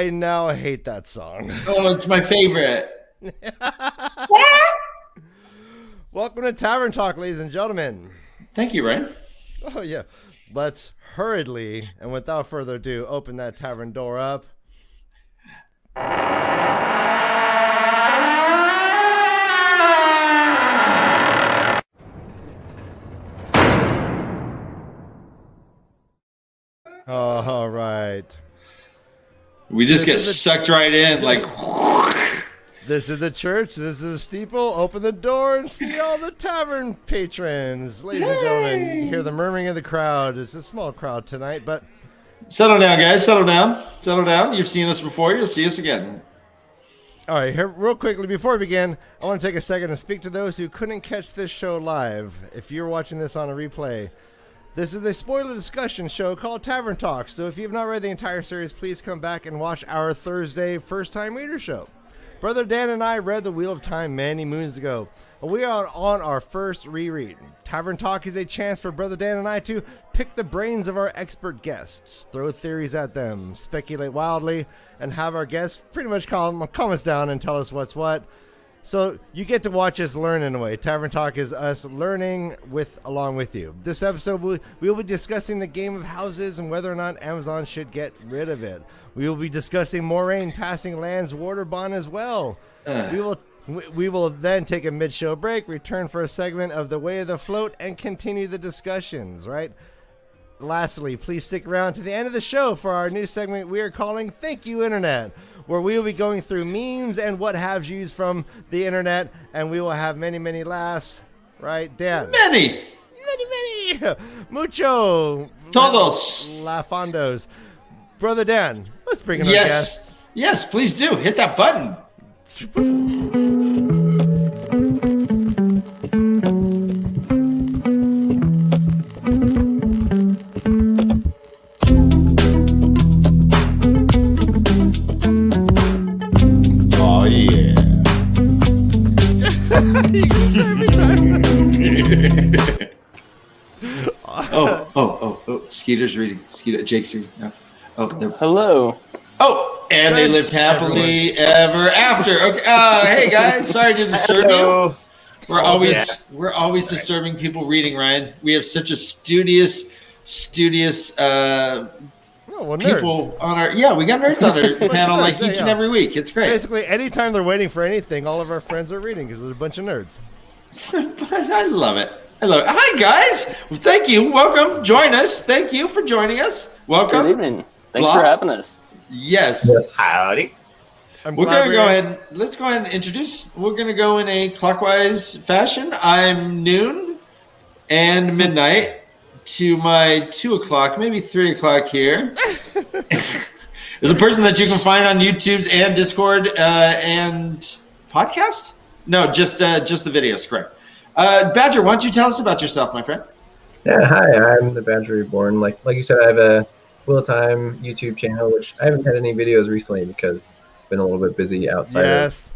I now hate that song. Oh, it's my favorite. Welcome to Tavern Talk, ladies and gentlemen. Thank you, Ryan. Oh, yeah. Let's hurriedly, and without further ado, open that tavern door up. Oh, all right. We just get sucked right in, like. This is the church. This is the steeple. Open the door and see all the tavern patrons. Ladies and gentlemen, you hear the murmuring of the crowd. It's a small crowd tonight, but... Settle down, guys. Settle down. Settle down. You've seen us before. You'll see us again. All right, here, real quickly, before we begin, I want to take a second to speak to those who couldn't catch this show live. If you're watching this on a replay, this is a spoiler discussion show called Tavern Talks. So if you've not read the entire series, please come back and watch our Thursday first-time reader show. Brother Dan and I read The Wheel of Time many moons ago. We are on our first reread. Tavern Talk is a chance for Brother Dan and I to pick the brains of our expert guests, throw theories at them, speculate wildly, and have our guests pretty much calm us down and tell us what's what. So you get to watch us learn in a way. Tavern Talk is us learning along with you. This episode, we will be discussing the game of houses and whether or not Amazon should get rid of it. We will be discussing Moraine passing Land's water bond as well. We will then take a mid-show break, return for a segment of The Way of the Float, and continue the discussions, right? Lastly, please stick around to the end of the show for our new segment we are calling Thank You Internet, where we will be going through memes and what have yous from the internet, and we will have many, many laughs, right, Dan? Many. Mucho. Todos. Lafondos. Brother Dan, let's bring in our guests. Yes, please do. Hit that button. Oh, yeah. Oh. Skeeter's reading. Jake's reading. Oh, hello. Oh, and they lived happily ever after. Okay. Hey guys, sorry to disturb you. We're always disturbing people reading, Ryan. We have such a studious people on our. Yeah, we got nerds on our panel like each and every week. It's great. Basically, anytime they're waiting for anything, all of our friends are reading because there's a bunch of nerds. But I love it. Hi guys. Well, thank you. Welcome. Join us. Thank you for joining us. Welcome. Good evening. Thanks for having us. Yes. Howdy. We're going to go ahead. Let's go ahead and introduce. We're going to go in a clockwise fashion. I'm noon and midnight to my 2 o'clock, maybe 3 o'clock here. There's a person that you can find on YouTube and Discord and podcast. No, just the videos, correct. Badger, why don't you tell us about yourself, my friend? Yeah, hi. I'm the Badger Reborn. Like you said, I have a full-time YouTube channel, which I haven't had any videos recently because I've been a little bit busy outside of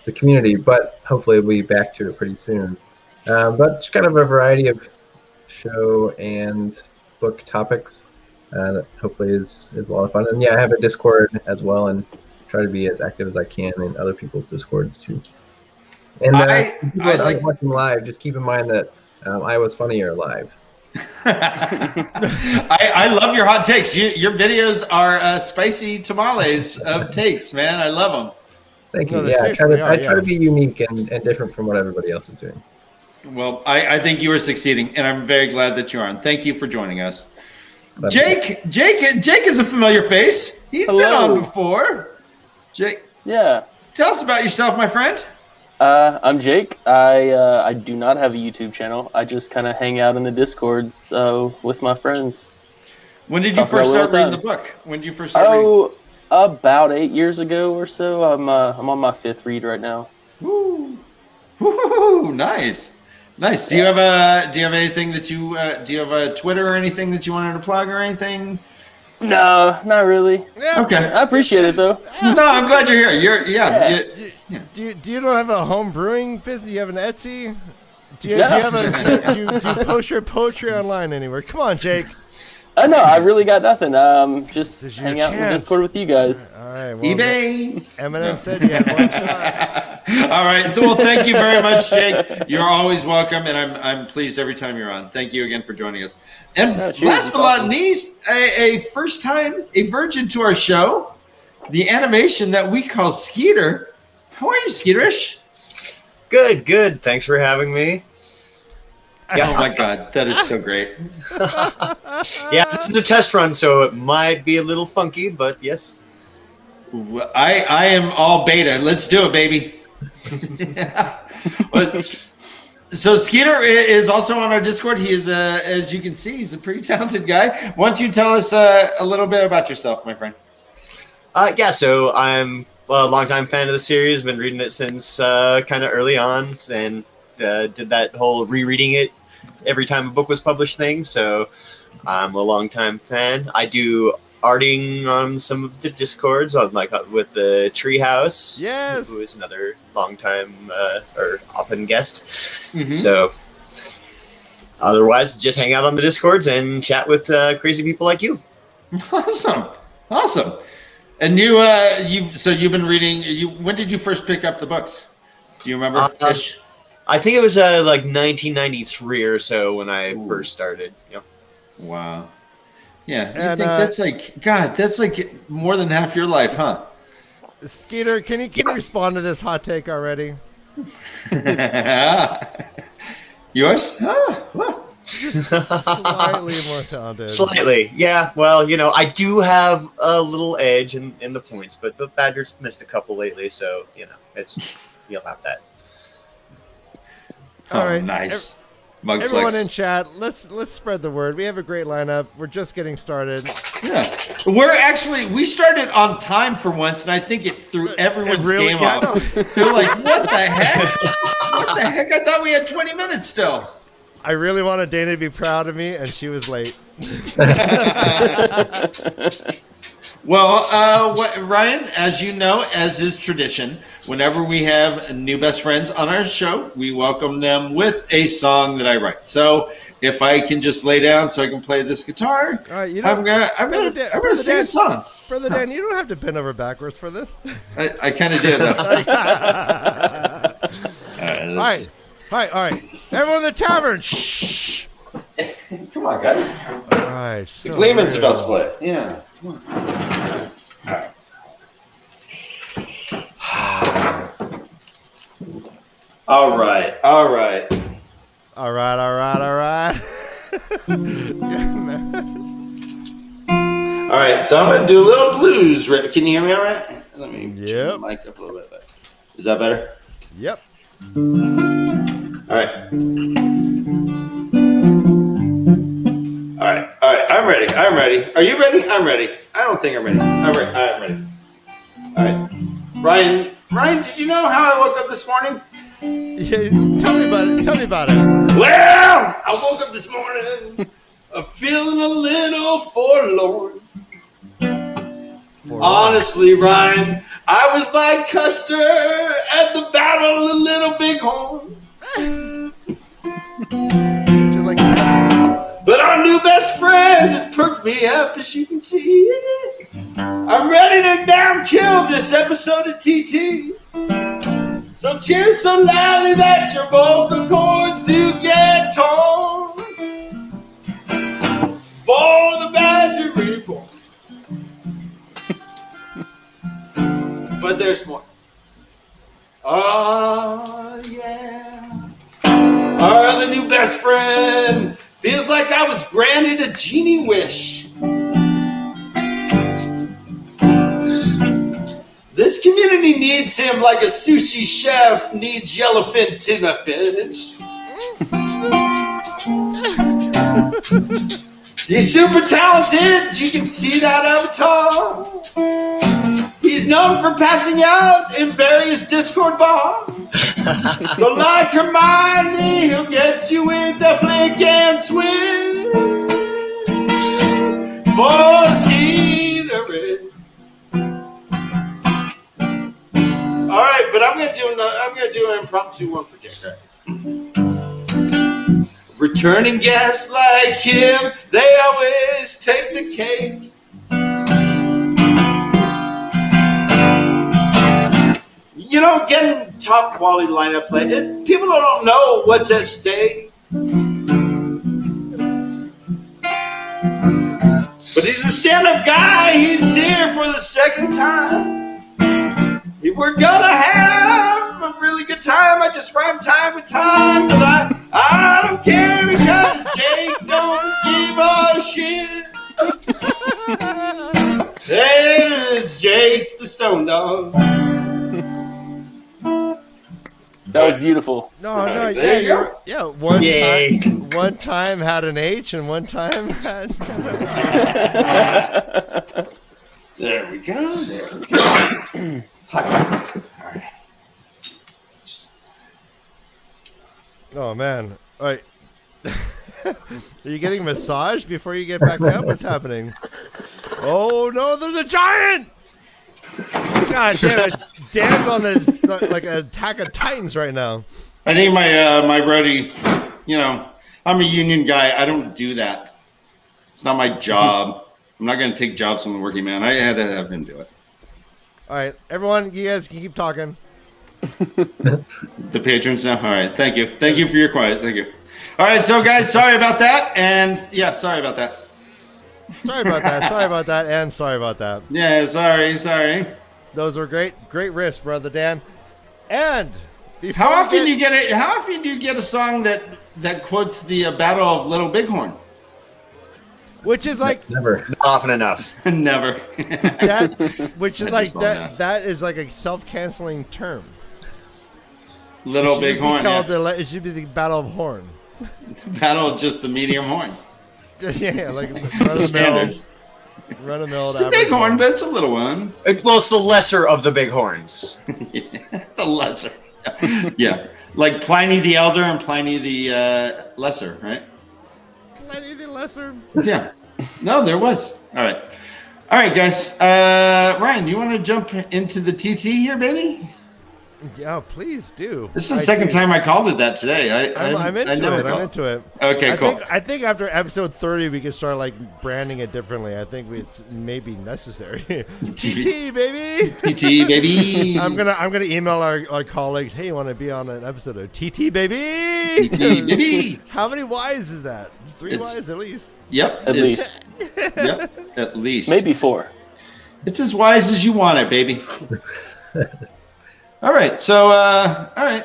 the community, but hopefully we'll be back to it pretty soon. But it's kind of a variety of show and book topics that hopefully is a lot of fun. And yeah, I have a Discord as well and try to be as active as I can in other people's Discords too. And people that aren't watching live, just keep in mind that I was funnier live. I love your hot takes. Your videos are spicy tamales of takes, man. I love them. Thank you. Yeah, I try to be unique and different from what everybody else is doing. Well, I think you are succeeding, and I'm very glad that you are. And thank you for joining us. Jake is a familiar face. He's been on before. Jake. Yeah. Tell us about yourself, my friend. I'm Jake. I do not have a YouTube channel. I just kind of hang out in the Discords with my friends. When did you first start reading the book? When did you first start reading? About 8 years ago or so. I'm on my 5th read right now. Woo! Nice. Do you have anything that you do you have a Twitter or anything that you wanted to plug or anything? No, not really. Yeah. Okay. I appreciate it though. No, I'm glad you're here. Do you don't have a home brewing business? Do you have an Etsy? Do you post your poetry online anywhere? Come on, Jake. No, I really got nothing. Just hang out in the Discord with you guys. All right. Well, eBay. Eminem said you had one shot. All right. Well, thank you very much, Jake. You're always welcome, and I'm pleased every time you're on. Thank you again for joining us. And last but not least, a first time, a virgin to our show, the animation that we call Skeeter. How are you, Skeeterish? Good. Thanks for having me. Yeah. Oh my God, that is so great. Yeah, this is a test run, so it might be a little funky, but yes. I am all beta. Let's do it, baby. So Skeeter is also on our Discord. He is, as you can see, he's a pretty talented guy. Why don't you tell us a little bit about yourself, my friend? So I'm a longtime fan of the series. Been reading it since kind of early on, and did that whole rereading it every time a book was published thing. So I'm a longtime fan. I do arting on some of the Discords, on with the Treehouse. Yes, who is another longtime or often guest. Mm-hmm. So otherwise, just hang out on the Discords and chat with crazy people like you. Awesome. And you've been reading. When did you first pick up the books? Do you remember? I think it was like 1993 or so when I first started. Yep. Wow. Yeah, I think that's like more than half your life, huh? Skeeter, can you respond to this hot take already? Yours? Oh, well. Just slightly more talented. Slightly, yeah. Well, I do have a little edge in the points, but Badger's missed a couple lately, so you'll have that. All right, nice. Everyone in chat, let's spread the word. We have a great lineup. We're just getting started. Yeah, we started on time for once, and I think it threw everyone's game off. They're like, "What the heck? What the heck? I thought we had 20 minutes still." I really wanted Dana to be proud of me, and she was late. Well, Ryan, as you know, as is tradition, whenever we have new best friends on our show, we welcome them with a song that I write. So if I can just lay down so I can play this guitar, all right, I'm gonna sing a song. Brother Dan, you don't have to bend over backwards for this. I kind of did, though. All right. Everyone in the tavern, shh. Come on, guys. All right. The Gleeman's about to play. Yeah. Come on. All right. All right. All right, so I'm gonna do a little blues. Can you hear me all right? Let me turn the mic up a little bit. Is that better? Yep. All right. All right. I'm ready. Are you ready? I'm ready. I don't think I'm ready. I'm ready. All right. Ryan, did you know how I woke up this morning? Yeah, tell me about it. Well, I woke up this morning feeling a little forlorn. Honestly, Ryan, I was like Custer at the Battle of the Little Bighorn. But our new best friend has perked me up, as you can see. I'm ready to down kill this episode of TT. So cheer so loudly that your vocal cords do get torn. For the Badger Reborn. But there's more. Oh, yeah. Our other new best friend feels like I was granted a genie wish. This community needs him like a sushi chef needs yellowfin tuna fish. He's super talented. You can see that avatar. He's known for passing out in various Discord bars. So like Hermione, he'll get you with a flick and swing. For Skeeterish. All right, but I'm gonna do an impromptu one for Jake. Right? Returning guests like him, they always take the cake. You know, getting top quality lineup play, people don't know what's at stake. But he's a stand-up guy. He's here for the second time. We're gonna have a really good time. I just rhyme time with time, but I don't care because Jake don't give a shit. Hey, it's Jake the Stone Dog. That was beautiful. No, yeah. One time had an H, and one time had. There we go. All right. Oh man! All right. Are you getting massaged before you get back up? What's happening? Oh no! There's a giant! God damn it! Dan's on this like an attack of titans right now. I think my roadie, you know, I'm a union guy. I don't do that. It's not my job. I'm not going to take jobs from the working man. I had to have him do it. All right, everyone, you guys can keep talking. The patrons now. All right, thank you for your quiet. Thank you. All right, so guys, sorry about that, and yeah, sorry about that. Sorry about that, and sorry about that. Yeah, sorry. Those were great riffs, brother Dan. And how often do you get a song that quotes the Battle of Little Bighorn? Which is like never. Not often enough. Never. Which is like that is like a self-canceling term. Little Bighorn. It should be the Battle of Horn. Battle of just the medium horn. Yeah, like standard. Run a mill. It's a big horn, but it's a little one. Well, it's the lesser of the big horns. The lesser. Yeah. Like Pliny the Elder and Pliny the Lesser, right? Pliny the Lesser? Yeah. No, there was. All right, guys. Ryan, do you want to jump into the TT here, baby? Yeah, please do. This is the second time I called it that today. I'm into it. Okay, cool. I think after episode 30, we can start like branding it differently. I think it's maybe necessary. TT, baby. TT, baby. I'm gonna email our colleagues. Hey, you want to be on an episode of TT, baby? TT, baby. How many Y's is that? 3 Y's at least. Yep. At least. Yep. At least. Maybe 4. It's as wise as you want it, baby. All right, so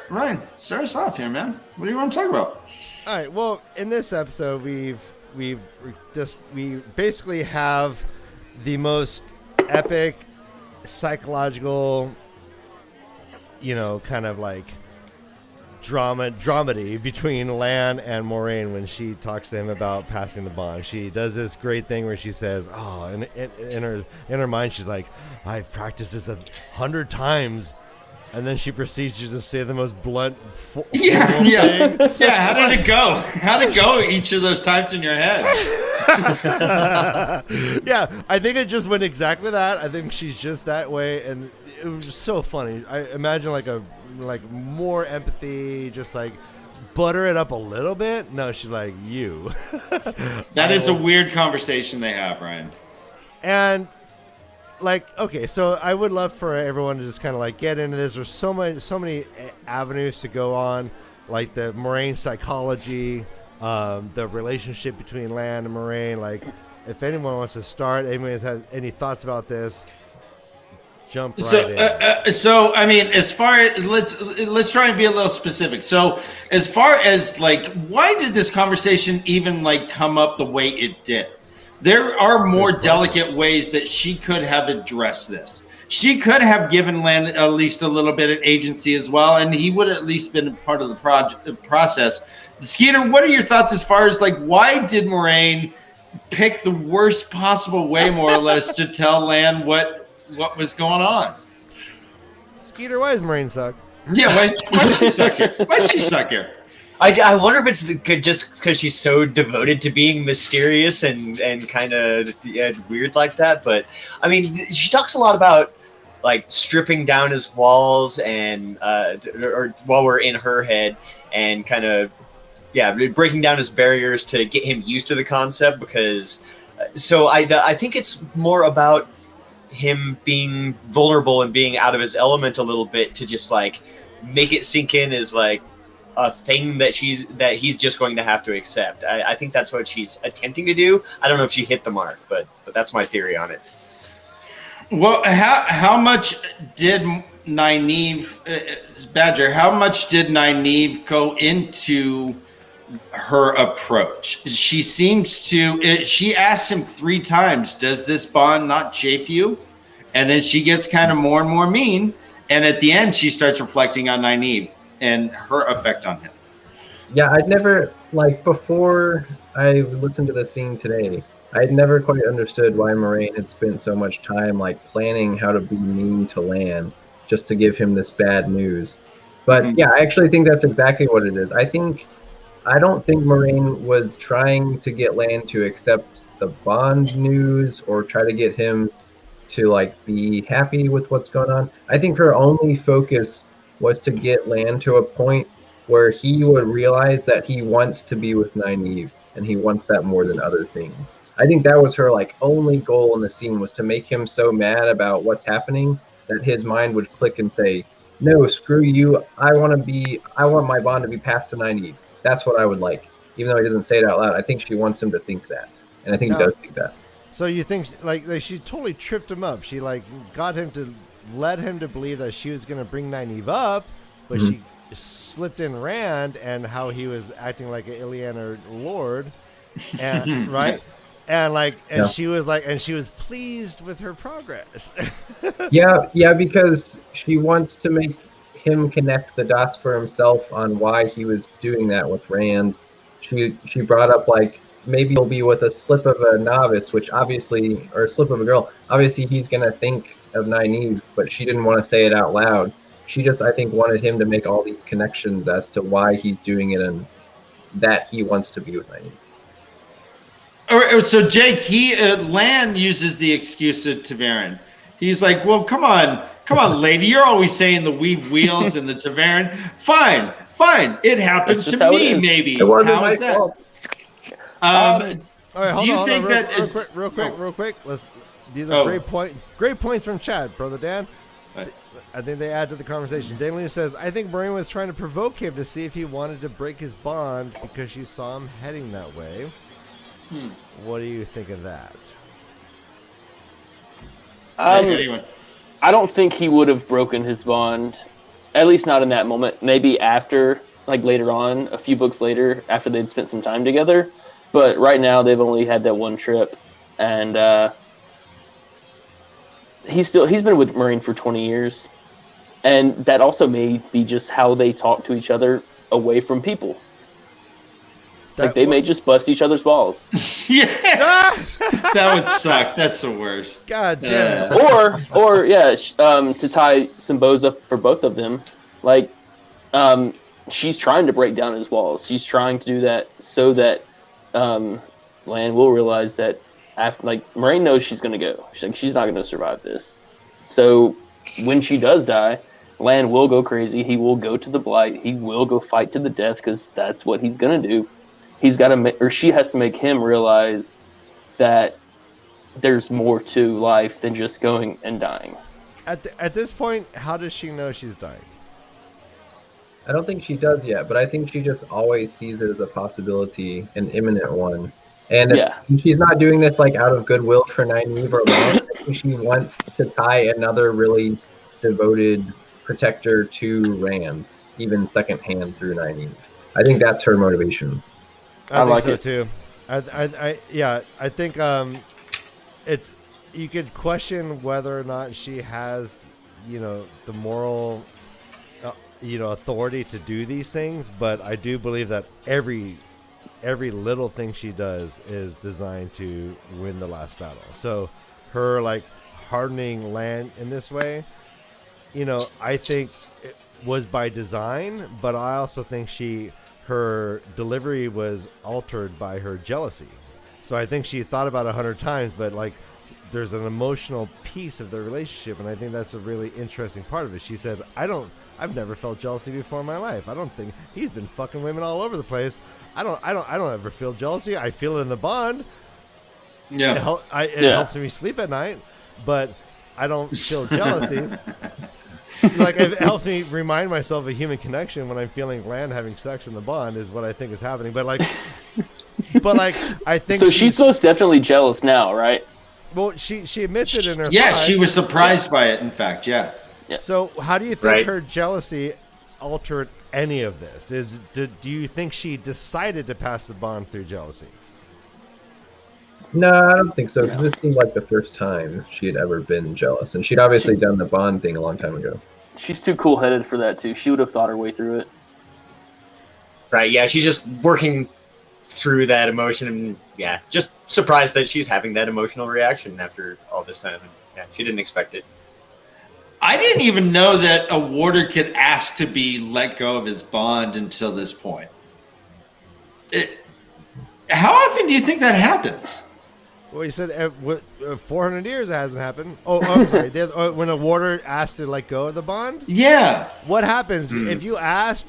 Ryan, start us off here, man. What do you want to talk about? All right, well, in this episode, we basically have the most epic psychological, kind of like dramedy between Lan and Moraine when she talks to him about passing the bond. She does this great thing where she says, "Oh," and in her mind, she's like, "I've practiced this 100 times." And then she proceeds to just say the most blunt thing. Yeah. How did it go? How did it go each of those times in your head? Yeah, I think it just went exactly that. I think she's just that way, and it was just so funny. I imagine like more empathy, just like butter it up a little bit. No, she's like, you. That is a weird conversation they have, Ryan. And like, okay, so I would love for everyone to just kind of like get into this. There's so many avenues to go on, like the Moraine psychology, the relationship between Lan and Moraine. Like, if anyone wants to start, anyone has any thoughts about this, jump right in. So I mean, as far as let's try and be a little specific. So as far as like, why did this conversation even like come up the way it did? There are more delicate ways that she could have addressed this. She could have given Lan at least a little bit of agency as well, and he would have at least been a part of the process. Skeeter, what are your thoughts as far as like, why did Moraine pick the worst possible way, more or less, to tell Lan what was going on? Skeeter, why does Moraine suck? Yeah, why'd she suck here? Why'd she suck here? I wonder if it's just because she's so devoted to being mysterious and kind of weird like that. But I mean, she talks a lot about like stripping down his walls and or while we're in her head and kind of breaking down his barriers to get him used to the concept. Because so I think it's more about him being vulnerable and being out of his element a little bit to just like make it sink in as like a thing that he's just going to have to accept. I think that's what she's attempting to do. I don't know if she hit the mark, but that's my theory on it. Well, how much did Nynaeve, Badger, how much did Nynaeve go into her approach? She seems to, she asked him 3 times, does this bond not chafe you? And then she gets kind of more and more mean. And at the end, she starts reflecting on Nynaeve and her effect on him. Yeah, I'd never, like, before I listened to the scene today, I'd never quite understood why Moraine had spent so much time, like, planning how to be mean to Lan just to give him this bad news. But, yeah, I actually think that's exactly what it is. I don't think Moraine was trying to get Lan to accept the bond news or try to get him to, like, be happy with what's going on. I think her only focus was to get Lan to a point where he would realize that he wants to be with Nynaeve, and he wants that more than other things. I think that was her like only goal in the scene, was to make him so mad about what's happening that his mind would click and say, no, screw you, I want my bond to be passed to Nynaeve. That's what I would like. Even though he doesn't say it out loud, I think she wants him to think that. And I think he does think that. So you think like she totally tripped him up. She like led him to believe that she was going to bring Nynaeve up, but she slipped in Rand and how he was acting like an Ileana lord, and right, and she was pleased with her progress. yeah, because she wants to make him connect the dots for himself on why he was doing that with Rand. She brought up like, maybe he'll be with a slip of a novice, which obviously, or a slip of a girl. Obviously, he's gonna think of Nynaeve, but she didn't want to say it out loud. She just, I think, wanted him to make all these connections as to why he's doing it and that he wants to be with Nynaeve. So Jake, Lan uses the excuse of Tavern. He's like, well, come on, lady. You're always saying the weave wheels and the Tavern. Fine. It happened to me, maybe. How is that? Fault. All right, hold do you on, think that real quick? These are great points from Chad, brother Dan. Right. I think they add to the conversation. Daniel says, I think Moraine was trying to provoke him to see if he wanted to break his bond because she saw him heading that way. What do you think of that? I don't think he would have broken his bond, at least not in that moment. Maybe after, like later on, a few books later, after they'd spent some time together. But right now, they've only had that one trip, and he's been with Moraine for 20 years, and that also may be just how they talk to each other away from people. Like they may just bust each other's balls. Yes, that would suck. That's the worst. God damn. To tie some bows up for both of them, like she's trying to break down his walls. She's trying to do that so that Lan will realize that after, like, Moraine knows she's gonna go. She's not gonna survive this. So when she does die, Lan will go crazy. He will go to the Blight. He will go fight to the death because that's what he's gonna do. He's got to, she has to make him realize that there's more to life than just going and dying. At this point, how does she know she's dying? I don't think she does yet, but I think she just always sees it as a possibility, an imminent one. And she's not doing this like out of goodwill for Nynaeve or Lan. I think she wants to tie another really devoted protector to Rand, even secondhand through Nynaeve. I think that's her motivation. I think so too. I think it's, you could question whether or not she has, the moral, authority to do these things, but I do believe that every little thing she does is designed to win the last battle. So her like hardening Lan in this way, I think it was by design, but I also think her delivery was altered by her jealousy. So I think she thought about 100 times, but like there's an emotional piece of the relationship, and I think that's a really interesting part of it. She said, I've never felt jealousy before in my life. I don't think he's been fucking women all over the place. I don't ever feel jealousy. I feel it in the bond. Yeah. It helps me sleep at night, but I don't feel jealousy. Like, it helps me remind myself of human connection when I'm feeling Lan having sex in the bond is what I think is happening. But like I think so. She's most definitely jealous now, right? Well, she admits it in her. Yeah, thoughts. she was surprised by it. In fact, yeah. So, how do you think her jealousy altered any of this? Do you think she decided to pass the bond through jealousy? No, I don't think so, because this seemed like the first time she had ever been jealous, and she'd obviously done the bond thing a long time ago. She's too cool-headed for that, too. She would have thought her way through it. Right, yeah, she's just working through that emotion, and just surprised that she's having that emotional reaction after all this time. Yeah, she didn't expect it. I didn't even know that a warder could ask to be let go of his bond until this point. How often do you think that happens? Well, you said 400 years it hasn't happened. Oh, I'm sorry. When a warder asked to let go of the bond? Yeah. What happens? If you asked,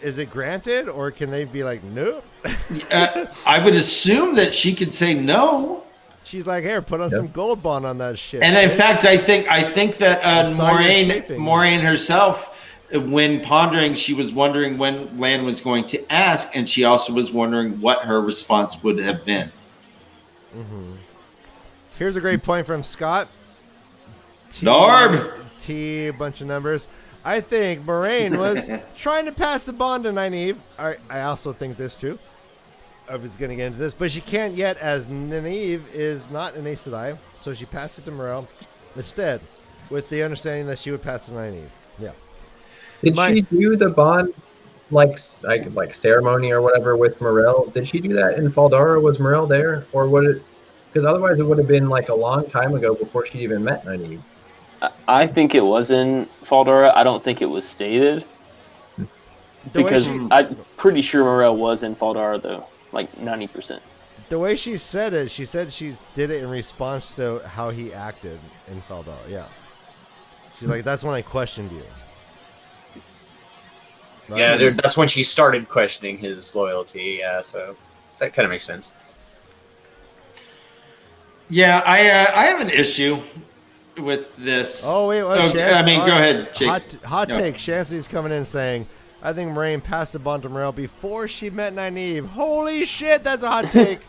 is it granted, or can they be like, nope? I would assume that she could say no. She's like, here, put on some gold bond on that shit. And in fact, I think that Moraine herself, when pondering, she was wondering when Lan was going to ask, and she also was wondering what her response would have been. Mm-hmm. Here's a great point from Scott. Norb! A bunch of numbers. I think Moraine was trying to pass the bond to Nynaeve. I also think this too. I was going to get into this, but she can't yet, as Nynaeve is not an Aes Sedai, so she passed it to Morel instead, with the understanding that she would pass it to Nynaeve. Yeah. Did she do the bond like ceremony or whatever with Morel? Did she do that in Faldara? Was Morel there, or would it? Because otherwise, it would have been like a long time ago before she even met Nynaeve. I think it was in Faldara. I don't think it was stated. Because I'm pretty sure Morel was in Faldara, though. Like 90%. The way she said it, she said she did it in response to how he acted in Faldara. Yeah. She's like, that's when I questioned you. Yeah, that's when she started questioning his loyalty. Yeah, so that kind of makes sense. Yeah, I have an issue with this. Oh, wait. Well, go ahead, Jake. Hot take. Shancy's coming in saying, I think Moraine passed the bond to Morel before she met Nynaeve. Holy shit, that's a hot take.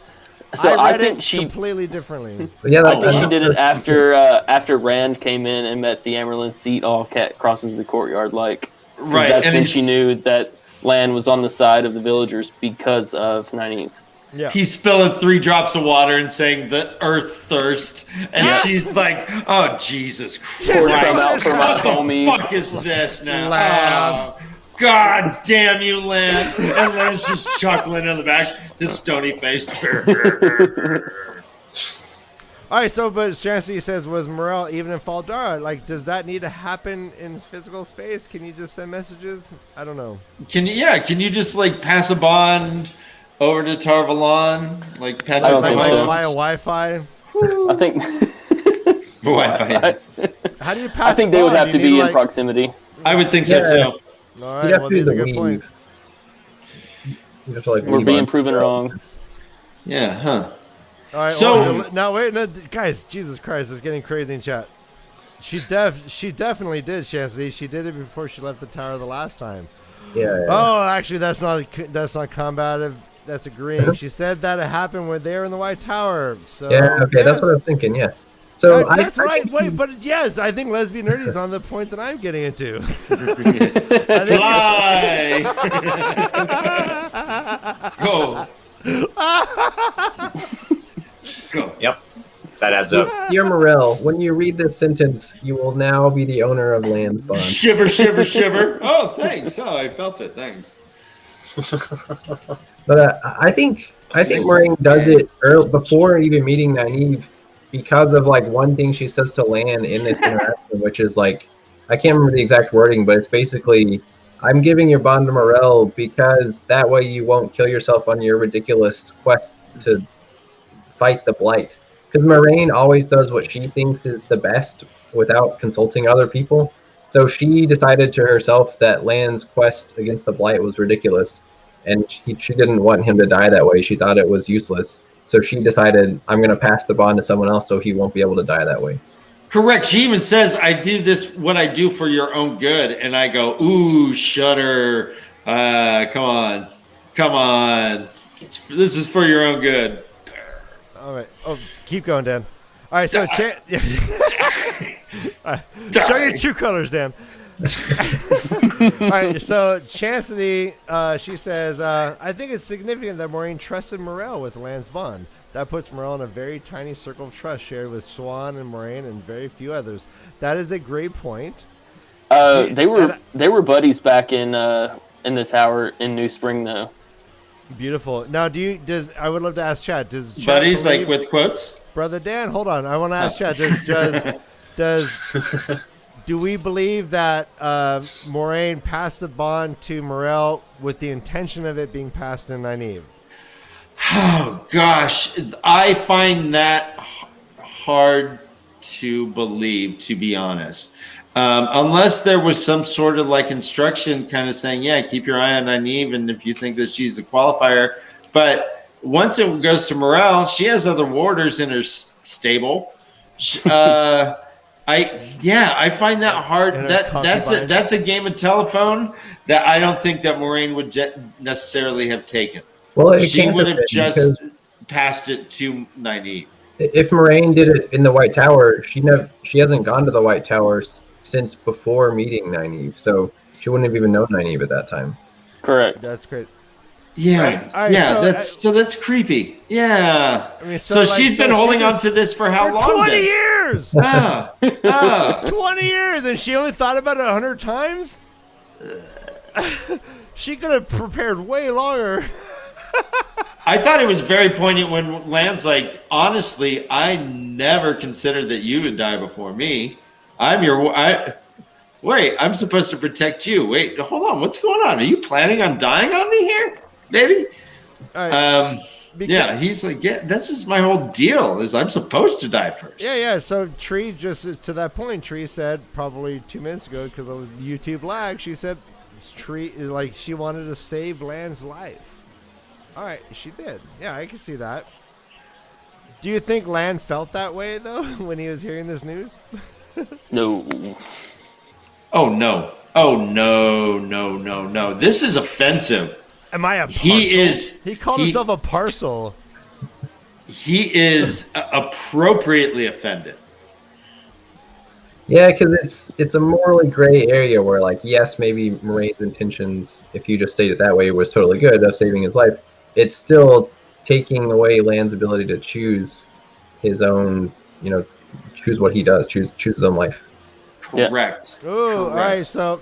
So I think she completely differently. Yeah, I think she did it after Rand came in and met the Amerlin seat. All cat crosses the courtyard, like right. That's and when she knew that Lan was on the side of the villagers because of Nynaeve. Yeah. He's spilling 3 drops of water and saying the earth thirst, and she's like, "Oh Jesus Christ! What the fuck is this now? Oh, God damn you, Lan!" And Lan's just chuckling in the back, his stony faced. All right, so but Shancy says, was Morel even in Faldara? Like, does that need to happen in physical space? Can you just send messages? I don't know. Can you just like pass a bond over to Tarvalon, like Patrick via Wi-Fi? I think Wi-Fi. How do you pass? I think they would have to be in proximity. I would think so too. All right, well, these are good points. We're being proven wrong. Yeah, huh? All right. So no, guys, Jesus Christ, it's getting crazy in chat. She definitely did, Chastity. She did it before she left the tower the last time. Yeah. Oh, actually, that's not combative. That's agreeing. She said that it happened when they were in the White Tower. So yeah, okay, that's what I was thinking. Yeah. So that's right. Wait, but yes, I think lesbian nerdy is on the point that I'm getting into. Fly. Go. Yep. That adds up. Dear Morel, when you read this sentence, you will now be the owner of Land's bond. Shiver, shiver, shiver. Oh, thanks. Oh, I felt it. Thanks. But I think Moraine does it before even meeting Nynaeve because of like one thing she says to Lan in this interaction, which is like, I can't remember the exact wording, but it's basically, I'm giving your bond to Morel because that way you won't kill yourself on your ridiculous quest to fight the Blight. because Moraine always does what she thinks is the best without consulting other people. So she decided to herself that Lan's quest against the Blight was ridiculous, and she didn't want him to die that way. She thought it was useless. So she decided, I'm going to pass the bond to someone else so he won't be able to die that way. Correct. She even says, I do this, what I do for your own good. And I go, ooh, shudder. Come on. This is for your own good. All right. Oh, keep going, Dan. All right, so show your true colors, Dan. All right, so Chastity, she says, I think it's significant that Moraine trusted Morel with Lan's bond. That puts Morel in a very tiny circle of trust shared with Swan and Moraine and very few others. That is a great point. They were buddies back in the tower in New Spring, though. Beautiful. Now, I would love to ask Chad. Does Chad buddies believe, like with quotes? Brother Dan, hold on. I want to ask Chad. Do we believe that Moraine passed the bond to Morel with the intention of it being passed to Nynaeve? Oh, gosh. I find that hard to believe, to be honest. Unless there was some sort of like instruction kind of saying, yeah, keep your eye on Nynaeve, and if you think that she's a qualifier. But once it goes to Morel, she has other warders in her stable. I find that hard. That's a game of telephone that I don't think that Moraine would necessarily have taken. Well, she would have just passed it to Nynaeve. If Moraine did it in the White Tower, she hasn't gone to the White Towers since before meeting Nynaeve, so she wouldn't have even known Nynaeve at that time. Correct. That's great. Yeah, right, yeah. That's creepy. Yeah. I mean, so she's been holding on to this for how long? 20 then? years. 20 years, and she only thought about it 100 times. She could have prepared way longer. I thought it was very poignant when Lan's like, honestly, I never considered that you would die before me. Wait, I'm supposed to protect you. Wait, hold on. What's going on? Are you planning on dying on me here? Maybe. Right. Yeah, he's like, yeah, this is my whole deal is I'm supposed to die first. Yeah. So Tree, just to that point, Tree said probably 2 minutes ago because of YouTube lag, she said Tree, like she wanted to save Lan's life. All right, she did. Yeah, I can see that. Do you think Lan felt that way, though, when he was hearing this news? No. Oh, no. Oh, no. This is offensive. Am I a parcel? He called himself a parcel. He is appropriately offended. Yeah, because it's a morally gray area where, like, yes, maybe Moraine's intentions, if you just state it that way, was totally good of saving his life. It's still taking away Lan's ability to choose his own, choose what he does, choose his own life. Correct. Yeah. Ooh, all right. So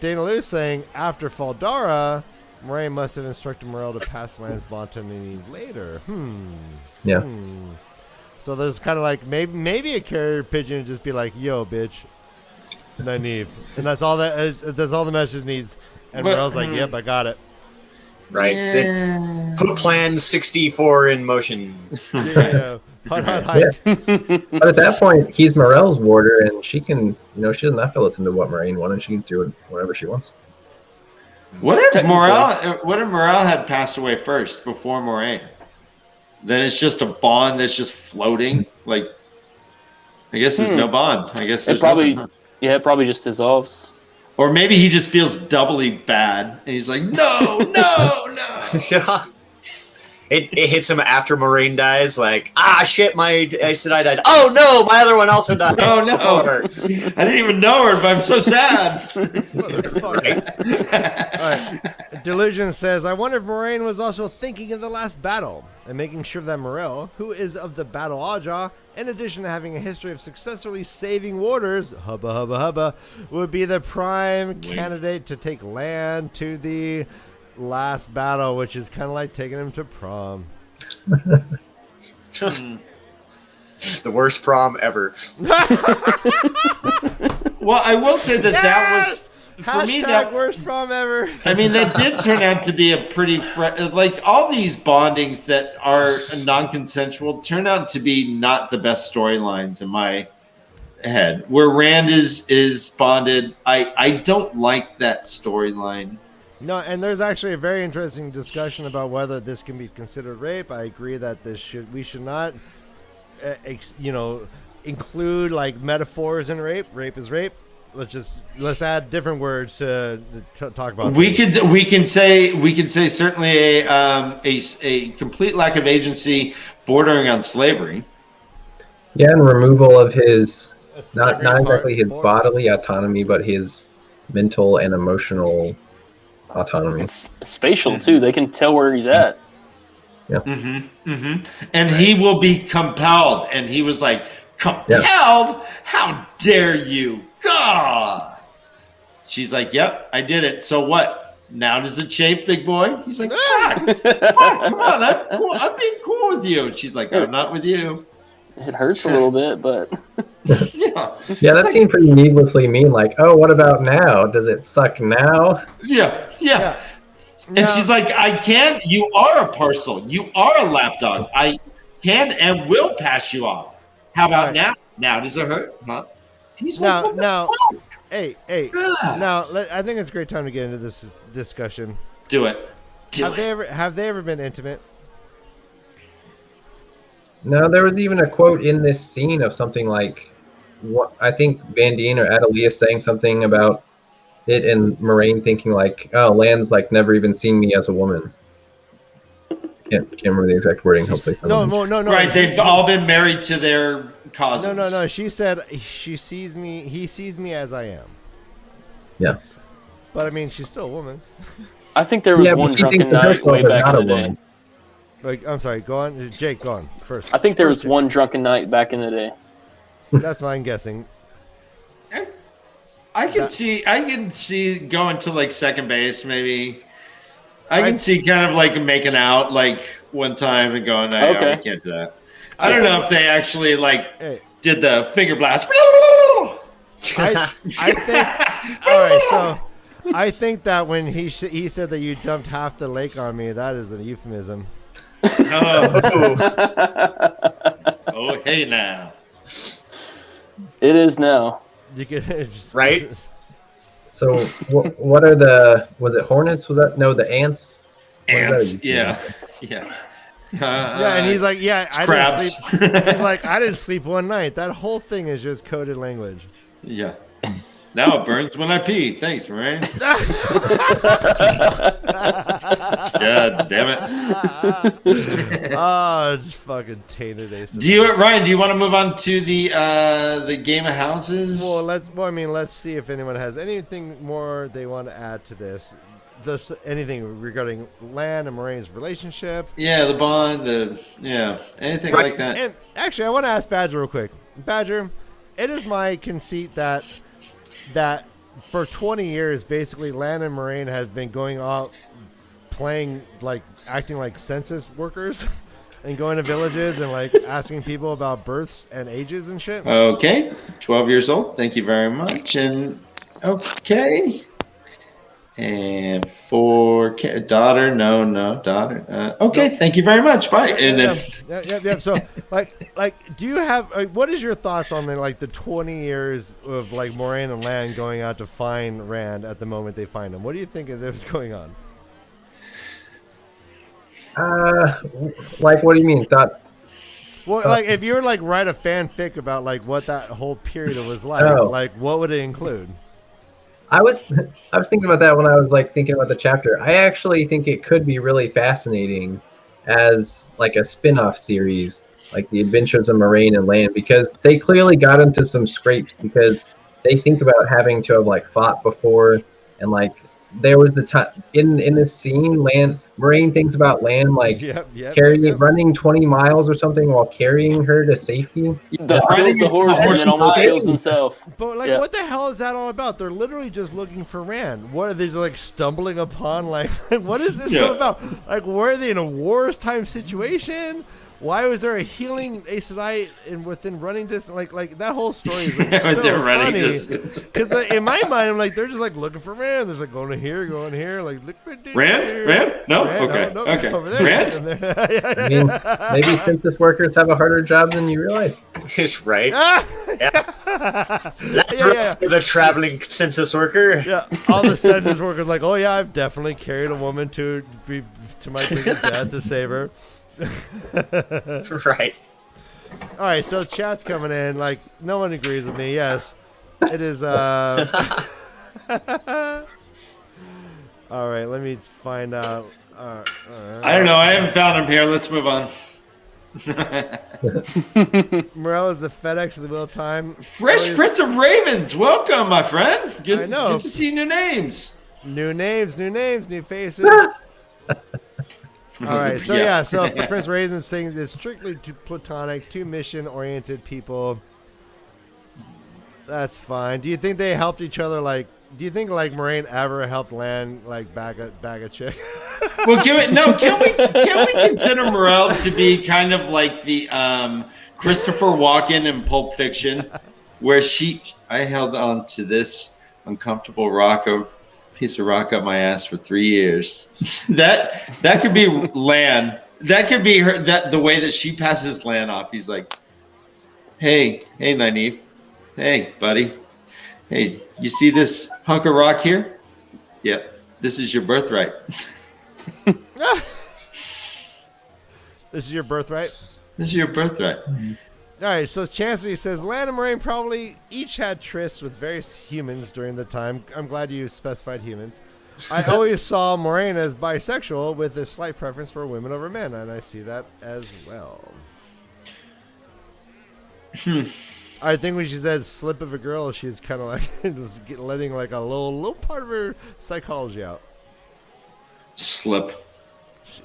Dana Lou's saying after Faldara, Moraine must have instructed Morel to pass Lan's bond to Nynaeve later. Yeah. So there's kind of like maybe a carrier pigeon would just be like, "Yo, bitch, Nynaeve," and that's all the message needs. And Morel's like, "Yep, I got it." Right. Yeah. Put Plan 64 in motion. Yeah. Hike. But at that point, he's Morel's warder, and she can, she doesn't have to listen to what Moraine wanted. She can do whatever she wants. What if Morel had passed away first before Moraine? Then it's just a bond that's just floating. Like, I guess there's no bond. I guess there's it probably just dissolves. Or maybe he just feels doubly bad, and he's like, no. It hits him after Moraine dies, like, shit, I said I died. Oh, no, my other one also died. Oh, no. I didn't even know her, but I'm so sad. Right. All right. Delusion says, I wonder if Moraine was also thinking of the last battle and making sure that Morel, who is of the Battle Aja, in addition to having a history of successfully saving warders, hubba, would be the prime candidate to take Lan to the last battle, which is kind of like taking him to prom. The worst prom ever. Well, I will say that for me, that worst prom ever. I mean, that did turn out to be a pretty like all these bondings that are non-consensual turn out to be not the best storylines in my head. Where Rand is bonded, I don't like that storyline. No, and there's actually a very interesting discussion about whether this can be considered rape. I agree that we should not, include like metaphors in rape. Rape is rape. Let's add different words to talk about. We can say certainly a complete lack of agency bordering on slavery. Yeah, and removal of his not exactly his bodily autonomy, but his mental and emotional autonomy. It's spatial too. They can tell where he's at. Yeah. And he will be compelled. And he was like, compelled? Yeah. How dare you? God. She's like, yep, I did it. So what? Now does it chafe, big boy? He's like, fuck, come on, I'm cool. I'm being cool with you. And she's like, I'm not with you. It hurts a little bit, but yeah, that seemed pretty needlessly mean. Like, oh, what about now? Does it suck now? Yeah. And she's like, I can. You are a parcel. You are a lapdog. I can and will pass you off. How about now? Now does it hurt? Huh? He's like, now, hey. Now, I think it's a great time to get into this discussion. Do it. Have they ever been intimate? No, there was even a quote in this scene of something like, what I think Van Dien or Adelia saying something about it, and Moraine thinking like, "Oh, Lan's like never even seen me as a woman." Can't remember the exact wording. Hopefully, no. Right, they've all been married to their cousins. No. She said he sees me as I am. Yeah, but I mean, she's still a woman. I think there was one drunken night way back in the day. Like, I'm sorry, go on. Jake, go on first. I think there was one drunken night back in the day. That's what I'm guessing. I can see going to like second base maybe. I can see kind of like making out like one time and going, no, we can't do that. I don't know if they actually like did the finger blast. I think. All right, so I think that when he said that you dumped half the lake on me, that is a euphemism. Oh, hey now. It is now. You could right? So what are was it hornets? Was that, no, the ants? Ants, yeah. Yeah, and he's like, I didn't sleep. He's like, I didn't sleep one night. That whole thing is just coded language. Yeah. Now it burns when I pee. Thanks, Moraine. God damn it. It's fucking tainted ace. Ryan, do you want to move on to the game of houses? Well, let's see if anyone has anything more they want to add to this. Anything regarding Lan and Moraine's relationship. Yeah, the bond, anything like that. And actually, I want to ask Badger real quick. Badger, it is my conceit that for 20 years, basically, Lan and Moraine has been going out playing, like, acting like census workers and going to villages and, like, asking people about births and ages and shit. Okay. 12 years old. Thank you very much. And, okay. And for daughter, no, daughter. Okay, thank you very much. Bye. And then, So, like, do you have? What is your thoughts on the 20 years of like Moraine and Lan going out to find Rand at the moment they find him? What do you think of this going on? Like, what do you mean? Well, like, if you were like write a fanfic about like what that whole period was like, like what would it include? I was thinking about that when I was like thinking about the chapter. I actually think it could be really fascinating as like a spin-off series, like the Adventures of Moraine and Lan, because they clearly got into some scrapes because they think about having to have like fought before, and like there was the time in this scene, Moraine thinks about Lan like running 20 miles or something while carrying her to safety. The horse and then almost kills himself. But like, what the hell is that all about? They're literally just looking for Rand. What are they like stumbling upon? Like, what is this all about? Like, were they in a wars time situation? Why was there a healing Aes Sedai within running distance? Like that whole story is like so running funny. distance. Because in my mind, I'm like, they're just like looking for Rand. There's like going here, like look. Rand? No? Rand? Okay. Okay. Over there. Rand? I mean, maybe census workers have a harder job than you realize. Right? Ah! Yeah. That's rough for the traveling census worker. Yeah, all the census workers like, oh yeah, I've definitely carried a woman to my biggest death to save her. Right. All right, so chat's coming in. Like, no one agrees with me. Yes, it is. All right, let me find out. I don't know. I haven't found him here. Let's move on. Morel is the FedEx of the Wheel of Time. Fresh Prince of Ravens. Welcome, my friend. I know. Good to see new names. New faces. All right, so so Prince Raisin saying it's strictly to platonic, two mission-oriented people. That's fine. Do you think they helped each other? Like, do you think like Moraine ever helped Lan like bag a chick? Well, can we consider Morel to be kind of like the Christopher Walken in Pulp Fiction, where I held on to this uncomfortable piece of rock up my ass for 3 years. that could be Lan. That could be her. The way that she passes Lan off. He's like, hey, Nynaeve. Hey, buddy. Hey, you see this hunk of rock here? Yep. This is your birthright. This is your birthright? This is your birthright. Mm-hmm. All right, so Chancellor says, Lan and Moraine probably each had trysts with various humans during the time. I'm glad you specified humans. I always saw Moraine as bisexual with a slight preference for women over men, and I see that as well. I think when she said slip of a girl, she's kind of like letting like a little part of her psychology out. Slip.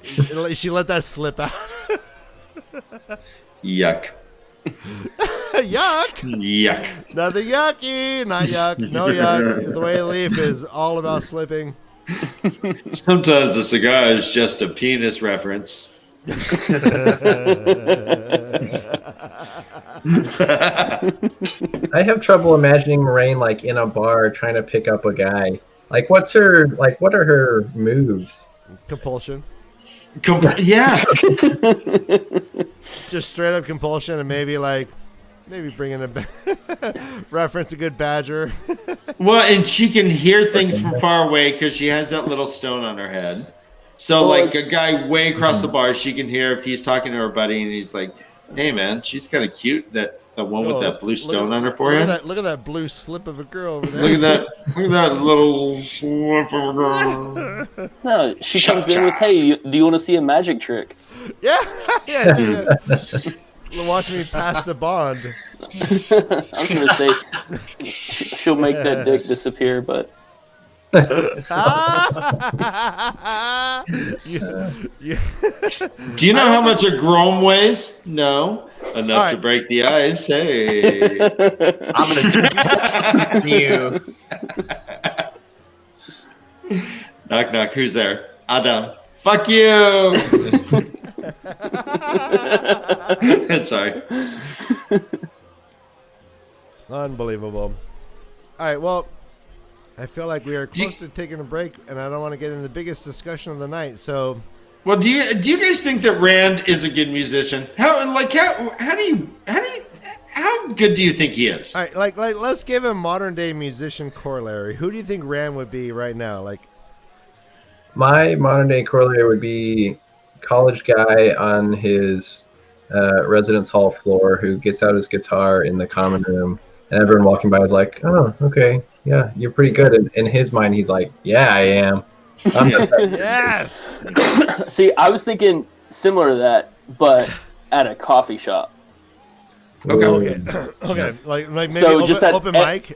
She let that slip out. Yuck. Yuck. Yuck. Nothing yucky. Not yuck. No yuck. The way Leaf is all about slipping. Sometimes a cigar is just a penis reference. I have trouble imagining Moraine like in a bar trying to pick up a guy. Like, what are her moves? Compulsion. Yeah. Just straight up compulsion, and maybe bringing a reference a good badger. Well, and she can hear things from far away because she has that little stone on her head. So, like a guy way across the bar, she can hear if he's talking to her buddy, and he's like, "Hey, man, she's kind of cute. The one with that blue stone on her forehead. Look at that blue slip of a girl over there. Look at that little slip of a girl." No, she comes in with, "Hey, do you want to see a magic trick?" Yeah. Watch me pass the bond. I'm gonna say she'll make that dick disappear, but. Do you know how much a Grom weighs? No. Enough to break the ice. Hey. I'm gonna do you. Knock, knock. Who's there? Adam. Fuck you. Sorry. Unbelievable. All right, well, I feel like we are close to taking a break, and I don't want to get into the biggest discussion of the night. So, well, do you guys think that Rand is a good musician? How good do you think he is? All right, like let's give him modern day musician corollary. Who do you think Rand would be right now? Like, my modern day corollary would be college guy on his residence hall floor who gets out his guitar in the common room, and everyone walking by is like, "Oh, okay. Yeah, you're pretty good." And in his mind, he's like, "Yeah, I am." Yes. See, I was thinking similar to that, but at a coffee shop. Okay. Like maybe so just open mic.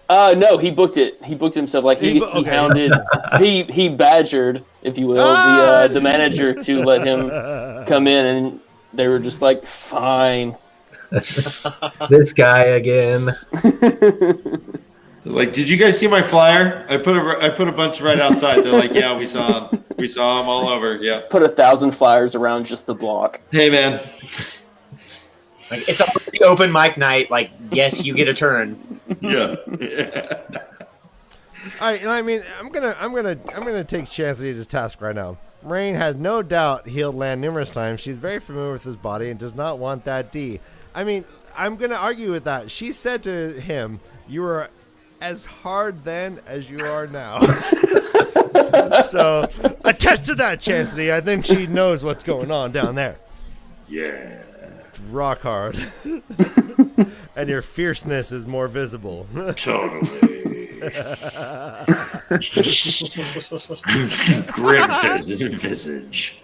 No, he booked it. He booked it himself. Like he hounded, he badgered, if you will, the manager to let him come in, and they were just like, "Fine." This guy again. Like, did you guys see my flyer? I put a bunch right outside. They're like, yeah, we saw them all over. Yeah. Put 1,000 flyers around just the block. Hey, man. Like, it's a open mic night. Like, yes, you get a turn. Yeah. All right, I mean, I'm gonna take Chancellor to task right now. Rain had no doubt he'll land numerous times. She's very familiar with his body and does not want that D. I mean, I'm gonna argue with that. She said to him, "You were as hard then as you are now." So, attest to that, Chancellor. I think she knows what's going on down there. Yeah. It's rock hard. And your fierceness is more visible. Totally. Grim visage.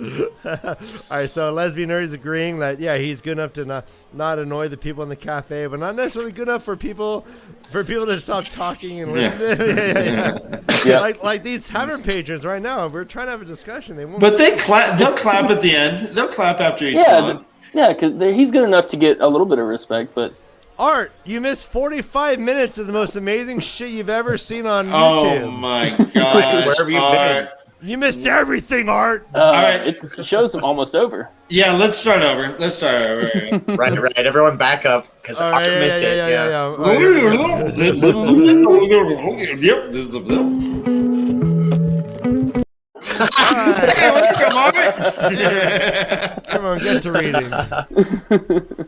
All right, so Lesbian Nerd is agreeing that he's good enough to not annoy the people in the cafe, but not necessarily good enough for people to stop talking and listen. Yeah. Like these tavern patrons right now. We're trying to have a discussion. They won't. But they'll clap at the end. They'll clap after each song. Because he's good enough to get a little bit of respect, but. Art, you missed 45 minutes of the most amazing shit you've ever seen on YouTube. Oh my gosh. Where have you been? You missed everything, Art. All right. The show's almost over. Yeah, let's start over. Right. Everyone back up, because Art missed it. Come on, get to reading.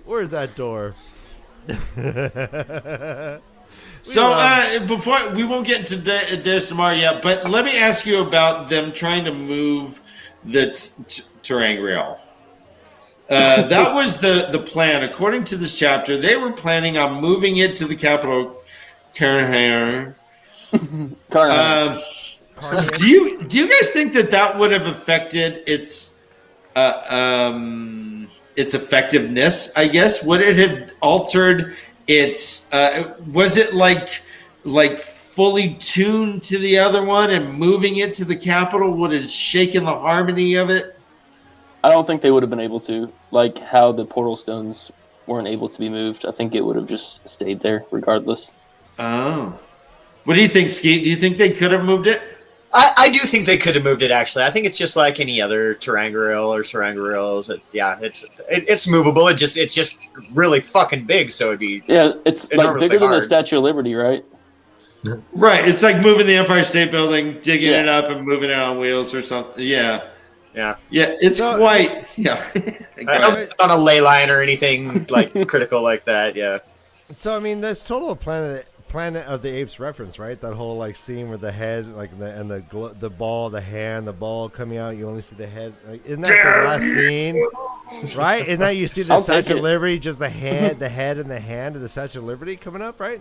Where's that door? So before we won't get into Days Tomorrow yet, but let me ask you about them trying to move the Terangriel. That was the plan. According to this chapter, they were planning on moving it to the capital, Carnahan. Do you guys think that would have affected its effectiveness? I guess would it have altered its? Was it like fully tuned to the other one and moving it to the capital would have shaken the harmony of it? I don't think they would have been able to, like how the portal stones weren't able to be moved. I think it would have just stayed there regardless. Oh, what do you think, Skeet? Do you think they could have moved it? I do think they could have moved it. Actually, I think it's just like any other Terangriel. It's movable. It's just really fucking big, so it'd be it's like bigger than the Statue of Liberty, right? Right. It's like moving the Empire State Building, digging it up, and moving it on wheels or something. Yeah. It's quite. Yeah. On a ley line or anything like critical like that. Yeah. So I mean, that's total Planet of the Apes reference, right? That whole like scene with the head, like the ball, the hand, the ball coming out. You only see the head. Like, isn't that the last scene? Right? Isn't that you see the Statue of Liberty, just the head, and the hand of the Statue of Liberty coming up, right?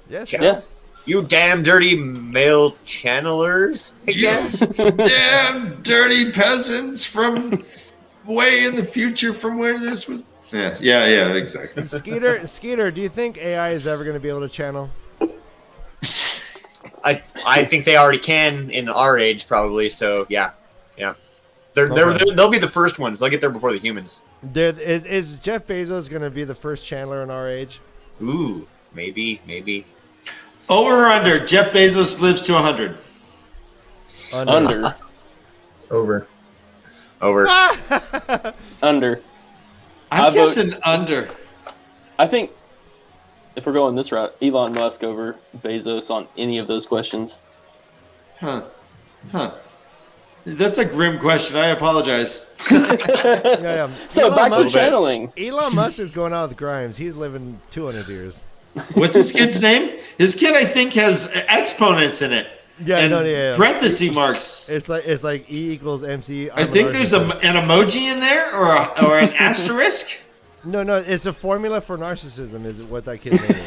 Yes. Yeah. You damn dirty male channelers, I guess. Damn dirty peasants from way in the future from where this was. Yeah, exactly. Skeeter, do you think AI is ever going to be able to channel? I think they already can in our age, probably. So yeah. They'll be the first ones. They'll get there before the humans. Is Jeff Bezos going to be the first channeler in our age? Ooh, maybe. Over or under? Jeff Bezos lives to 100. Under. Over. Under. I'm guessing under. I think if we're going this route, Elon Musk over Bezos on any of those questions. Huh. That's a grim question. I apologize. Yeah. So back to channeling. Elon Musk is going out with Grimes. He's living 200 years. What's his kid's name? His kid, I think, has exponents in it. Yeah, parenthesis marks. It's like E equals MC. I think there's an emoji in there or an asterisk. No, it's a formula for narcissism. Is what that kid's name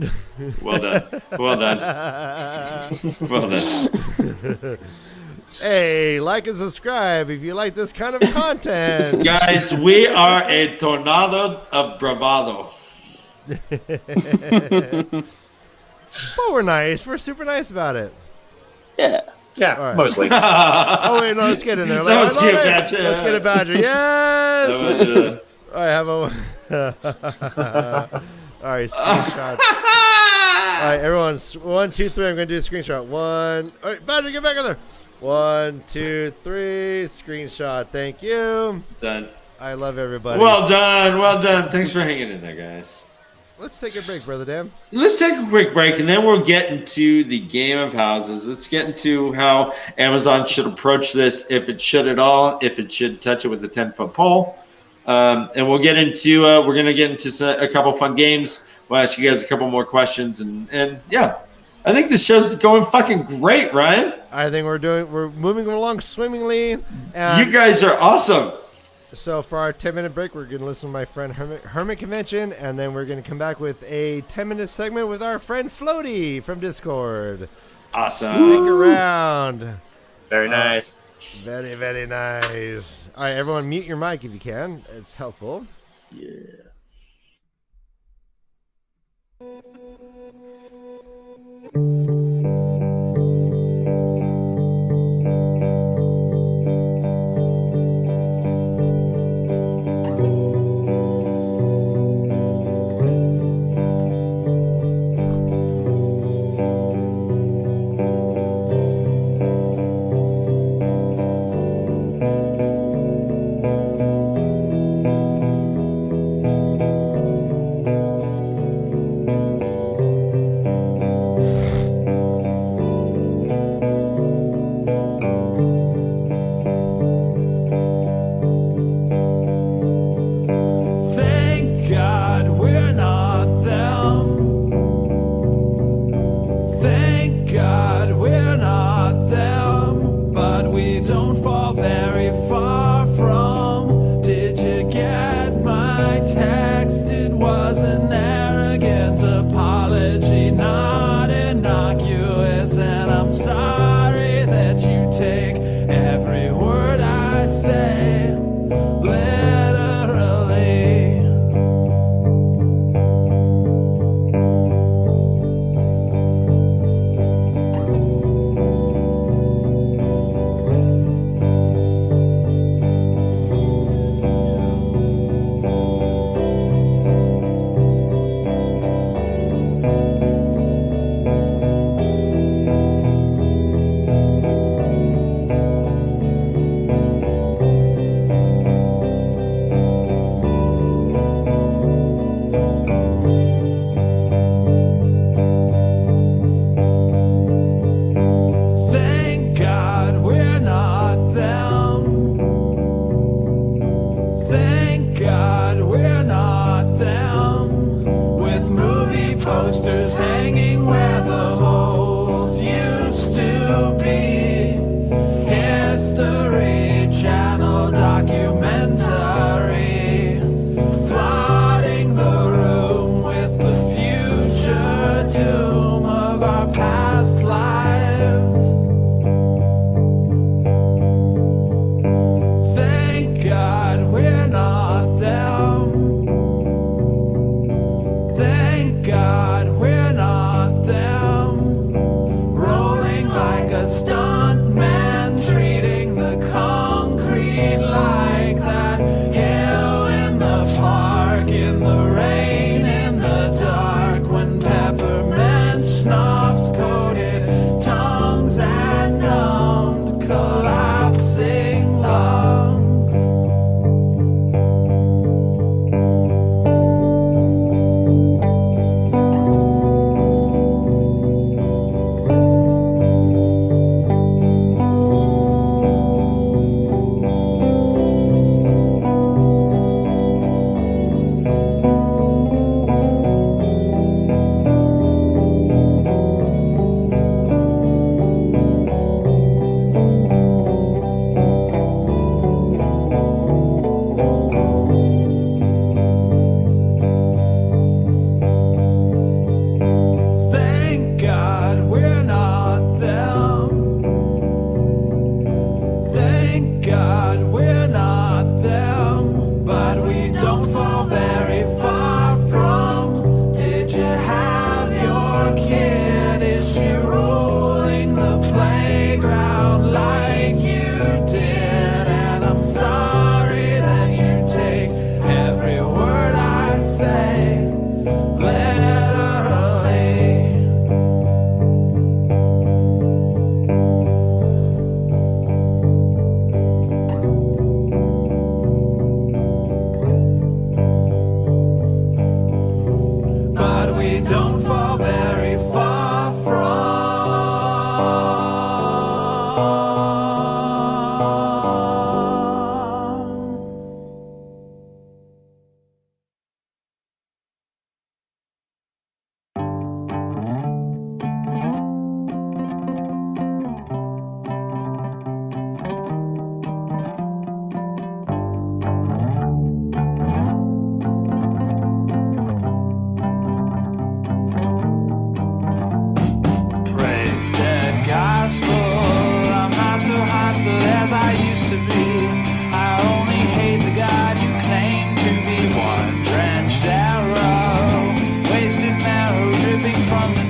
is. Well done. Hey, like and subscribe if you like this kind of content. Guys, we are a tornado of bravado. But we're nice. We're super nice about it. Yeah. Yeah, right. Mostly. Oh, wait, no, let's get in there. That was cute, Badger. Let's get a Badger. Yes! All right, All right, screenshot. All right, everyone. 1, 2, 3. I'm going to do a screenshot. 1. All right, Badger, get back in there. 1, 2, 3. Screenshot. Thank you. Done. I love everybody. Well done. Well done. Thanks for hanging in there, guys. Let's take a break, Brother Dan. Let's take a quick break, and then we'll get into the game of houses. Let's get into how Amazon should approach this, if it should at all, if it should touch it with a 10-foot pole. And we'll get into, we're going to get into a couple fun games. We'll ask you guys a couple more questions. And yeah, I think this show's going fucking great, Ryan. I think we're moving along swimmingly. You guys are awesome. So for our 10-minute break, we're going to listen to my friend Hermit Convention, and then we're going to come back with a 10-minute segment with our friend Floaty from Discord. Awesome. Stick around. Very nice. Very, very nice. All right, everyone, mute your mic if you can. It's helpful. Yeah. Stone.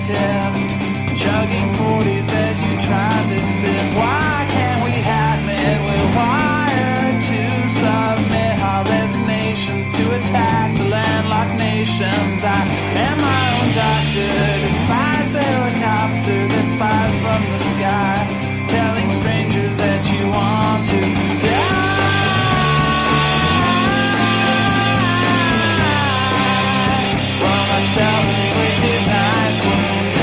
tip, chugging 40s that you tried to sip. Why can't we admit we're wired to submit our resignations to attack the landlocked nations? I am my own doctor, despise the helicopter that spies from the sky, telling strangers that you want to die. From a self-inflicted knife wound,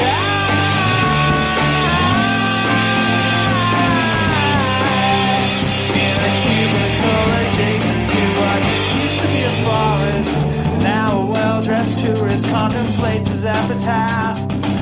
in a cubicle adjacent to what used to be a forest. Now a well-dressed tourist contemplates his epitaph,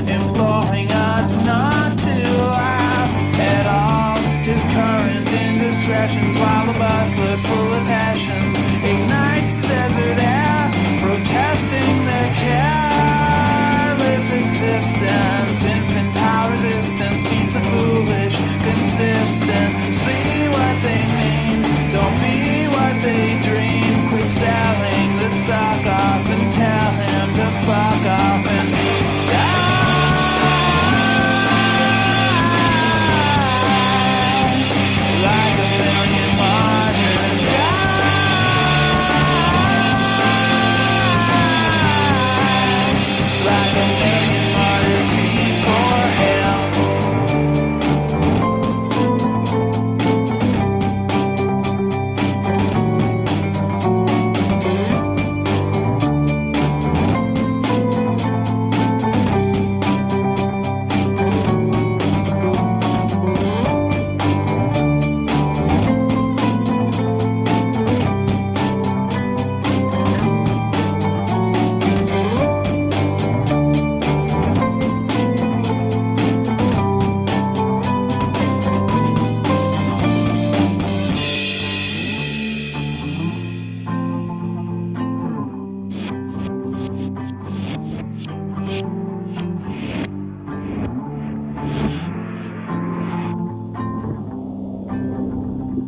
imploring us not to laugh at all his current indiscretions, while the busload full of Hessians ignites the desert air, protesting their careless existence. Infantile resistance meets a foolish consistent. See what they mean, don't be what they dream. Quit selling the suck off and tell him to fuck off and die. Like a million martyrs die. Like a million martyrs before him.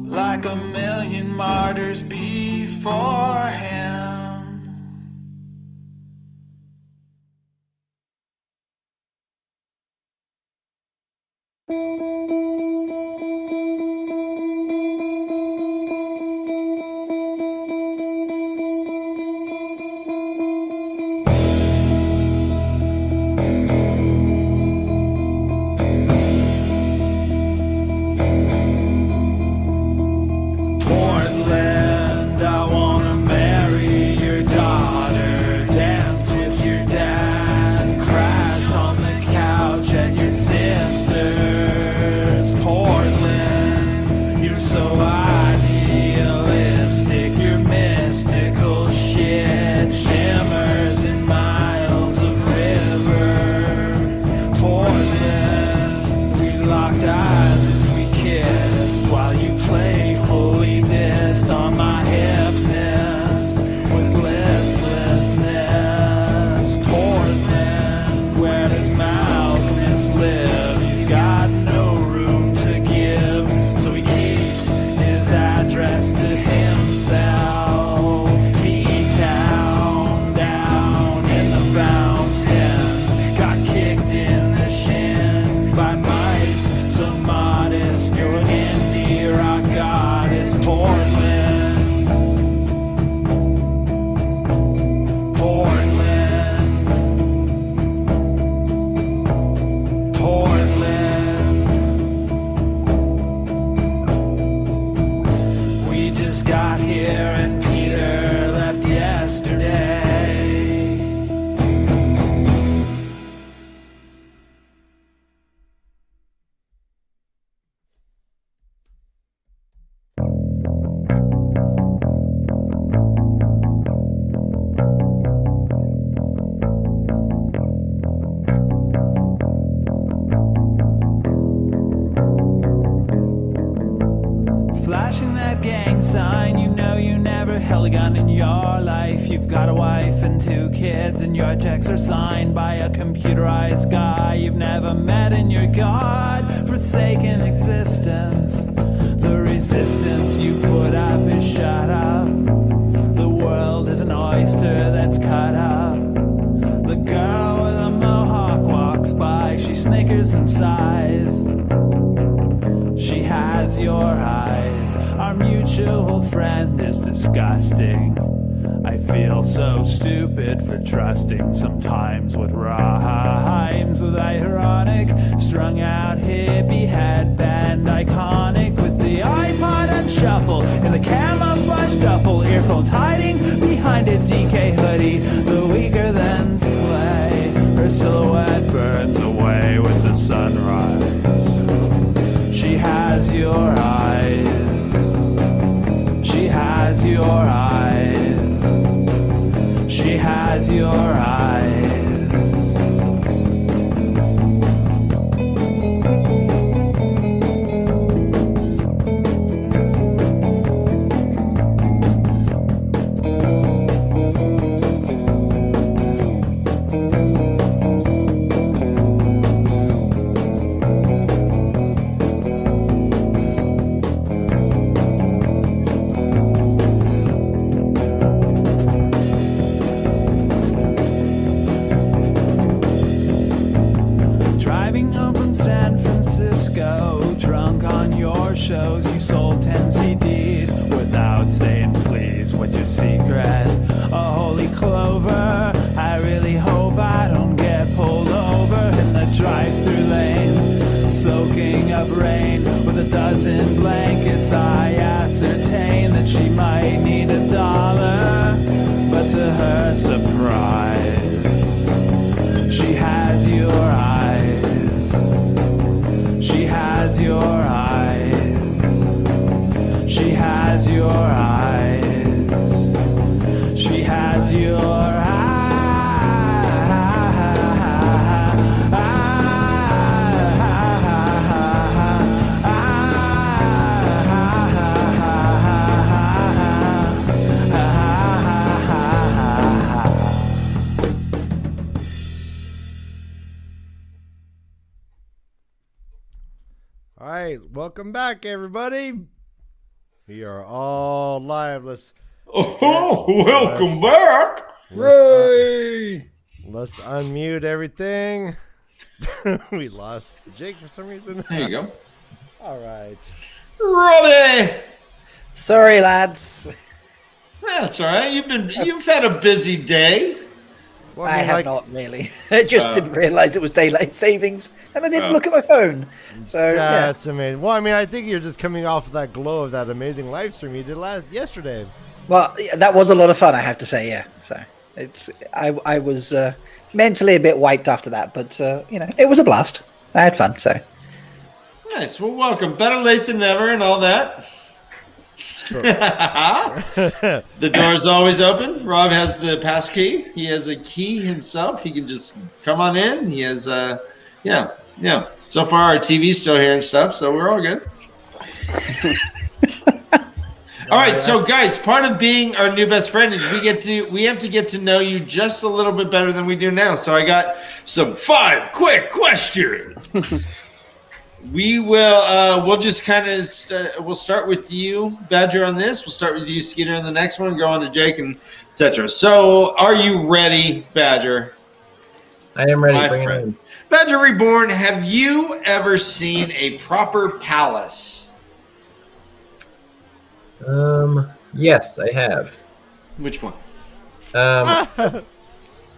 Like a million martyrs before him. Portland, I wanna marry your daughter, dance with your dad, crash on the couch at your sister's. Portland, you're so idealistic, your mystical shit shimmers in miles of river. Portland, we locked eyes as we kissed while you playfully dissed on my hipness with listlessness. Portland, where does Malcolm live? He's got no room to give, so he keeps his address to himself. B-town, down in the fountain, got kicked in the shin by mice so modest. You're an indie rock goddess. Portland, Portland, Portland. We just got here and Peter left yesterday. Flashing that gang sign, you know you never held a gun in your life. You've got a wife and 2 kids, and your checks are signed by a computerized guy you've never met in your god-forsaken existence. The resistance you put up is shut up. The world is an oyster that's cut up. The girl with a mohawk walks by, she snickers and sighs. She has your eyes. Our mutual friend is disgusting. I feel so stupid for trusting sometimes what rhymes with ironic, strung out hippie headband, iconic with the iPod and shuffle in the camouflage duffel, earphones hiding behind a DK hoodie. The weaker than's play, her silhouette burns away with the sunrise. She has your eyes. She has your eyes. She has your eyes. Shows you sold 10 CDs without saying please. What's your secret? A holy clover. I really hope I don't get pulled over in the drive-through lane, soaking up rain with a dozen blankets. I ascertain that she might need $1, but to her surprise, she has your eyes. She has your eyes. She has your eyes. She has your eyes. All right, welcome back, everybody. We are all live. Welcome back. Let's unmute everything. We lost Jake for some reason. There you go. All right. Robbie. Sorry, lads. That's all right. You've had a busy day. Well, I have not really. I just didn't realize it was daylight savings, and I didn't look at my phone. So yeah, that's amazing. Well, I mean, I think you're just coming off of that glow of that amazing live stream you did yesterday. Well, that was a lot of fun, I have to say. Yeah, so I was mentally a bit wiped after that, but it was a blast. I had fun. So nice. Well, welcome. Better late than never, and all that. The door's always open. Rob has the pass key. He has a key himself. He can just come on in. He has yeah. So far our TV's still here and stuff, so we're all good. All right, so guys, part of being our new best friend is we have to get to know you just a little bit better than we do now. So I got some 5 quick questions. We'll just kind of we'll start with you, Badger, on this. We'll start with you, Skeeter, on the next one. Go on to Jake and etc. So, are you ready, Badger? I am ready. My Bring friend. it in. Badger Reborn, have you ever seen a proper palace? Yes, I have. Which one?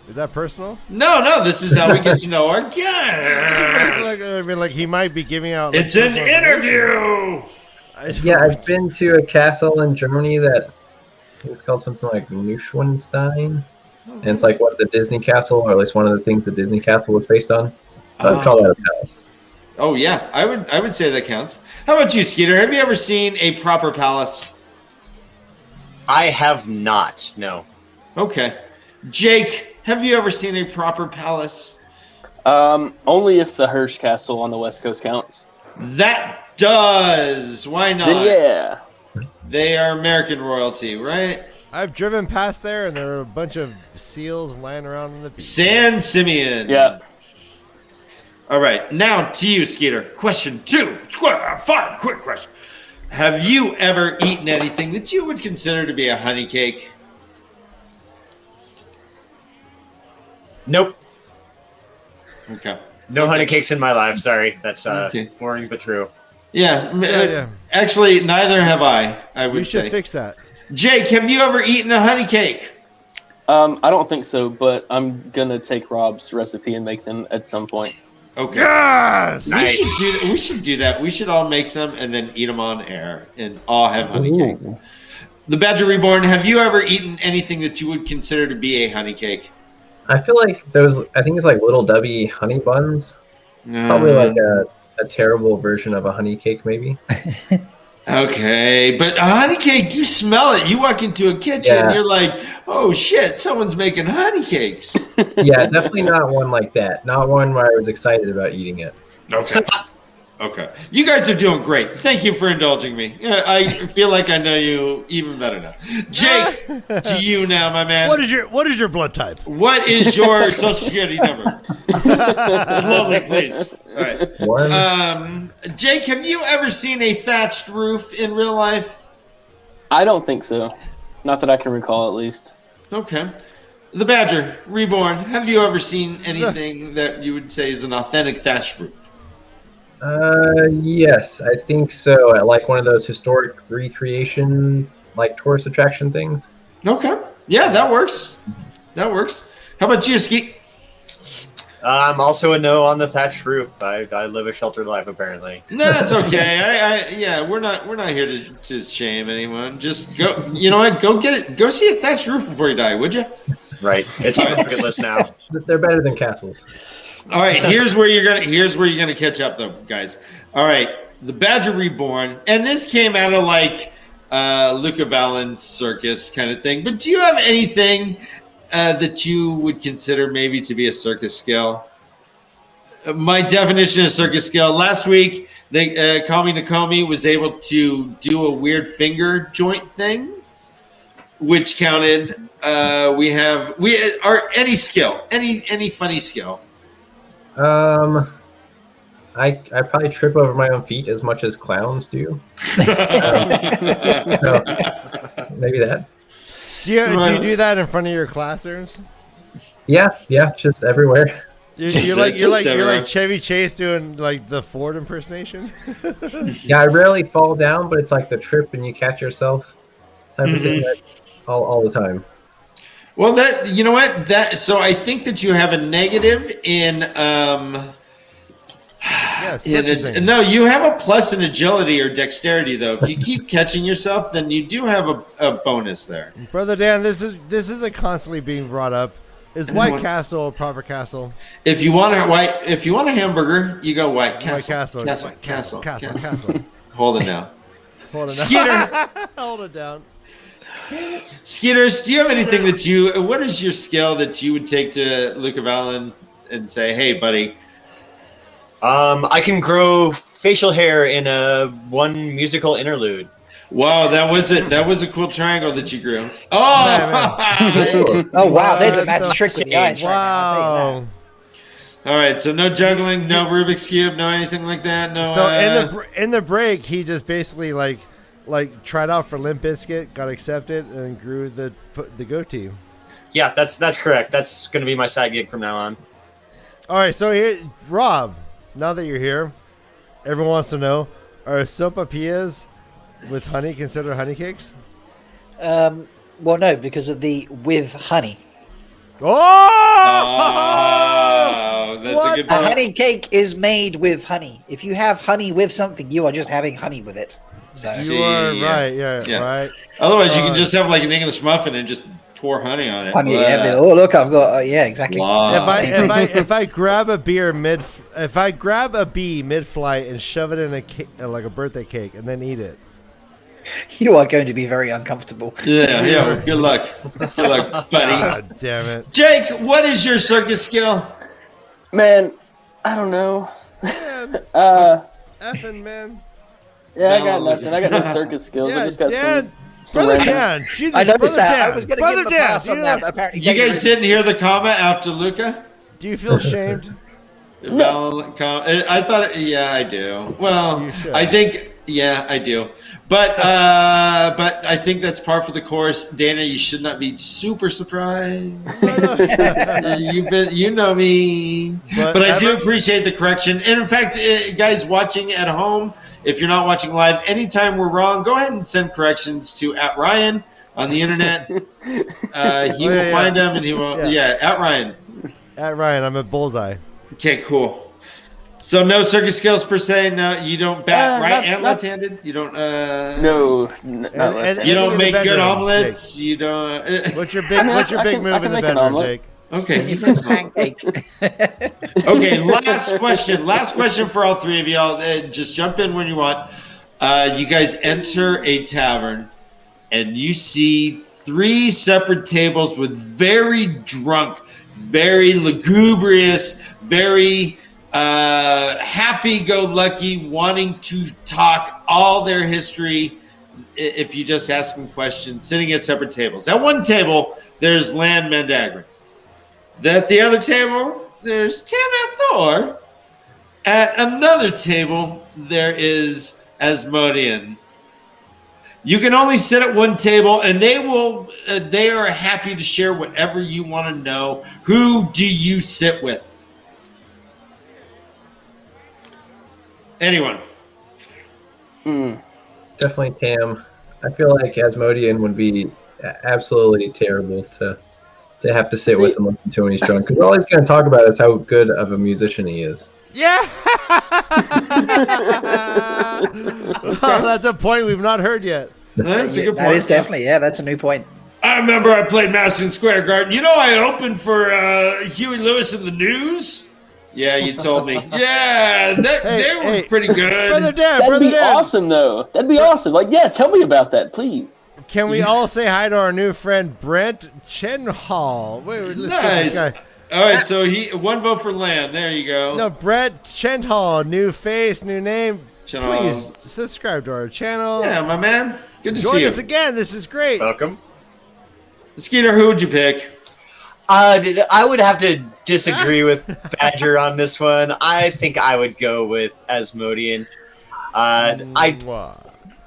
Is that personal? No. This is how we get to know our guests. I mean, like he might be giving out. It's an interview. Yeah, I've been to a castle in Germany that is called something like Neuschwanstein. And it's like one of the Disney castle, or at least one of the things the Disney castle was based on. I'd call that a palace. Oh yeah, I would say that counts. How about you, Skeeter? Have you ever seen a proper palace? I have not. No. Okay. Jake, have you ever seen a proper palace? Only if the Hirsch Castle on the West Coast counts. That does. Why not? Then yeah. They are American royalty, right? I've driven past there, and there are a bunch of seals lying around on the beach. San Simeon. Yeah. All right. Now to you, Skeeter. Question 2. 5 quick question. Have you ever eaten anything that you would consider to be a honey cake? Nope. Okay. No honey cakes in my life. Sorry, that's boring but true. Yeah. Actually, neither have I. I would say. We should fix that. Jake, have you ever eaten a honey cake? I don't think so, but I'm gonna take Rob's recipe and make them at some point. Okay. Yes! Nice. We should do that. We should all make some and then eat them on air and all have honey cakes. The Badger Reborn, have you ever eaten anything that you would consider to be a honey cake? I feel like I think it's like Little Debbie honey buns. Probably like a terrible version of a honey cake, maybe. Okay, but a honey cake, you smell it. You walk into a kitchen, you're like, oh shit, someone's making honey cakes. Yeah, definitely not one like that. Not one where I was excited about eating it. Okay. You guys are doing great. Thank you for indulging me. I feel like I know you even better now. Jake, to you now, my man. What is your blood type? What is your social security number? Slowly, please. All right. Jake, have you ever seen a thatched roof in real life? I don't think so. Not that I can recall, at least. Okay. The Badger Reborn, have you ever seen anything that you would say is an authentic thatched roof? Yes, I think so. At like one of those historic recreation, like tourist attraction things. Okay. Yeah, that works. That works. How about you, Skeet? I'm also a no on the thatched roof. I live a sheltered life, apparently. No, that's okay. We're not here to shame anyone. Just go. You know what? Go get it. Go see a thatched roof before you die, would you? Right. It's on the bucket list now. They're better than castles. All right. Here's where you're gonna catch up, though, guys. All right. The Badger Reborn, and this came out of like Luca Vallin's circus kind of thing. But do you have anything that you would consider maybe to be a circus skill? My definition of circus skill. Last week, Kami Nakomi was able to do a weird finger joint thing, which counted. Any skill, any funny skill. I probably trip over my own feet as much as clowns do. So maybe that. Do you do that in front of your classrooms? Yeah, just everywhere. You're like Chevy Chase doing like the Ford impersonation. Yeah, I rarely fall down, but it's like the trip and you catch yourself type of thing all the time. Well, you know what? So I think that you have a negative in no, you have a plus in agility or dexterity though. If you keep catching yourself, then you do have a bonus there. Brother Dan, this is constantly being brought up. Is White Castle a proper castle? If you want a hamburger, you go White Castle. White Castle. Castle. Hold it now. Skeeter. Hold it down. Skeeterish, do you have anything what is your skill that you would take to Luca Vallin and say, hey, buddy? I can grow facial hair in one musical interlude. Wow, that was it. That was a cool triangle that you grew. Oh, oh wow, there's a magic trick with the eyes. Wow. All right, so no juggling, no Rubik's Cube, no anything like that. No. So in the break, he just basically like tried out for Limp Bizkit, got accepted, and grew the goatee. Yeah, that's correct. That's going to be my side gig from now on. All right, so here, Rob, now that you're here, everyone wants to know, are sopapillas with honey considered honey cakes? Well, no, because of the with honey. Oh! That's a good point. A honey cake is made with honey. If you have honey with something, you are just having honey with it. So. You are right, yeah, right. Otherwise, you can just have like an English muffin and just pour honey on it. Honey, yeah, oh look, I've got exactly. If I grab a bee mid-flight and shove it in like a birthday cake and then eat it, you are going to be very uncomfortable. Yeah. Good luck, buddy. God damn it, Jake. What is your circus skill? Man, I don't know. Effing man. Yeah, I got nothing. I got no circus skills. I just got some Brother Dan, Jesus, I noticed that. Dan. I was going to give him a pass on that. Apparently, you guys didn't hear the comment after Luca? Do you feel ashamed? No. I thought. Yeah, I do. Well, I think Yeah, I do. But I think that's par for the course. Dana, you should not be super surprised. You know me. But I do appreciate the correction. And in fact, guys watching at home, if you're not watching live, anytime we're wrong, go ahead and send corrections to @Ryan on the internet. He will find them, and he will. Yeah, @Ryan. @Ryan, I'm at Bullseye. Okay, cool. So no circus skills per se. No, you don't bat right and left-handed. You don't. No, not left-handed. You don't make good omelets. Jake. You don't. What's your big move in the bedroom, Jake? Okay, You fix pancake. Okay, last question for all three of y'all. Just jump in when you want. You guys enter a tavern, and you see 3 separate tables with very drunk, very lugubrious, very happy-go-lucky, wanting to talk all their history. If you just ask them questions, sitting at separate tables. At one table, there's Lan Mendagrin. At the other table, there's Tam Thor. At another table, there is Asmodean. You can only sit at one table, and they are happy to share whatever you want to know. Who do you sit with? Anyone? Definitely Tam. I feel like Asmodean would be absolutely terrible to have to sit with and listen to when he's drunk, because all he's going to talk about is how good of a musician he is. Yeah. Oh, that's a point we've not heard yet. That's a good point. That is definitely, that's a new point. I remember I played Madison Square Garden. You know, I opened for Huey Lewis and the News. Yeah, you told me. Yeah, they were pretty good. Brother Dan, That'd be awesome, though. That'd be awesome. Like, yeah, tell me about that, please. Can we all say hi to our new friend Brent Chenhall? Wait, let's nice. This guy. All right, so one vote for Lan. There you go. No, Brent Chenhall, new face, new name. Chenhall. Please subscribe to our channel. Yeah, my man. Good to Join see you. us again. This is great. Welcome. Skeeter, who would you pick? I would have to disagree with Badger on this one. I think I would go with Asmodean.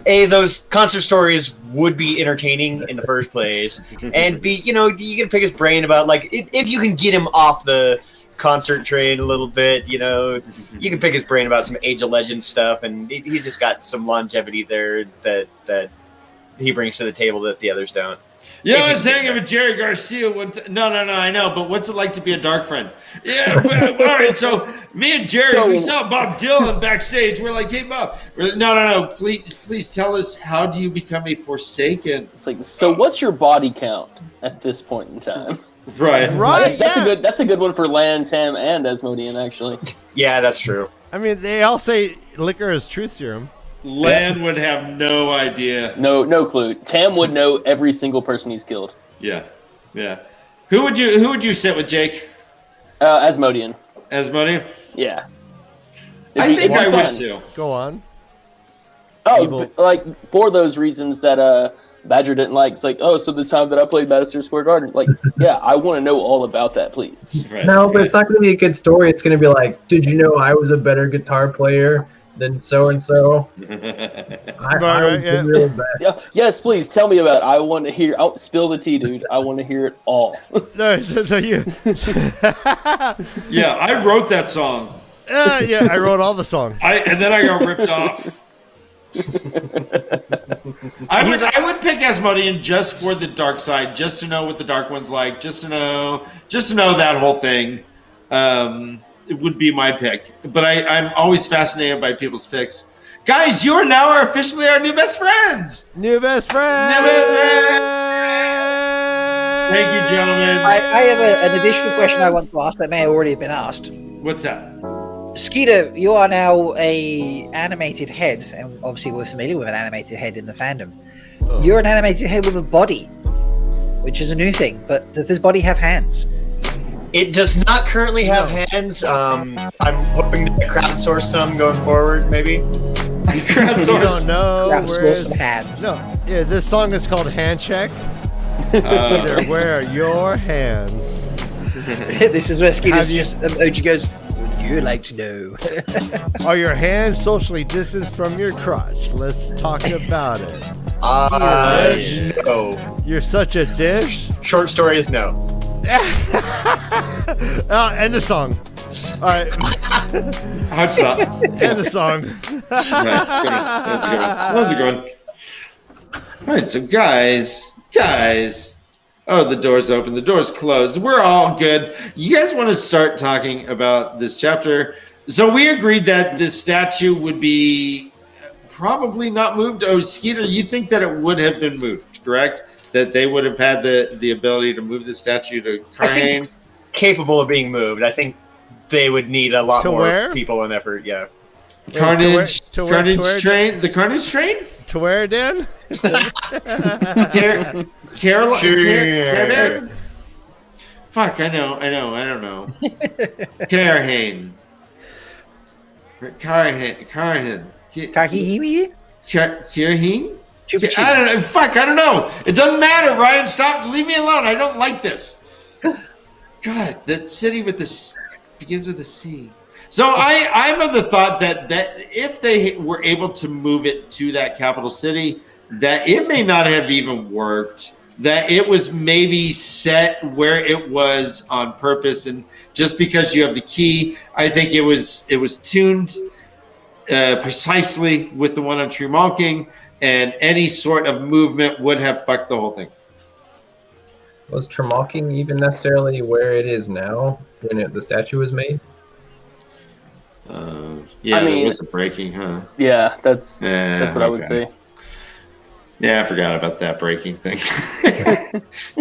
Those concert stories would be entertaining in the first place, and B, you can pick his brain about, like, if you can get him off the concert train a little bit, you can pick his brain about some Age of Legends stuff, and he's just got some longevity there that he brings to the table that the others don't. I was saying of a Jerry Garcia. No, I know, but what's it like to be a dark friend? Yeah, well, all right, so me and Jerry, we saw Bob Dylan backstage. We're like, hey, Bob. No, please tell us, how do you become a Forsaken? It's like, so what's your body count at this point in time? Right. That's a good one for Lan, Tam, and Asmodean, actually. Yeah, that's true. I mean, they all say liquor is truth serum. Lan would have no idea. No clue. Tam would know every single person he's killed. Yeah. Who would you sit with, Jake? Asmodean. Asmodean? Yeah. I think I would too. Go on. Oh, like, for those reasons that Badger didn't like. It's like, so the time that I played Madison Square Garden, like, yeah, I want to know all about that, please. Right. No, but it's not going to be a good story. It's going to be like, did you know I was a better guitar player than so-and-so? I was the real best. Yes, please, tell me about it. I want to hear. Spill the tea, dude. I want to hear it all. No, so you... Yeah, I wrote that song. Yeah, I wrote all the songs. And then I got ripped off. I would pick Asmodean just for the dark side, just to know what the Dark One's like, just to know that whole thing. It would be my pick, but I'm always fascinated by people's picks. Guys, you are now officially our new best friends. New best friends. Thank you, gentlemen. I have an additional question I want to ask that may have already been asked. What's that? Skeeter, you are now a animated head, and obviously we're familiar with an animated head in the fandom. Oh. You're an animated head with a body, which is a new thing, but does this body have hands? It does not currently have hands. I'm hoping to crowdsource some going forward, maybe. Crowdsource. You don't know. Crowdsource some hands. No, yeah, this song is called Hand Check. Skeeter, where are your hands? This is where Skeeter's just emoji goes, you like to know? Are your hands socially distanced from your crotch? Let's talk about it. No. You're such a dish. Short story is no. End the song. All right. Hard stop. End the song. How's it going? All right, so guys. Oh, the door's open. The door's closed. We're all good. You guys want to start talking about this chapter? So we agreed that this statue would be probably not moved. Oh, Skeeter, you think that it would have been moved, correct? That they would have had the ability to move the statue to I think Carhane? it's capable of being moved. I think they would need a lot To more where? people and effort. Yeah. Carnage where- train? The Carnage train? To where, Dan? Caroline? Fuck, I don't know. Carhane. Kahihimi? Carhane? Chupa I don't know. Fuck, I don't know. It doesn't matter, Ryan. Stop. Leave me alone. I don't like this. God, that city with this begins with a C. So I'm of the thought that if they were able to move it to that capital city, that it may not have even worked. That it was maybe set where it was on purpose, and just because you have the key, I think it was tuned precisely with the one on Tree Malking, and any sort of movement would have fucked the whole thing. Was Tremalking even necessarily where it is now when the statue was made? Yeah, I mean, there was a breaking, huh? Yeah, that's Yeah, what I would okay. say. Yeah, I forgot about that breaking thing.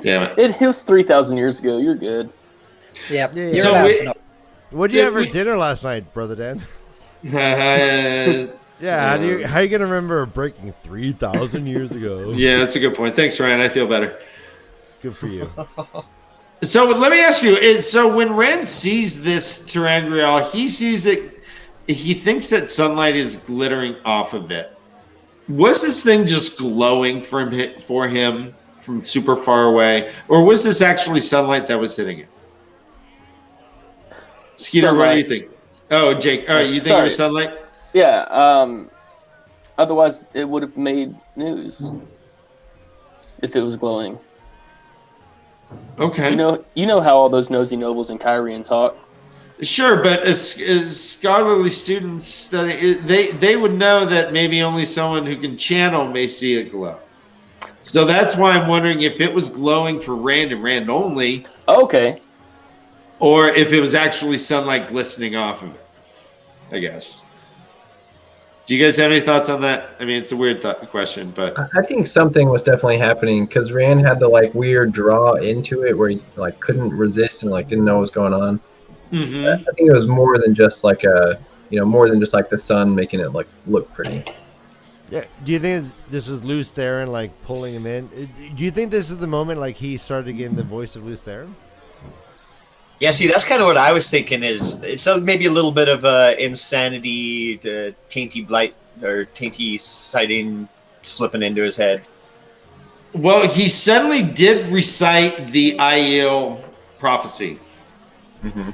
Damn it. It was 3,000 years ago. You're good. Yeah. Yeah, You're so allowed we- to know. What'd you Yeah, have for we- dinner last night, Brother Dan? Yeah, Yeah, how you gonna remember breaking 3,000 years ago? yeah, that's a good point. Thanks, Ryan. I feel better. Good for you. So let me ask you: so when Rand sees this Terangrial, he sees it. He thinks that sunlight is glittering off of it. Was this thing just glowing for him from super far away, or was this actually sunlight that was hitting it? Skeeter, what do you think? Oh, Jake, you think it was sunlight? Yeah. Otherwise, it would have made news if it was glowing. Okay. You know how all those nosy nobles in Kyrian talk. Sure, but as scholarly students study, they would know that maybe only someone who can channel may see it glow. So that's why I'm wondering if it was glowing for Rand and Rand only, Okay. or if it was actually sunlight glistening off of it, I guess. Do you guys have any thoughts on that? I mean, it's a weird question, but I think something was definitely happening because Rand had the weird draw into it where he couldn't resist and didn't know what was going on. mm-hmm. I think it was more than just more than just the sun making it look pretty. Yeah. Do you think this was Lews Therin pulling him in? Do you think this is the moment he started getting the voice of Lews Therin? Yeah, see, that's kind of what I was thinking. Is it's maybe a little bit of insanity, tainty blight or tainty sighting slipping into his head. Well, he suddenly did recite the Aiel prophecy. Mm-hmm.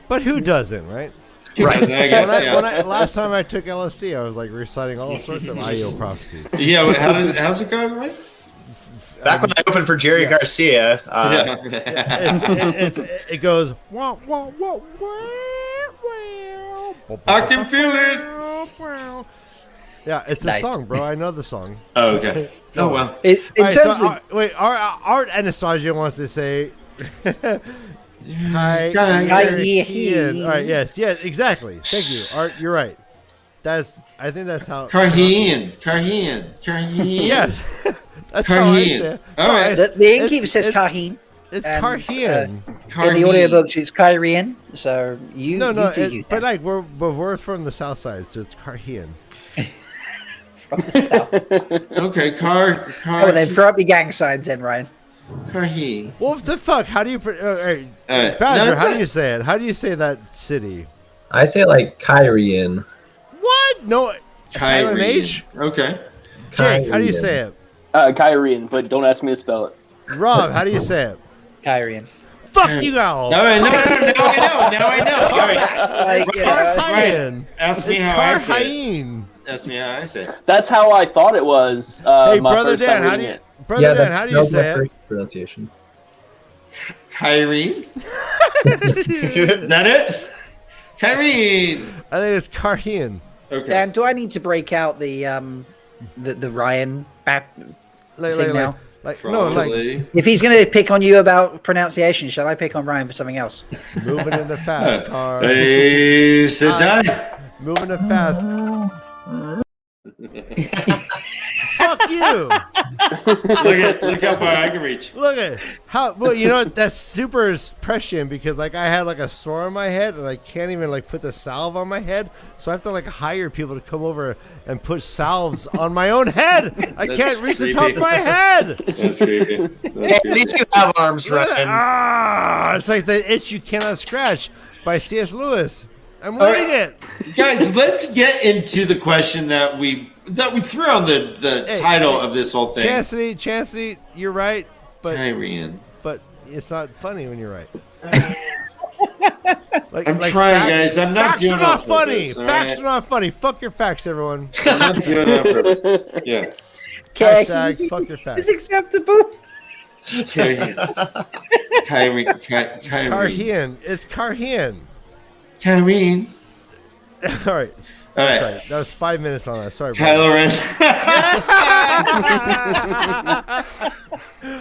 But who doesn't, right? Right. I guess, yeah. Last time I took LSD, I was reciting all sorts of IO prophecies. Yeah, how's it going, right? Back when I opened for Jerry Garcia, It goes. Wah, wah, wah, wah, wah. I can feel it. Yeah, it's a Nice. song, bro. I know the song. Oh, okay. Oh, well. In All right, terms so, of wait, Art Anastasia wants to say. Hi, Hi-yi-hi. All right, yes, exactly. Thank you, Art. You're right. I think that's how. Carhane. Yeah, that's how I say it. All right. the innkeeper says Kahine. It's and, Carhian. In the audiobooks, it's Kyrian. So you do but we're from the south side, so it's Carhian. from the south. Okay, Oh, then throw up your gang signs, then, Ryan. Carhane. What the fuck? How do you? Badger, No, how do you say it? How do you say that city? I say Kyrian. What? No, silent H. Okay. Jake, how do you say it? Kyrian, but don't ask me to spell it. Rob, how do you say it? Kyrian. Fuck you, Owl. All right, no, now I know. All right. Carhyen. Ask me how I say it. Ask me how I say it. That's how I thought it was. Hey, my Brother first time Dan, reading it. Brother Dan, how do you say it? Pronunciation. Kyrene? Is that it? Kyrene! I think it's Carhyen. Okay. Dan, do I need to break out the Ryan bat thing now? If he's going to pick on you about pronunciation, shall I pick on Ryan for something else? Moving in the fast car. Hey, sit down. Moving in fast. Fuck you. Look how far I can reach. Look at how well, you know what, that's super prescient because like I had like a sore on my head and I can't even like put the salve on my head, so I have to like hire people to come over and put salves on my own head. I can't reach the top of my head. That's creepy. At least you have arms, Ryan. It's like the itch you cannot scratch by C.S. Lewis. I'm reading it. Guys, let's get into the question that we threw on the title of this whole thing. Chastity, you're right, but Kyrene. But it's not funny when you're right. I'm trying, guys. I'm not doing it on funny. purpose. Facts are not funny. Fuck your facts, everyone. I'm not doing it on purpose. Yeah. Hashtag fuck your facts. It's acceptable. Kyrene. Carhyen. It's Carhyen. Kyrene. All right. Sorry, that was 5 minutes on that. Sorry, bro. Kylo Ren.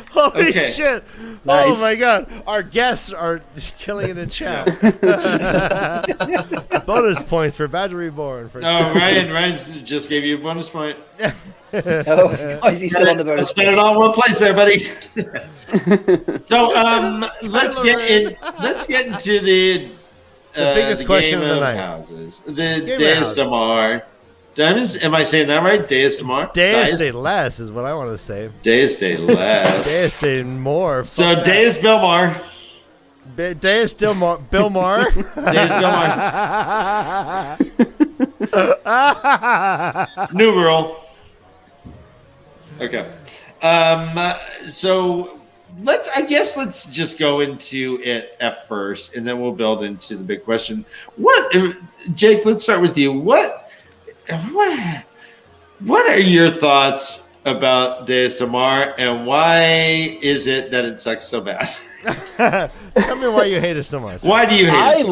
Holy Okay. shit. Nice. Oh my god. Our guests are killing it in chat. Bonus points for Badger Reborn. Ryan just gave you a bonus point. Oh, is he still on the bonus? Spend it all in one place there, buddy. So let's get into the biggest question game of the night. Houses. The Deus Damar. Am I saying that right? Deus Damar? Deus de less is what I want to say. Deus de less. Deus de more. So Deus Bilmar. Deus Bilmar. Deus Bilmar. Numeral. Okay. So let's just go into it at first, and then we'll build into the big question. Jake? Let's start with you. What are your thoughts about Deus Damar, and why is it that it sucks so bad? Tell me why you hate it so much. Why do you hate it?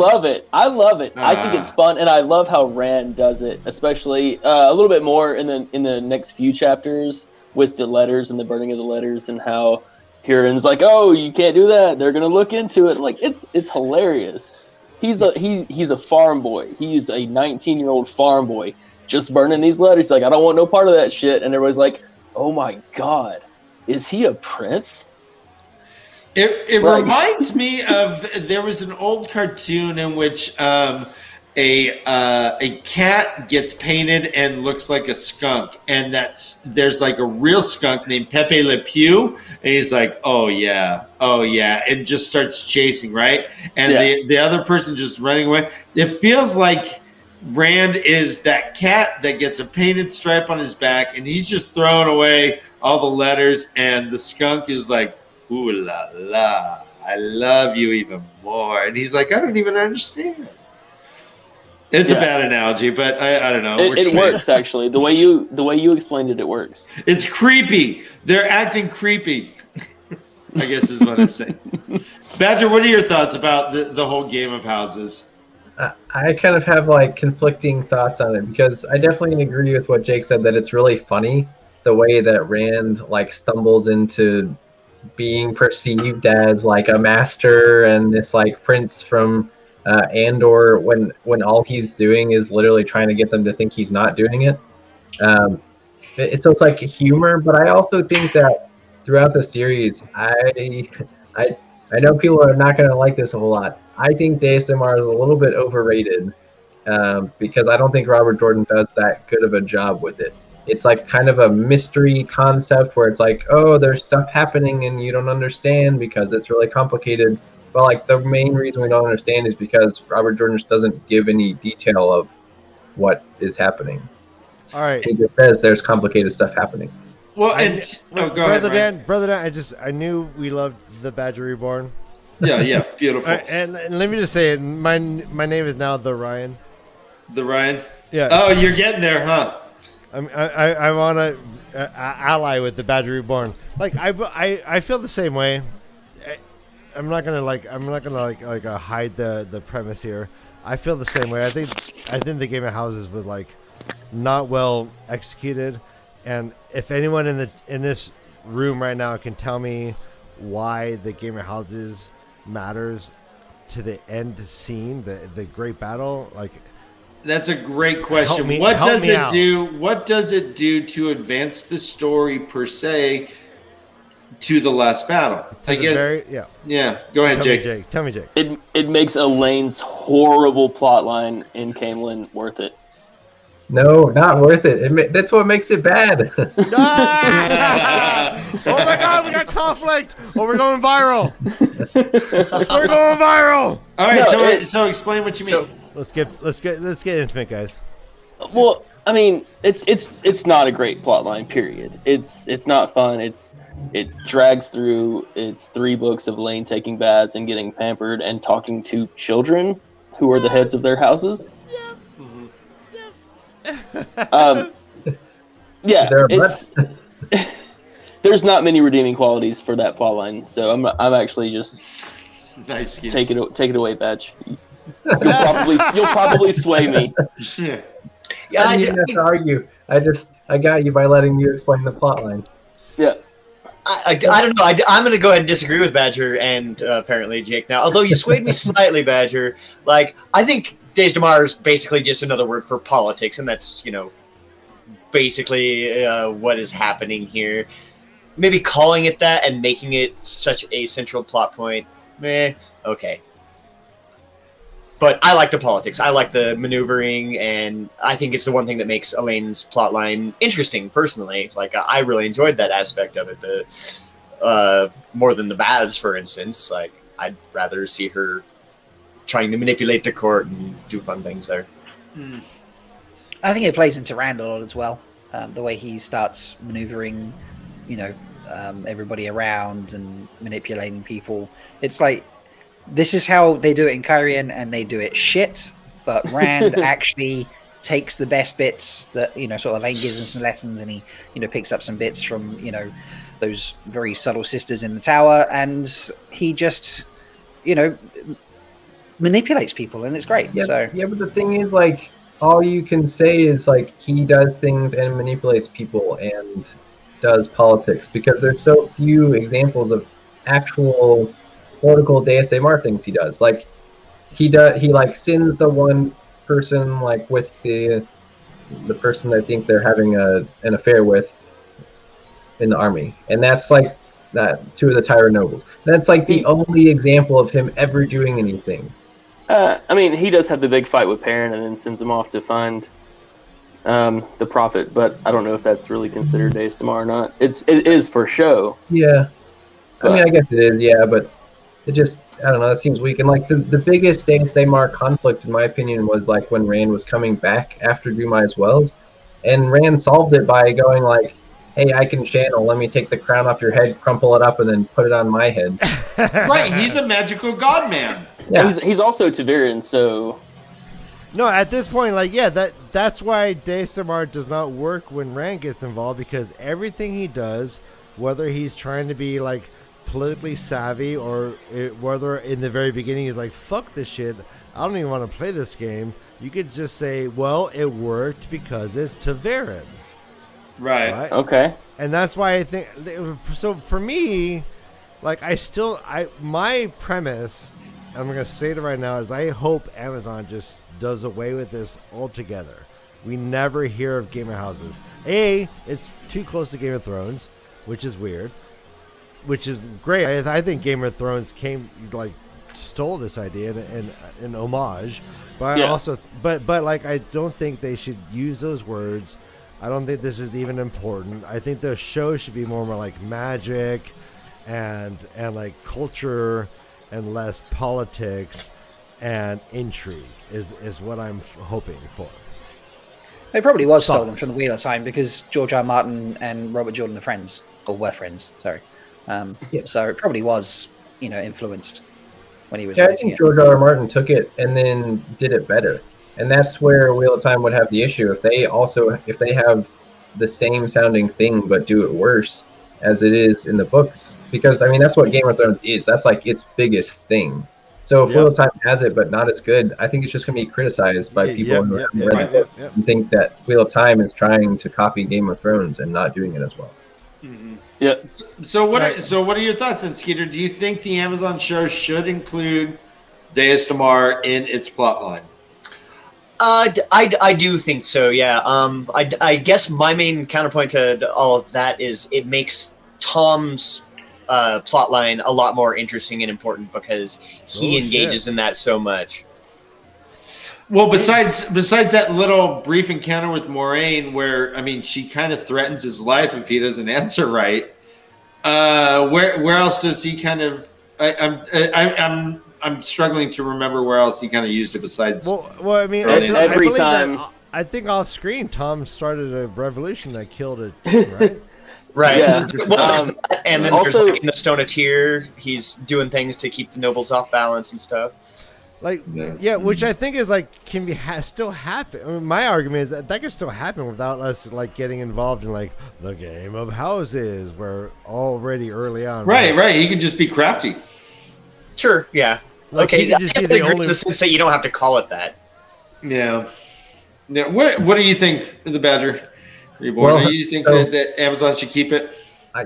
I love it. I think it's fun, and I love how Rand does it, especially a little bit more in the next few chapters with the letters and the burning of the letters, and how Huron's like, "Oh, you can't do that. They're gonna look into it." Like it's hilarious. He's a farm boy. He's a 19-year-old farm boy just burning these letters. He's like, "I don't want no part of that shit." And everybody's like, "Oh my god, is he a prince?" It reminds me of, there was an old cartoon in which a cat gets painted and looks like a skunk, and there's like a real skunk named Pepe Le Pew, and he's like, oh yeah, and just starts chasing, right? And the other person just running away. It feels like Rand is that cat that gets a painted stripe on his back, and he's just throwing away all the letters, and the skunk is like, ooh la la, I love you even more, and he's like, I don't even understand. It's a bad analogy, but I don't know. It works, actually. The way you explained it, it works. It's creepy. They're acting creepy, I guess is what I'm saying. Badger, what are your thoughts about the whole game of houses? I kind of have like conflicting thoughts on it, because I definitely agree with what Jake said, that it's really funny the way that Rand like stumbles into being perceived as like a master and this like prince from Andor, when all he's doing is literally trying to get them to think he's not doing it. So it's like humor, but I also think that throughout the series, I know people are not going to like this a whole lot. I think Deus Damar is a little bit overrated, because I don't think Robert Jordan does that good of a job with it. It's like kind of a mystery concept where it's like, oh, there's stuff happening and you don't understand because it's really complicated. But like the main reason we don't understand is because Robert Jordan just doesn't give any detail of what is happening. All right. He just says there's complicated stuff happening. Well, Brother Dan, I knew we loved the Badger Reborn. Yeah, beautiful. And let me just say it. My name is now the Ryan. The Ryan. Yeah. Oh, you're getting there, huh? I'm on a ally with the Badger Reborn. Like I feel the same way. I'm not gonna hide the premise here. I feel the same way. I think the Game of Houses was like not well executed, and if anyone in this room right now can tell me why the Game of Houses matters to the end scene, the great battle, like. That's a great question. What does it do? What does it do to advance the story per se to the last battle? Yeah. Go ahead, Jake. Tell me, Jake. It makes Elaine's horrible plotline in Camelin worth it. No, not worth it. That's what makes it bad. Oh my God, we got conflict. Oh, we're going viral. We're going viral. All right, so explain what you mean. Let's get intimate, guys. Well, I mean, it's not a great plotline. Period. It's not fun. It drags through. It's 3 books of Elaine taking baths and getting pampered and talking to children who are the heads of their houses. Yeah, there's not many redeeming qualities for that plotline. So I'm actually just nice. Take it away, Badge. You'll probably sway me. Yeah, I didn't have to argue. I got you by letting you explain the plotline. Yeah. I don't know. I'm going to go ahead and disagree with Badger and apparently Jake now. Although you swayed me slightly, Badger. Like, I think Days Tomorrow is basically just another word for politics, and that's, basically what is happening here. Maybe calling it that and making it such a central plot point, okay. But I like the politics. I like the maneuvering, and I think it's the one thing that makes Elaine's plotline interesting, personally. Like, I really enjoyed that aspect of it, more than the baths, for instance. Like, I'd rather see her trying to manipulate the court and do fun things there. I think it plays into Rand a lot as well. The way he starts maneuvering, everybody around and manipulating people. It's like, this is how they do it in Kyrian, and they do it shit. But Rand actually takes the best bits that, sort of Elaine gives him some lessons, and he, picks up some bits from, those very subtle sisters in the tower, and he just, manipulates people, and it's great. Yeah, but the thing is, like, all you can say is, like, he does things and manipulates people and does politics, because there's so few examples of actual political Deus de Mar things he does. Like, he like sends the one person, like, with the person I think they're having an affair with in the army, and that's like that 2 of the Tyrant nobles. That's like the only example of him ever doing anything. I mean, he does have the big fight with Perrin and then sends him off to find the Prophet, but I don't know if that's really considered Days Tomorrow or not. It is for show. Yeah. I mean, I guess it is, yeah, but it just, I don't know, it seems weak. And, like, the biggest Days Mar conflict, in my opinion, was, like, when Rand was coming back after Dumai's Wells. And Rand solved it by going, like, hey, I can channel, let me take the crown off your head, crumple it up, and then put it on my head. Right, he's a magical god man. Yeah. He's also Tavern, so... No, at this point, like, yeah, that's why Days Mar does not work when Rand gets involved, because everything he does, whether he's trying to be, like, politically savvy, or whether in the very beginning he's like, fuck this shit, I don't even want to play this game, you could just say, well, it worked because it's Tavern. Right. Okay. And that's why I think, so for me, like, my premise, I'm going to say it right now, is I hope Amazon just does away with this altogether. We never hear of Game of Houses. It's too close to Game of Thrones, which is weird. Which is great. I think Game of Thrones stole this idea in homage, but yeah. I also, but like, I don't think they should use those words. I don't think this is even important. I think the show should be more like magic, and like culture, and less politics and intrigue is what I'm hoping for. It probably was stolen from the Wheel of Time, because George R. R. Martin and Robert Jordan are friends, or were friends. Sorry. So it probably was, influenced. when he was Yeah, I writing think it. George R. R. Martin took it and then did it better. And that's where Wheel of Time would have the issue. If they have the same sounding thing but do it worse as it is in the books, because I mean that's what Game of Thrones is. That's like its biggest thing. So if Wheel of Time has it but not as good, I think it's just going to be criticized by people who haven't read the book and think that Wheel of Time is trying to copy Game of Thrones and not doing it as well. Mm-hmm. Yeah. So what are your thoughts then, Skeeter? Do you think the Amazon show should include Deus Damar in its plotline? I do think so. Yeah. I guess my main counterpoint to all of that is it makes Tom's plotline a lot more interesting and important because he engages in that so much. Well, besides that little brief encounter with Moraine, where I mean, she kind of threatens his life if he doesn't answer right. Where else does he kind of? I'm struggling to remember where else he kind of used it besides. Well, I mean, every time. I think off screen, Tom started a revolution that killed it, right? Right. Yeah. Well, and then also, there's like in the Stone of Tyr, he's doing things to keep the nobles off balance and stuff. Like, yeah, which I think is like can be still happen. I mean, my argument is that can still happen without us like getting involved in like the game of houses, where already early on. Right. He could just be crafty. Sure. Yeah. Like, Okay. I guess I agree in the sense that you don't have to call it that. Yeah. Yeah. What do you think of the Badger Reborn? Well, do you think that Amazon should keep it?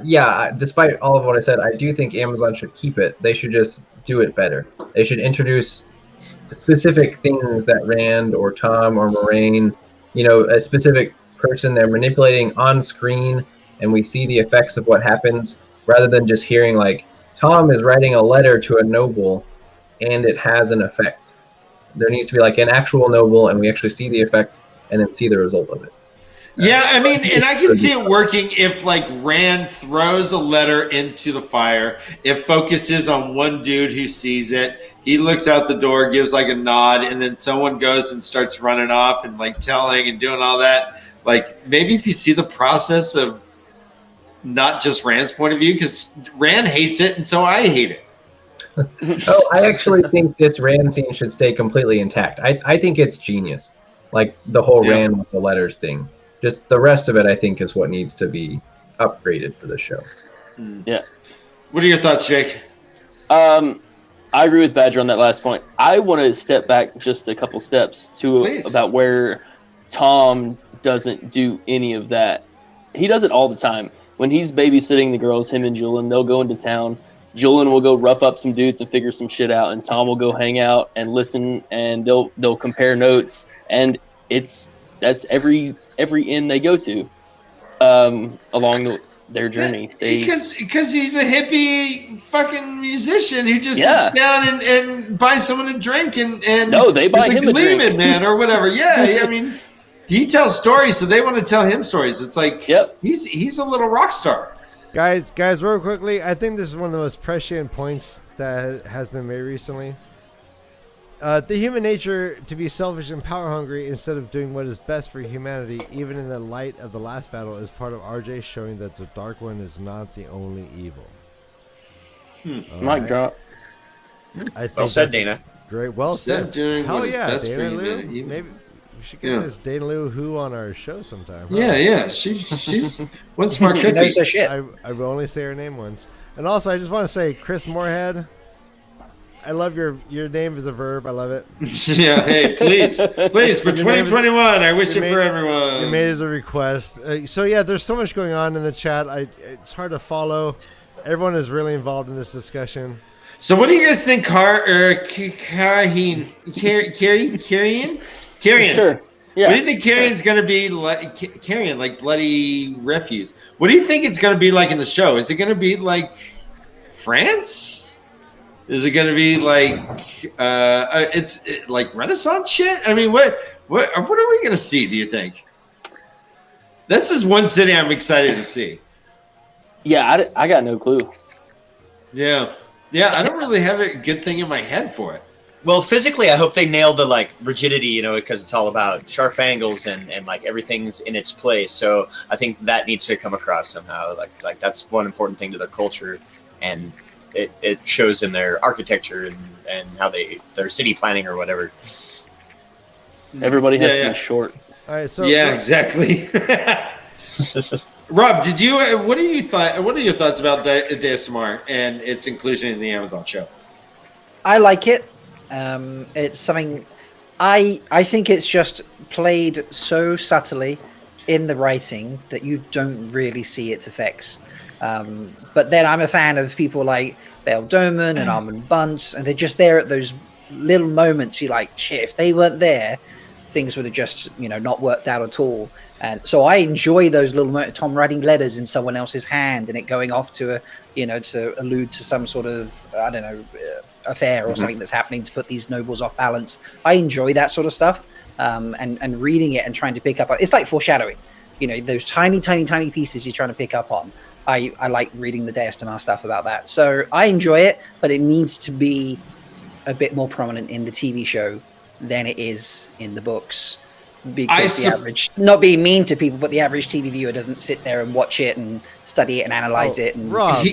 Yeah, despite all of what I said, I do think Amazon should keep it. They should just do it better. They should introduce specific things that Rand or Tom or Moraine, a specific person they're manipulating on screen, and we see the effects of what happens, rather than just hearing like, Tom is writing a letter to a noble, and it has an effect. There needs to be like an actual noble, and we actually see the effect, and then see the result of it. Yeah, I mean, and I can see it working if, like, Rand throws a letter into the fire. It focuses on one dude who sees it. He looks out the door, gives, like, a nod, and then someone goes and starts running off and, like, telling and doing all that. Like, maybe if you see the process of not just Rand's point of view, because Rand hates it, and so I hate it. I actually think this Rand scene should stay completely intact. I think it's genius. Like, the whole Rand with the letters thing. Just the rest of it, I think, is what needs to be upgraded for the show. Yeah. What are your thoughts, Jake? I agree with Badger on that last point. I want to step back just a couple steps about where Tom doesn't do any of that. He does it all the time. When he's babysitting the girls, him and Julian, they'll go into town. Julian will go rough up some dudes and figure some shit out, and Tom will go hang out and listen, and they'll compare notes, and that's every inn they go to along their journey. Because he's a hippie fucking musician who just sits down and buys someone a drink and they buy him a drink, man, or whatever. Yeah, I mean, he tells stories, so they want to tell him stories. It's like he's a little rock star. Guys, real quickly, I think this is one of the most prescient points that has been made recently. The human nature to be selfish and power hungry instead of doing what is best for humanity, even in the light of the last battle, is part of RJ showing that the Dark One is not the only evil. Mic drop. Well said, Dana. Great, well said. Hell yeah, Dana Lou. Maybe we should get this Dana Lou Who on our show sometime. Huh? Yeah. She's one smart cookie. Knows her shit. I will only say her name once. And also, I just want to say, Chris Moorhead, I love your name is a verb. I love it. Yeah, hey, please, for 2021, I wish it for everyone. You made it as a request. So yeah, there's so much going on in the chat. It's hard to follow. Everyone is really involved in this discussion. So what do you guys think, Carrion? Sure. Yeah. What do you think Carrion's going to be like? Carrion, like bloody refuse. What do you think it's going to be like in the show? Is it going to be like France? Is it going to be like it's like Renaissance shit? I mean, what are we going to see? Do you think? This is one city I'm excited to see. Yeah, I got no clue. Yeah. I don't really have a good thing in my head for it. Well, physically, I hope they nail the like rigidity, because it's all about sharp angles and like everything's in its place. So I think that needs to come across somehow. Like that's one important thing to the culture, and it shows in their architecture and how their city planning or whatever. Everybody has to be short. All right, so exactly. Rob, what are your thoughts about Deus Damar and its inclusion in the Amazon show? I like it. It's something I think it's just played so subtly in the writing that you don't really see its effects. But then I'm a fan of people like Bale Doman and Armand Bunce, and they're just there at those little moments. You're like, shit, if they weren't there, things would have just, not worked out at all. And so I enjoy those little moments. Tom writing letters in someone else's hand and it going off to to allude to some sort of, I don't know, affair or something that's happening to put these nobles off balance. I enjoy that sort of stuff. And reading it and trying to pick up on, it's like foreshadowing, those tiny pieces you're trying to pick up on. I like reading the Deus Damar stuff about that. So I enjoy it, but it needs to be a bit more prominent in the TV show than it is in the books. Because the average, not being mean to people, but the average TV viewer doesn't sit there and watch it and study it and analyze it. And Rob,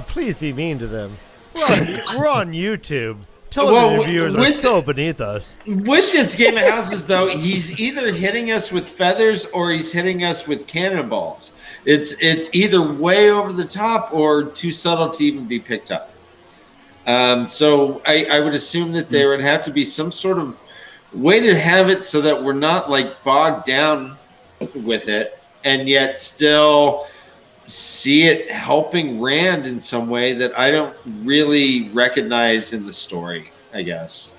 please be mean to them. We're on YouTube. Television viewers are so beneath us. With this Game of Houses, though, he's either hitting us with feathers or he's hitting us with cannonballs. It's either way over the top or too subtle to even be picked up. So I would assume that there would have to be some sort of way to have it so that we're not like bogged down with it and yet still see it helping Rand in some way that I don't really recognize in the story, I guess.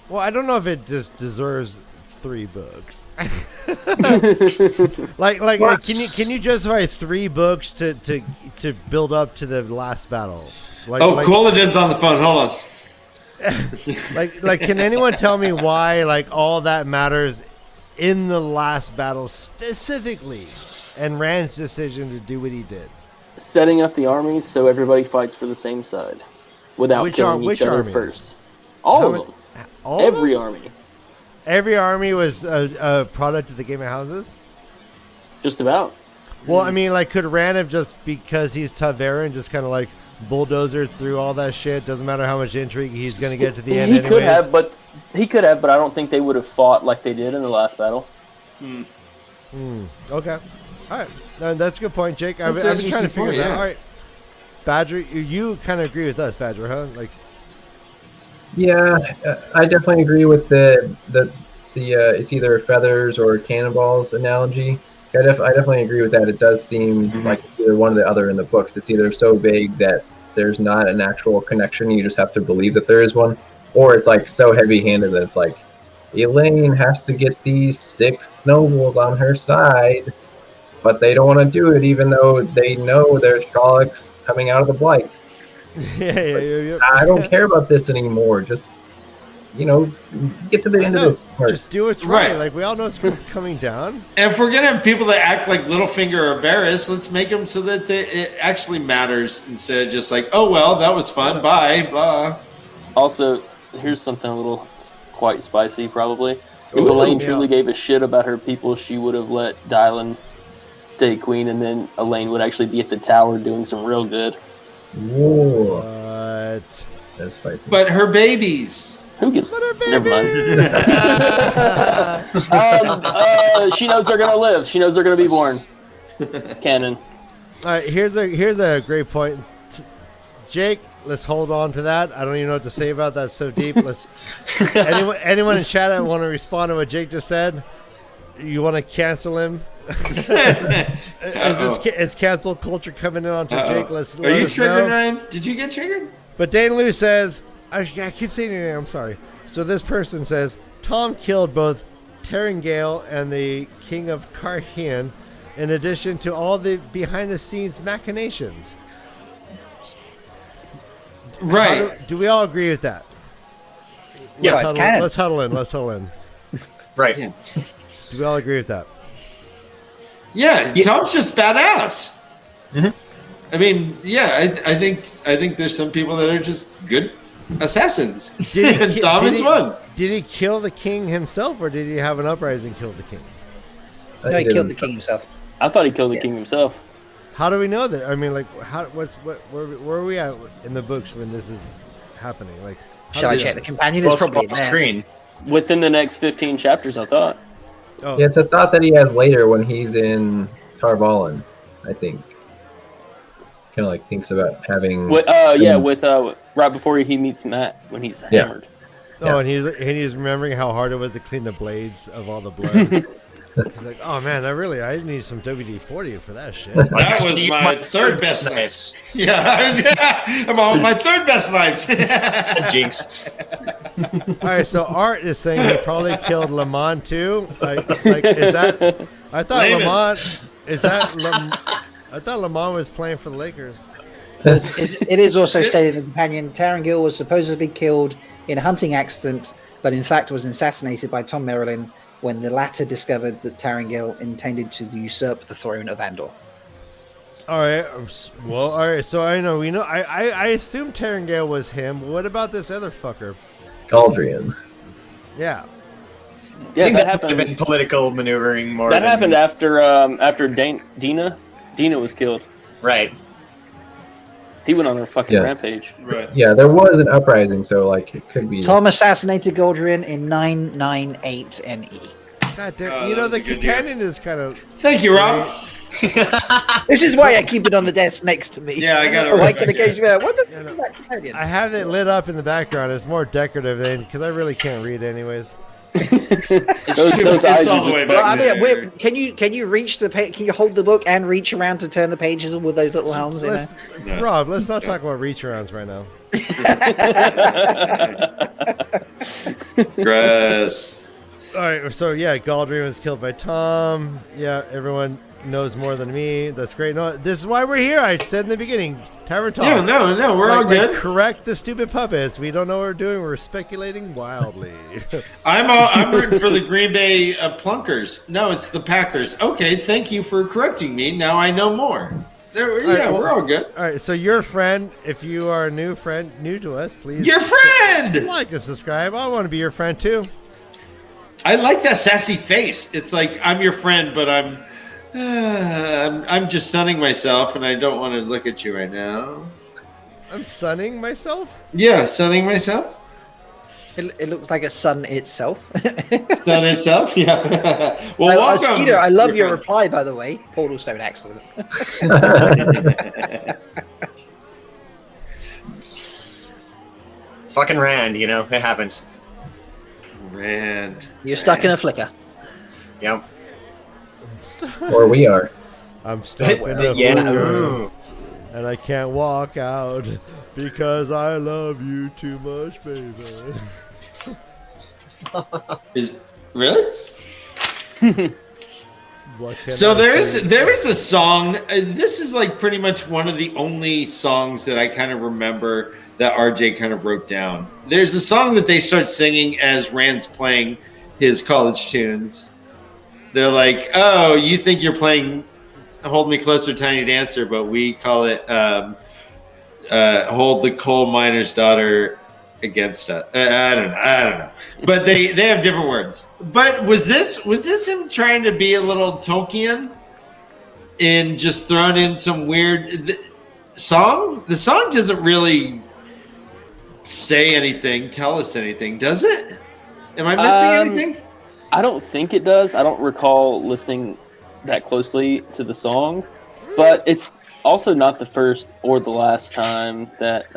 Well, I don't know if it just deserves 3 books. like can you justify 3 books to build up to the last battle? Couladin's on the phone. Hold on. like can anyone tell me why all that matters in the last battle specifically and Rand's decision to do what he did? Setting up the armies so everybody fights for the same side without killing each other first. All of them. Every army. Every army was a product of the Game of Houses? Just about. Well, I mean, could Rand have just, because he's Tavern, just kind of bulldozer through all that shit? Doesn't matter how much intrigue he's going to get to the end anyways. He could have, but I don't think they would have fought like they did in the last battle. Okay. All right. No, that's a good point, Jake. I've been trying to figure that out. All right. Badger, you kind of agree with us, Badger, huh? Yeah, I definitely agree with the it's either feathers or cannonballs analogy. I definitely agree with that. It does seem like it's either one or the other in the books. It's either so vague that there's not an actual connection. You just have to believe that there is one. Or it's so heavy-handed that it's Elaine has to get these 6 nobles on her side, but they don't want to do it even though they know there's Trollocs coming out of the Blight. Yeah. I don't care about this anymore. Just, get to the end of this part. Just do what's right. We all know it's coming down. And if we're going to have people that act like Littlefinger or Varys, let's make them so that it actually matters instead of just oh, well, that was fun. Bye. Blah. Also, here's something a little quite spicy, probably. If Elaine truly gave a shit about her people, she would have let Dylan stay queen, and then Elaine would actually be at the tower doing some real good. Whoa. What? That's spicy. But her babies. Who gives? Never mind. She knows they're gonna live. She knows they're gonna be born. Canon. All right. Here's a great point, Jake. Let's hold on to that. I don't even know what to say about that. So deep. Anyone in chat want to respond to what Jake just said? You want to cancel him? Is cancel culture coming in onto Jake? Are you triggered, Ryan? Did you get triggered? But Dane Lou says, I keep saying your name, I'm sorry. So this person says, Tom killed both Terengale and the King of Carhian, in addition to all the behind-the-scenes machinations. Right. Do we all agree with that? Let's huddle in. Right. Yeah. Do we all agree with that? Yeah, Tom's just badass. Mm-hmm. I mean, I think there's some people that are just good assassins. Tom is one. Did he kill the king himself, or did he have an uprising kill the king? No, he killed the king himself. I thought he killed the king himself. How do we know that? I mean, like, where are we at in the books when this is happening? Like, shall I check the companion? Is probably in there. Screen. Within the next 15 chapters, I thought. Oh. Yeah, it's a thought that he has later when he's in Tarvalin, I think. Kind of like thinks about having. Right before he meets Matt when he's hammered. Oh, and he's remembering how hard it was to clean the blades of all the blood. He's like, oh man, I need some WD-40 for that shit. That was my third best knives. I'm on my third best knives. Jinx. All right, so Art is saying he probably killed Lamont too. Like is that? I thought Lamont. Is that? I thought Lamont was playing for the Lakers. It is also stated in the companion, Tarangil was supposedly killed in a hunting accident, but in fact was assassinated by Tom Merrilin when the latter discovered that Tarangil intended to usurp the throne of Andor. All right. Well, all right. So we know. I assume Tarangil was him. What about this other fucker? Galdrian. Yeah. Yeah, I think that that happened. been political maneuvering more. That happened after Dina. Dina was killed. Right. He went on a fucking rampage. Right. Yeah, there was an uprising, so like it could be. Tom assassinated Galdrian in 998 NE. God damn! The companion is kind of. Thank you, Rob. This is why I keep it on the desk next to me. Yeah, I got it. So I can occasionally. What the fuck is that companion? I have it lit up in the background. It's more decorative because I really can't read anyways. those eyes all are the way just back. Can you reach the page? Can you hold the book and reach around to turn the pages with those little helms in there? Rob, let's not talk about reach arounds right now. Gross. All right, so Galdrian was killed by Tom. Yeah, everyone knows more than me. That's great. No, this is why we're here. I said in the beginning, Tavern Talk. Yeah, no, we're all good. Correct the stupid puppets. We don't know what we're doing. We're speculating wildly. I'm rooting for the Green Bay Plunkers. No, it's the Packers. Okay, thank you for correcting me. Now I know more. We're all good. All right, so your friend, if you are a new to us, please. Your friend! Like and subscribe. I want to be your friend too. I like that sassy face. It's like I'm your friend, but I'm just sunning myself, and I don't want to look at you right now. I'm sunning myself? Yeah, sunning myself. It looks like a sun itself. Sun itself? Yeah. Well, welcome. Skeeter, I love your reply, by the way. Portal Stone accident. Fucking Rand, it happens. Rand. You're stuck in a flicker. Yep. Or we are. I'm stuck in a flicker, and I can't walk out because I love you too much, baby. Really? So there is a song. This is like pretty much one of the only songs that I kind of remember that RJ kind of wrote down. There's a song that they start singing as Rand's playing his college tunes. They're like, "Oh, you think you're playing Hold Me Closer, Tiny Dancer, but we call it Hold the Coal Miner's Daughter Against Us." I don't know. But they have different words. But was this him trying to be a little Tolkien and just throwing in some weird song? The song doesn't really say anything, tell us anything, does it? Am I missing anything? I don't think it does. I don't recall listening that closely to the song, but it's also not the first or the last time that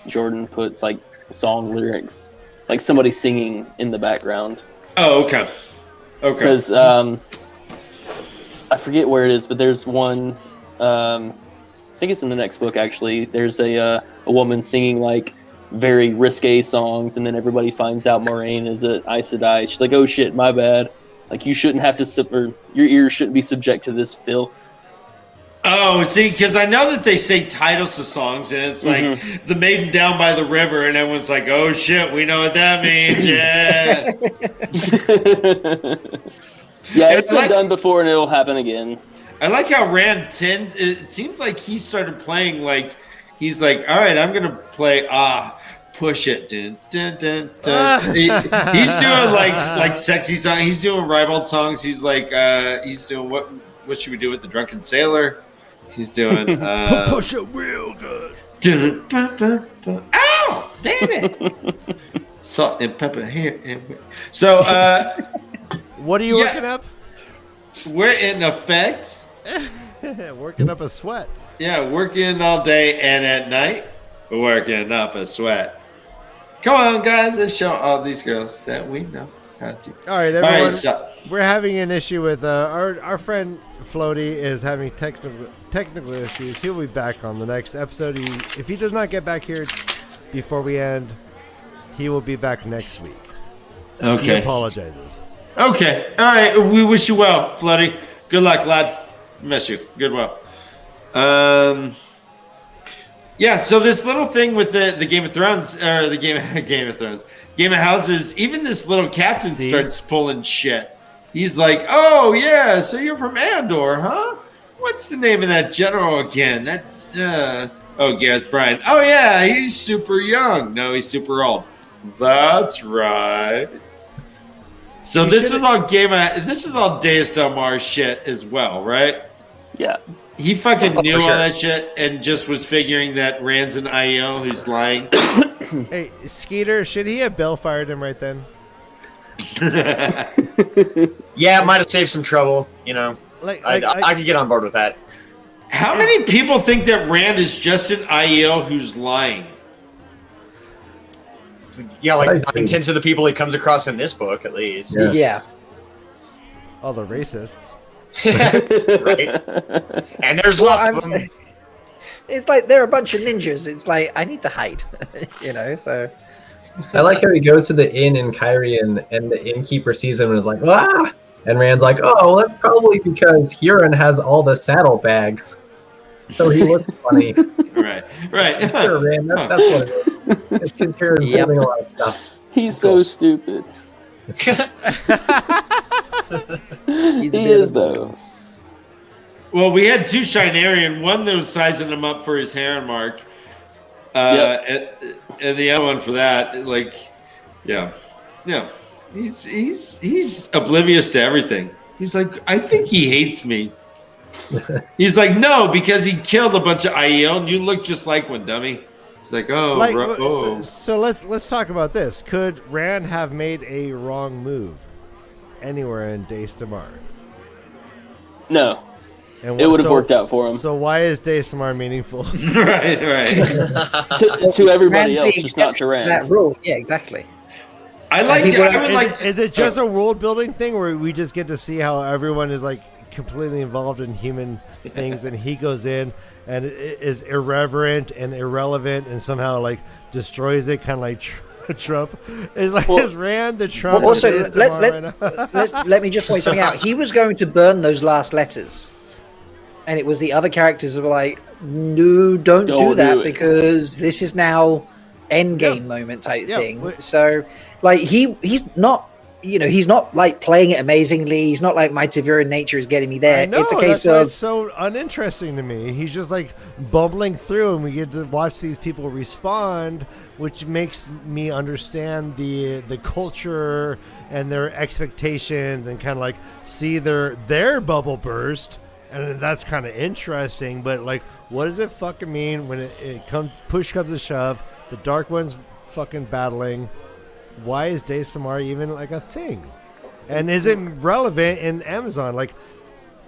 Jordan puts like song lyrics, like somebody singing in the background. Oh, okay. Because I forget where it is, but there's one. I think it's in the next book actually. There's a woman singing like very risque songs, and then everybody finds out Moraine is an Aes Sedai. She's like, "Oh shit, my bad. Like you shouldn't have to or your ears shouldn't be subject to this filth." Oh, see, because I know that they say titles to songs, and it's like The Maiden Down by the River, and everyone's like, "Oh shit, we know what that means." Yeah. Yeah, it's been done before, and it'll happen again. I like how Rand it seems like he started playing like he's like, "All right, I'm gonna play Push It." Dun, dun, dun, dun. He's doing like sexy songs. He's doing ribald songs. He's like he's doing what should we do with the Drunken Sailor? He's doing push it real good. Ow, baby! Salt and pepper here. So, what are you working up? We're in effect. Working up a sweat. Yeah, working all day and at night, working up a sweat. Come on, guys, let's show all these girls that we know how to. All right, everyone. All right, we're having an issue with our friend Floaty is having technical issues. He'll be back on the next episode. If he does not get back here before we end, he will be back next week. Okay. He apologizes. Okay. All right. We wish you well, Floaty. Good luck, lad. Miss you. Good well. Yeah. So this little thing with the Game of Thrones, or the Game of Thrones, Game of Houses. Even this little captain starts pulling shit. He's like, "Oh yeah, so you're from Andor, huh? What's the name of that general again? That's Gareth Bryan. Oh yeah, he's super young. No, he's super old. That's right." So this is all Deus Del Mar shit as well, right? Yeah. He fucking knew all that shit and just was figuring that Rand's an IEO who's lying. Hey, Skeeter, should he have Bill fired him right then? Yeah, it might have saved some trouble, you know. I could get on board with that. How many people think that Rand is just an IEO who's lying? Yeah, like 9/10 of the people he comes across in this book, at least. Yeah. All the racists. Right. And there's lots of them. It's like they're a bunch of ninjas. It's like, I need to hide, you know, so. I like how he goes to the inn in Kyrie and the innkeeper sees him and is like, "Ah!" And Rand's like, "Oh, well, that's probably because Huron has all the saddlebags. So he looks funny." Right. Sure, Rand, that's what it is. It's because Huron's doing a lot of stuff. He's so stupid. He is, though. Well, we had two Shinarian, one that was sizing him up for his Heron mark. And the other one for that, like, yeah, he's oblivious to everything. He's like, I think he hates me. He's like, no, because he killed a bunch of IEL, and you look just like one, dummy. He's like, So let's talk about this. Could Rand have made a wrong move anywhere in Dace Damar? No. It would have worked out for him. So why is Dace Damar meaningful? right. to everybody else, just not to Rand. That rule, yeah, exactly. Is it just a world building thing where we just get to see how everyone is like completely involved in human things, and he goes in and is irreverent and irrelevant and somehow like destroys it, kind of like Trump? Is Rand the Trump? Well, also, let me just point something out. He was going to burn those last letters. And it was the other characters who were like, no, don't do that because this is now endgame moment type thing. So, like, he's not, he's not like playing it amazingly. He's not like my Tavern nature is getting me there. It's a case of it's so uninteresting to me. He's just like bumbling through, and we get to watch these people respond, which makes me understand the culture and their expectations, and kind of like see their bubble burst. And that's kind of interesting, but like, what does it fucking mean when it comes, push comes to shove, the Dark One's fucking battling? Why is Dace Damar even like a thing? And is it relevant in Amazon? Like,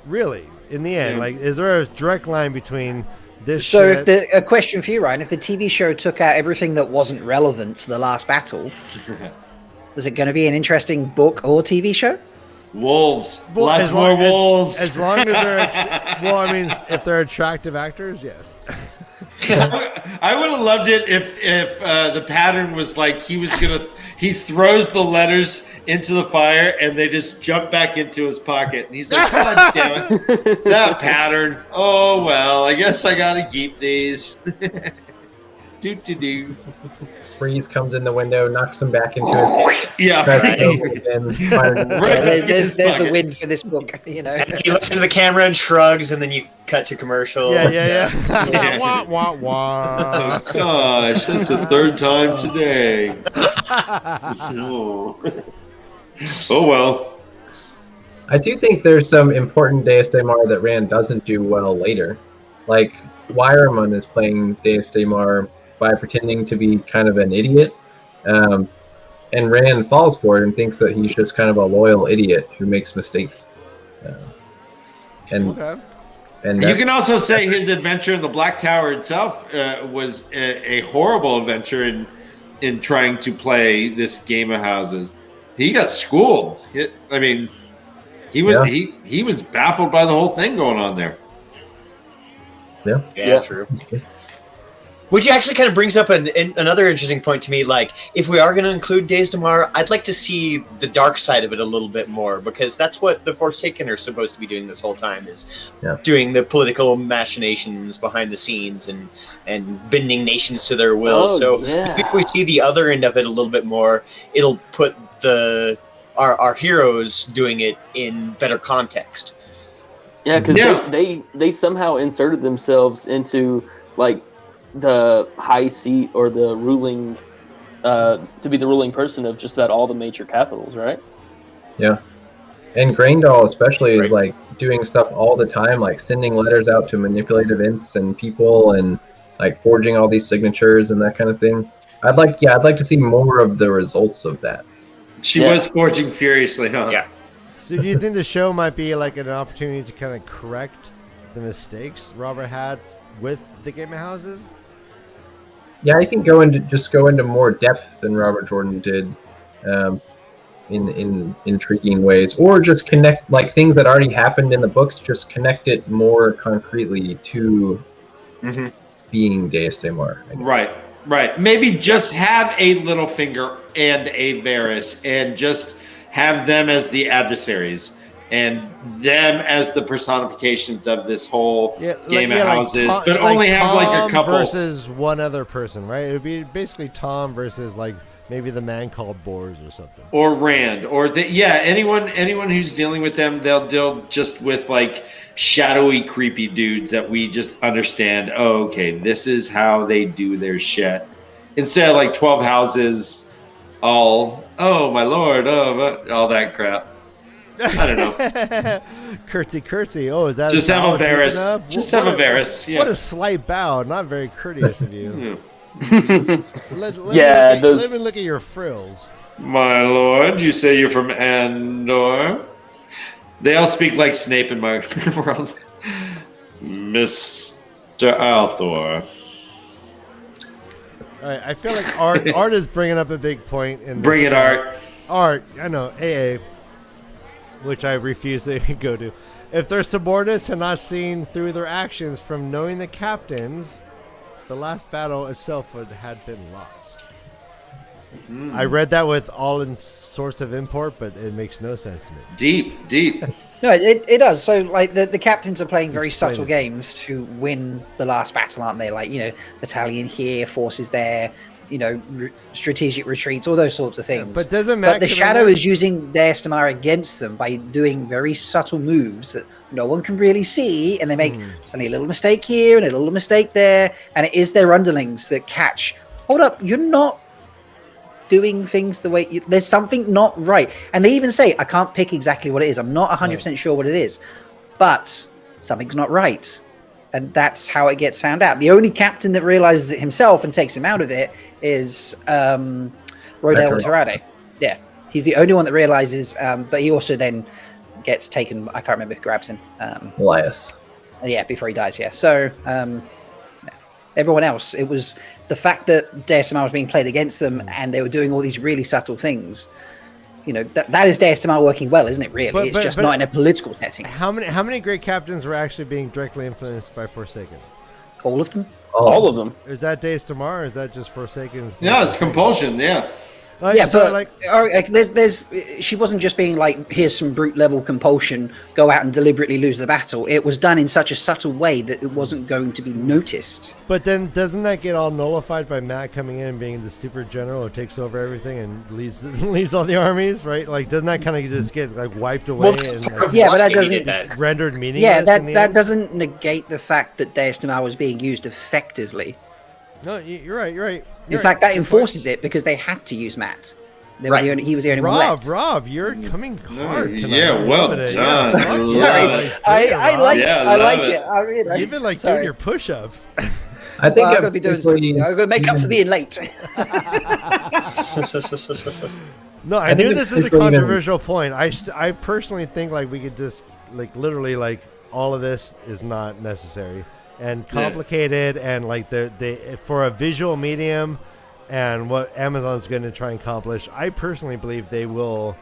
really, in the end, like, is there a direct line between this? So, a question for you, Ryan: if the TV show took out everything that wasn't relevant to the last battle, was it going to be an interesting book or TV show? Wolves. Lots more wolves. As long as they're... if they're attractive actors, yes. I would have loved it if the pattern was like he throws the letters into the fire and they just jump back into his pocket. And he's like, God damn it. That pattern. Oh, well, I guess I got to keep these. Do. Freeze comes in the window, knocks him back into his head. Yeah. There's the win for this book, And he looks into the camera and shrugs, and then you cut to commercial. Yeah. Wah, wah, wah. Oh, gosh, that's the third time today. Oh, well. I do think there's some important Deus Damar that Rand doesn't do well later. like Wireman is playing Deus Daemar by pretending to be kind of an idiot, and Rand falls for it and thinks that he's just kind of a loyal idiot who makes mistakes. And you can also say his adventure in the Black Tower itself was a horrible adventure in trying to play this game of houses. He got schooled. He was baffled by the whole thing going on there. Yeah, true. Which actually kind of brings up another interesting point to me. Like, if we are going to include Days Tomorrow, I'd like to see the dark side of it a little bit more, because that's what the Forsaken are supposed to be doing this whole time, is doing the political machinations behind the scenes and bending nations to their will. If we see the other end of it a little bit more, it'll put our heroes doing it in better context. Yeah, because they somehow inserted themselves into, like, the high seat or the ruling, to be the ruling person of just about all the major capitals, right? Yeah. And Graendal especially is like doing stuff all the time, like sending letters out to manipulate events and people and like forging all these signatures and that kind of thing. I'd like to see more of the results of that. She was forging furiously, huh? Yeah. So do you think the show might be like an opportunity to kind of correct the mistakes Robert had with the Game of Houses? Yeah, I think go into more depth than Robert Jordan did, in intriguing ways, or just connect like things that already happened in the books. Just connect it more concretely to being Deus Daemar. Right. Maybe just have a Littlefinger and a Varys, and just have them as the adversaries, and them as the personifications of this whole game of houses, but only have like a couple versus one other person, right? It would be basically Tom versus like maybe the man called Bors or something, or Rand, or anyone who's dealing with them. They'll deal just with like shadowy, creepy dudes that we just understand. Oh, okay, this is how they do their shit. Instead of like 12 houses, all my lord, all that crap. I don't know. Curtsy. Oh, is that just have a Varys? Just have a Varys. Yeah. What a slight bow. Not very courteous of you. Let me look at your frills. My lord, you say you're from Andor? They all speak like Snape in my world. Mr. Althor. All right, I feel like Art is bringing up a big point. Bring it, Art. Art, I know, AA, which I refuse to go to. If their subordinates had not seen through their actions from knowing the captains, the last battle itself had been lost. I read that with all in sorts of import, but it makes no sense to me. Deep. No, it does. So, like, the captains are playing very subtle games to win the last battle, aren't they? Like, battalion here, forces there, strategic retreats, all those sorts of things. Yeah, but doesn't matter. But the Shadow is using Deus Daemar against them by doing very subtle moves that no one can really see, and they make suddenly a little mistake here and a little mistake there, and it is their underlings that catch. Hold up, you're not doing things the way there's something not right, and they even say, I can't pick exactly what it is, I'm not 100% sure what it is, but something's not right, and that's how it gets found out. The only captain that realizes it himself and takes him out of it is Rodel Torade. Yeah, he's the only one that realizes, but he also then gets taken. I can't remember who grabs him. Elias. Yeah, before he dies. Yeah, so everyone else, it was the fact that Deus Daemar was being played against them, and they were doing all these really subtle things. That is Deus Daemar working well, isn't it? Really, it's just not in a political setting. How many great captains were actually being directly influenced by Forsaken? All of them. All of them. Is that Deus Daemar, or is that just Forsaken's? No, it's compulsion. Yeah. She wasn't just being like, here's some brute level compulsion, go out and deliberately lose the battle. It was done in such a subtle way that it wasn't going to be noticed. But then doesn't that get all nullified by Matt coming in and being the super general who takes over everything and leads all the armies, right? Like, doesn't that kind of just get like wiped away? But that doesn't rendered meaningless. Yeah, that doesn't negate the fact that Deus Daemar was being used effectively. No, you're right. In fact, that enforces it because they had to use Matt. He was the only one left. Rob, you're coming hard tonight. Yeah, well done. I'm sorry. I like it. I mean, you've been like doing your push-ups. I think I'm going to make up for being late. No, I knew this is a controversial point. I personally think like we could just like literally like all of this is not necessary and complicated and like the for a visual medium and what Amazon's going to try and accomplish. I personally believe they will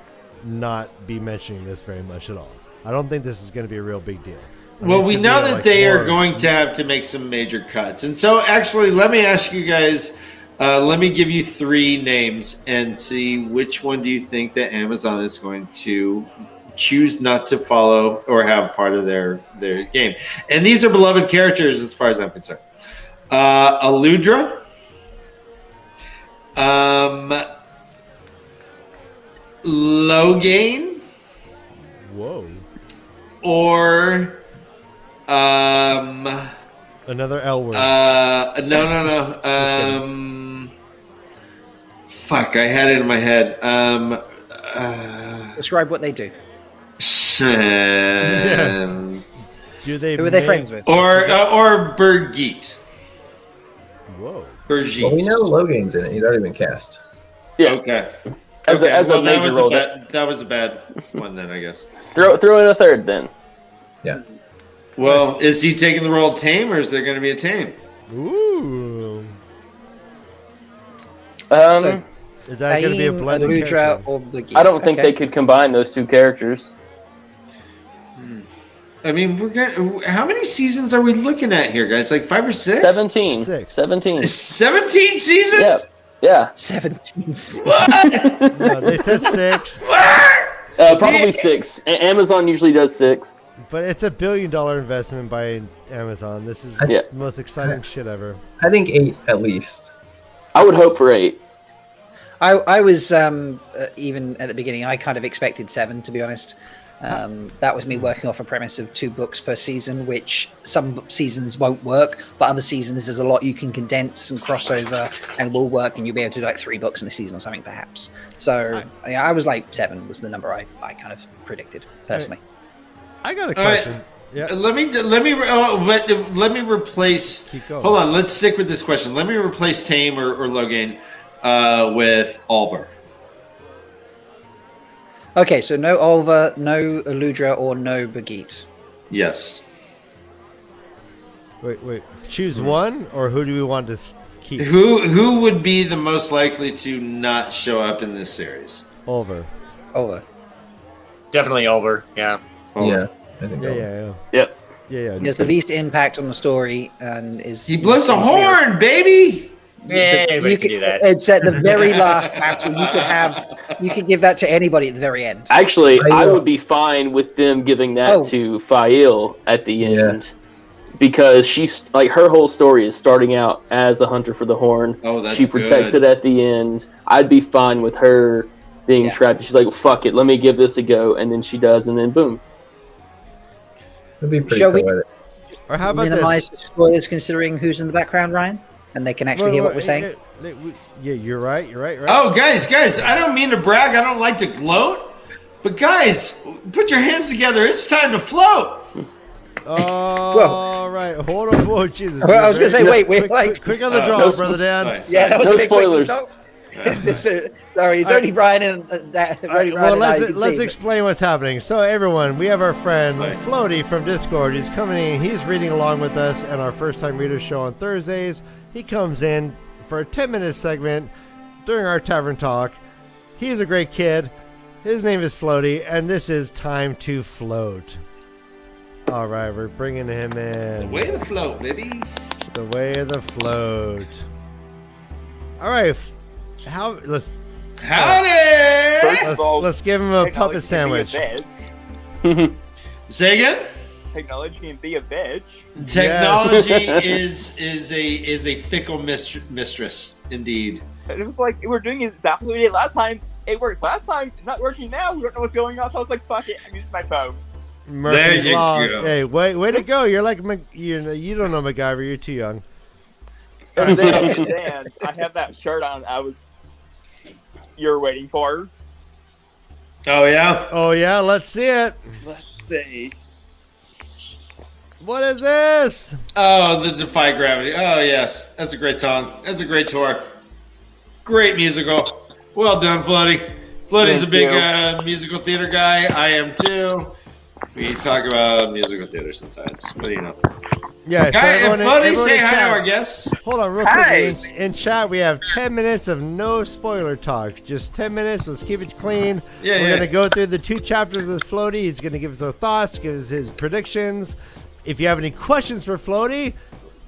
not be mentioning this very much at all. I don't think this is going to be a real big deal. Well, we know that they are going to have to make some major cuts. And so actually, let me ask you guys, let me give you 3 names and see which one do you think that Amazon is going to choose not to follow or have part of their game. And these are beloved characters as far as I'm concerned. Aludra, Logain, whoa, or another L word. No. Fuck, I had it in my head. Describe what they do. Do they? Who are they friends with? Or Birgit. Whoa. Birgit. Well, we know Logan's in it. He's already been cast. Yeah. Okay. As a major role. That was a bad one then, I guess. Throw in a third then. Yeah. Well, is he taking the role of Tame, or is there going to be a Tame? Ooh. Is that going to be a blended character? Or Boogie? I don't think they could combine those 2 characters. I mean, how many seasons are we looking at here, guys? Like 5 or 6? 17. 17 seasons? Yeah. 17. No, they said 6. Probably 6. Amazon usually does 6. But it's $1 billion investment by Amazon. This is the most exciting shit ever. I think 8 at least. I would hope for 8. I was even at the beginning. I kind of expected 7, to be honest. That was me working off a premise of 2 books per season, which some seasons won't work, but other seasons there's a lot you can condense and crossover and will work, and you'll be able to do like 3 books in a season or something, perhaps. So I was like 7 was the number I kind of predicted personally. I got a question. Right. Yeah. Let me replace. Hold on. Let's stick with this question. Let me replace Tame or Logain with Oliver. Okay, so no Olva, no Aludra, or no Bagheet. Yes. Wait. Choose one, or who do we want to keep? Who would be the most likely to not show up in this series? Oliver. Definitely Oliver. Yeah. Yeah. I think Yep. Yeah. He has the least impact on the story, and he blows a horn, baby. Yeah, we can do that. It's at the very last battle. You could give that to anybody at the very end. Actually, I would be fine with them giving that to Fail at the end, because she's like her whole story is starting out as a hunter for the horn. Oh, that's she protects it at the end. I'd be fine with her being trapped. She's like, well, "Fuck it, let me give this a go," and then she does, and then boom. That'd be pretty Shall we Or how about minimize spoilers considering who's in the background, Ryan? And they can actually hear what we're saying? Yeah, you're right. Oh, guys, I don't mean to brag. I don't like to gloat. But, guys, put your hands together. It's time to float. All right. Hold on. Whoa, Jesus. Well, I was going to say, wait. Quick on the draw, Brother Dan. Yeah, that was no a bit spoilers. Sorry, it's only Ryan and let's explain what's happening. So, everyone, we have our friend Floaty from Discord. He's coming in. He's reading along with us in our first-time reader show on Thursdays. He comes in for a 10-minute segment during our Tavern Talk. He's a great kid. His name is Floaty, and this is Time to Float. All right, we're bringing him in. The way of the float, baby. The way of the float. All right. Let's give him a puppet sandwich. Say again? Technology can be a bitch. Technology is a fickle mistress, indeed. And it was like we're doing exactly what we did last time. It worked last time. It's not working now. We don't know what's going on. So I was like, "Fuck it, I'm using my phone." Murphy's there you Law. go. Hey, way to go! You're like you don't know MacGyver. You're too young. And then I have that shirt on. I was you're waiting for. Oh yeah. Oh yeah, let's see it. Let's see. What is this? Oh, the Defy Gravity. Oh yes, that's a great song. That's a great tour. Great musical. Well done, Floaty. Floaty's a big musical theater guy. I am too. We talk about musical theater sometimes. What do you know? Yeah, so Floaty, say hi to our guests. Hold on, real quick. In chat, we have 10 minutes of no spoiler talk. Just 10 minutes. Let's keep it clean. We're going to go through the 2 chapters with Floaty. He's going to give us our thoughts, give us his predictions. If you have any questions for Floaty,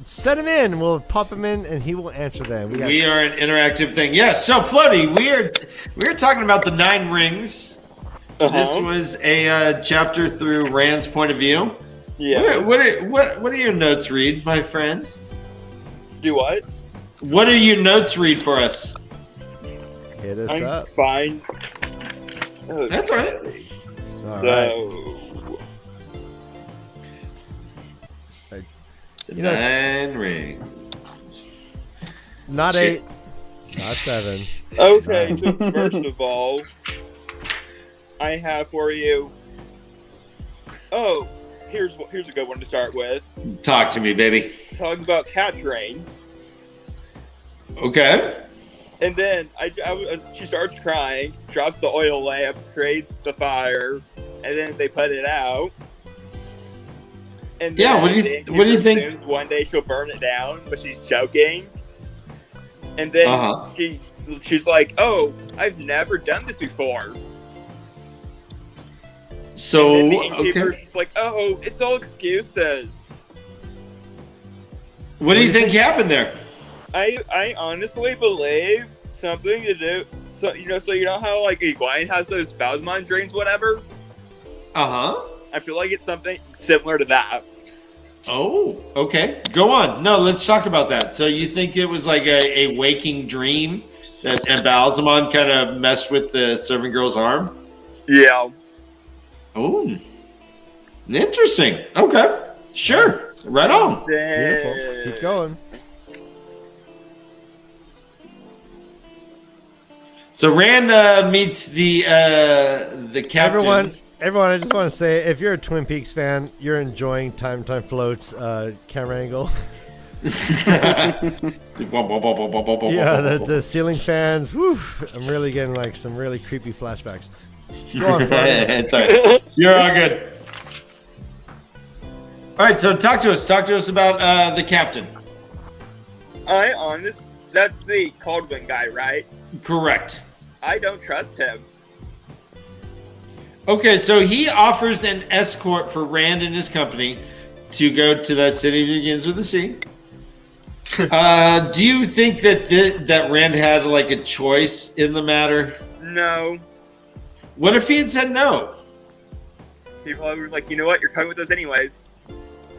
send them in. We'll pop them in, and he will answer them. We are an interactive thing. Yes. So Floaty, we are talking about the 9 rings. This was a chapter through Rand's point of view. Yeah. What do your notes read, my friend? Do what? What do your notes read for us? Hit us I'm up. fine. That's all right. All right. You know, 9 rings. Not 8, not 7. Okay, so first of all, I have for you. Oh, here's a good one to start with. Talk to me, baby. Talking about capturing. Okay. And then she starts crying, drops the oil lamp, creates the fire, and then they put it out. And then what do you think? One day she'll burn it down, but she's joking. And then she's like, "Oh, I've never done this before." So and then the innkeeper's just like, "Oh, it's all excuses." What do you think happened there? I honestly believe something to do. So you know how like Egwene has those Bowsmon dreams, whatever. I feel like it's something similar to that. Oh, okay. Go on. No, let's talk about that. So you think it was like a waking dream that and Bowsmon kind of messed with the servant girl's arm? Yeah. Oh, interesting. Okay, sure. Right on. Beautiful. Keep going. So Rand meets the captain. Everyone, I just want to say, if you're a Twin Peaks fan, you're enjoying Time Floats camera angle. Yeah, the ceiling fans. Whew, I'm really getting like some really creepy flashbacks. Go on, it's all right. You're all good. All right, so talk to us. Talk to us about the captain. That's the Caldwin guy, right? Correct. I don't trust him. Okay, so he offers an escort for Rand and his company to go to that city that begins with a C. Do you think that Rand had like a choice in the matter? No. What if he had said no? He probably was like, you know what, you're coming with us anyways.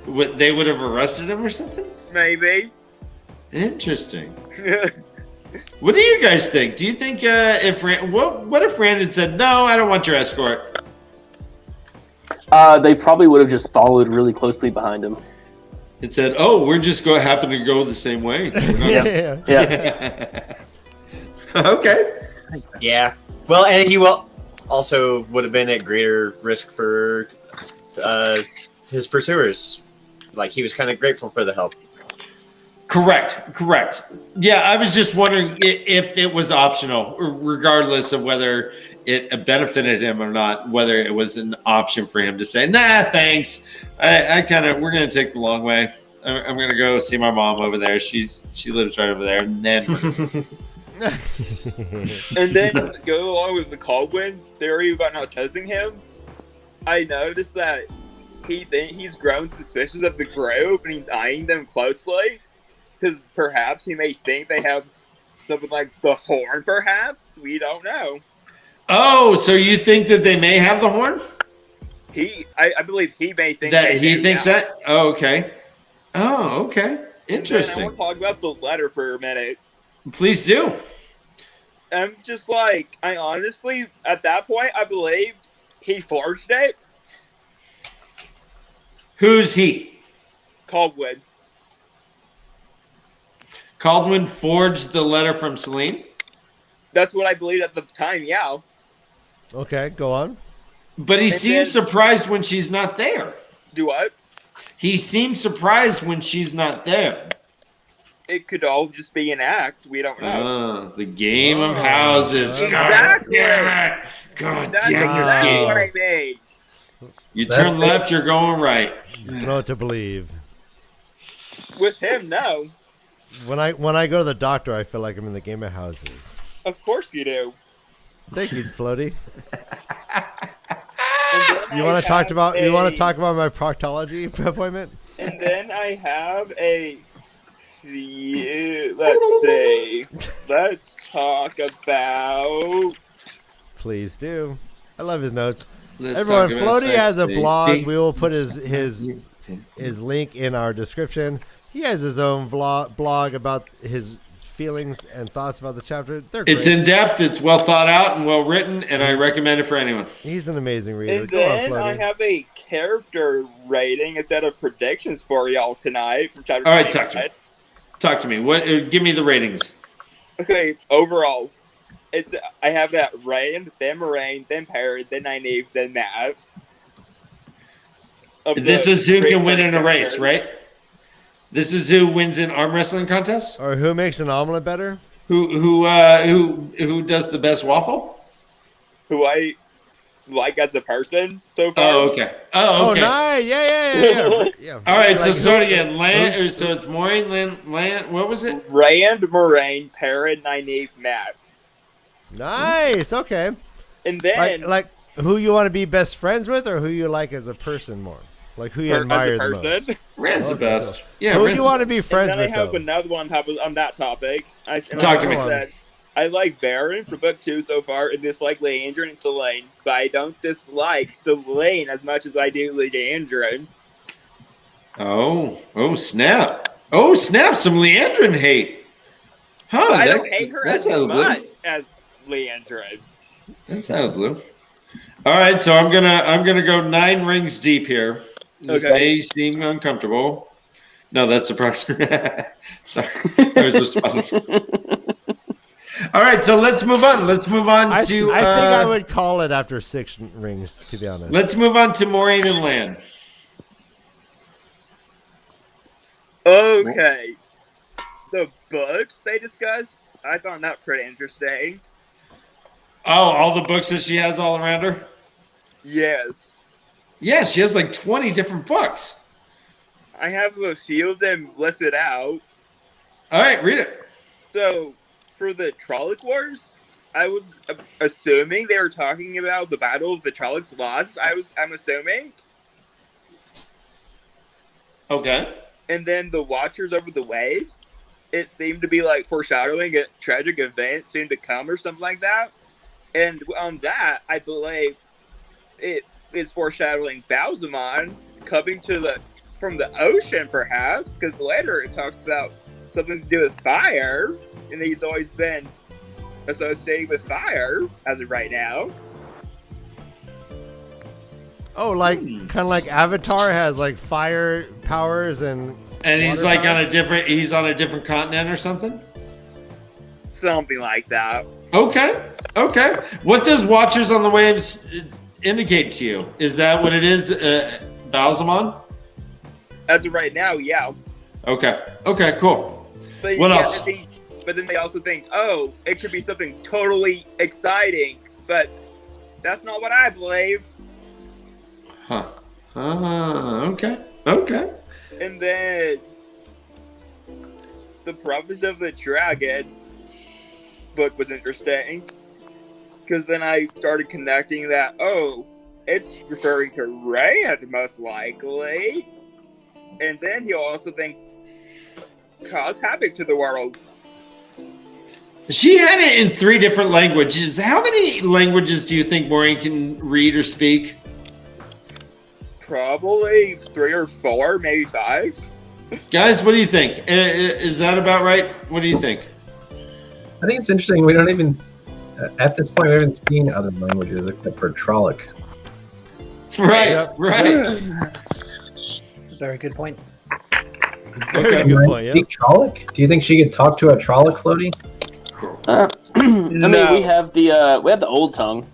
They would have arrested him or something? Maybe. Interesting. What do you guys think? Do you think if Rand, what if Rand had said no, I don't want your escort? They probably would have just followed really closely behind him. It said, "Oh, we're just happen to go the same way." Yeah. Okay. Yeah. Well, and he also would have been at greater risk for his pursuers. Like he was kind of grateful for the help. Correct. Yeah, I was just wondering if it was optional, regardless of whether it benefited him or not, whether it was an option for him to say, nah, thanks. We're going to take the long way. I'm going to go see my mom over there. She lives right over there. And then, and then go along with the Caldwin theory about not trusting him. I noticed that he's grown suspicious of the group and he's eyeing them closely. Because perhaps he may think they have something like the horn, perhaps? We don't know. Oh, so you think that they may have the horn? I believe he may think that. He thinks that? Oh, okay. Oh, okay. Interesting. I want to talk about the letter for a minute. Please do. I'm just like, I honestly, at that point, I believed he forged it. Who's he? Caldwin. Caldwin forged the letter from Celine? That's what I believed at the time, yeah. Okay, go on. But he seems surprised when she's not there. Do what? He seems surprised when she's not there. It could all just be an act. We don't know. The game of houses. Exactly. God That's damn this exactly game. what I made. You turn left, you're going right. You know what to believe. With him, no. When I go to the doctor, I feel like I'm in the game of houses. Of course you do. Thank you, Floaty. You want to talk about my proctology appointment? And then I have a. Let's see. Let's talk about. Please do. I love his notes. Let's Everyone, talk about Floaty has a sex. blog. We will put his link in our description. He has his own blog about his feelings and thoughts about the chapter. They're great. It's in depth, it's well thought out and well written, and I recommend it for anyone. He's an amazing reader. And Go then on, I Floaty. have a character rating instead of predictions for y'all tonight from chapter. All right, 29. talk to me. What? Give me the ratings. Okay, overall, I have that Rand, then Moraine, then Parrot, then Nynaeve, then Matt. This is who can win in a race, right? This is who wins in arm wrestling contests? Or who makes an omelet better? Who does the best waffle? Who I like as a person so far. Oh, okay. Oh, okay. Oh, nice. Yeah. All right, so Like, start again. So it's Maureen, Land. What was it? Rand, Moraine, Parrot, Nynaeve, Matt. Nice. Okay. And then Like who you want to be best friends with, or who you like as a person more? Like who you admire the most? Rand's the best. Yeah. Who do you want to be friends and then with? I have though? another one on that topic. Talk to me. I like Baron for book 2 so far, and dislike Leandrin and Selene, but I don't dislike Selene as much as I do Leandrin. Oh, snap. Some Leandrin hate. Huh, But I don't hate her as much as Leandrin. That's out of the blue. All right, so I'm gonna go 9 rings deep here. This may seem uncomfortable. No, that's the problem. Sorry, I was responding. All right, so let's move on. I think I would call it after 6 rings, to be honest. Let's move on to Moraine and Lan. Okay. The books they discussed, I found that pretty interesting. Oh, all the books that she has all around her? Yes. Yeah, she has like 20 different books. I have a few of them listed out. All right, read it. So, for the Trolloc Wars, I was assuming they were talking about the Battle of the Trollocs Lost. I'm assuming. Okay. And then the Watchers Over the Waves, it seemed to be like foreshadowing a tragic event soon to come or something like that. And on that, I believe it is foreshadowing Balsamon coming from the ocean, perhaps, because later it talks about something to do with fire, and he's always been associated with fire as of right now. Oh, like kind of like Avatar has like fire powers and he's like he's on a different continent or something? Something like that. Okay. What does Watchers on the Waves indicate to you? Is that what it is, Balsamon? As of right now, yeah. Okay, cool. But what else? But then they also think, oh, it could be something totally exciting, but that's not what I believe. Huh. Okay. And then the Prophets of the Dragon book was interesting, because then I started connecting that, oh, it's referring to Rand most likely, and then he'll also think cause havoc to the world. She had it in 3 different languages. How many languages do you think Maureen can read or speak? Probably 3 or 4, maybe 5. Guys, what do you think? Is that about right? What do you think? I think it's interesting. We don't even, at this point, we haven't seen other languages except for Trolloc. Right. Very good point. Very good point, yeah. Speak Trolloc? Do you think she could talk to a Trolloc, Floaty? I mean, we have the old tongue.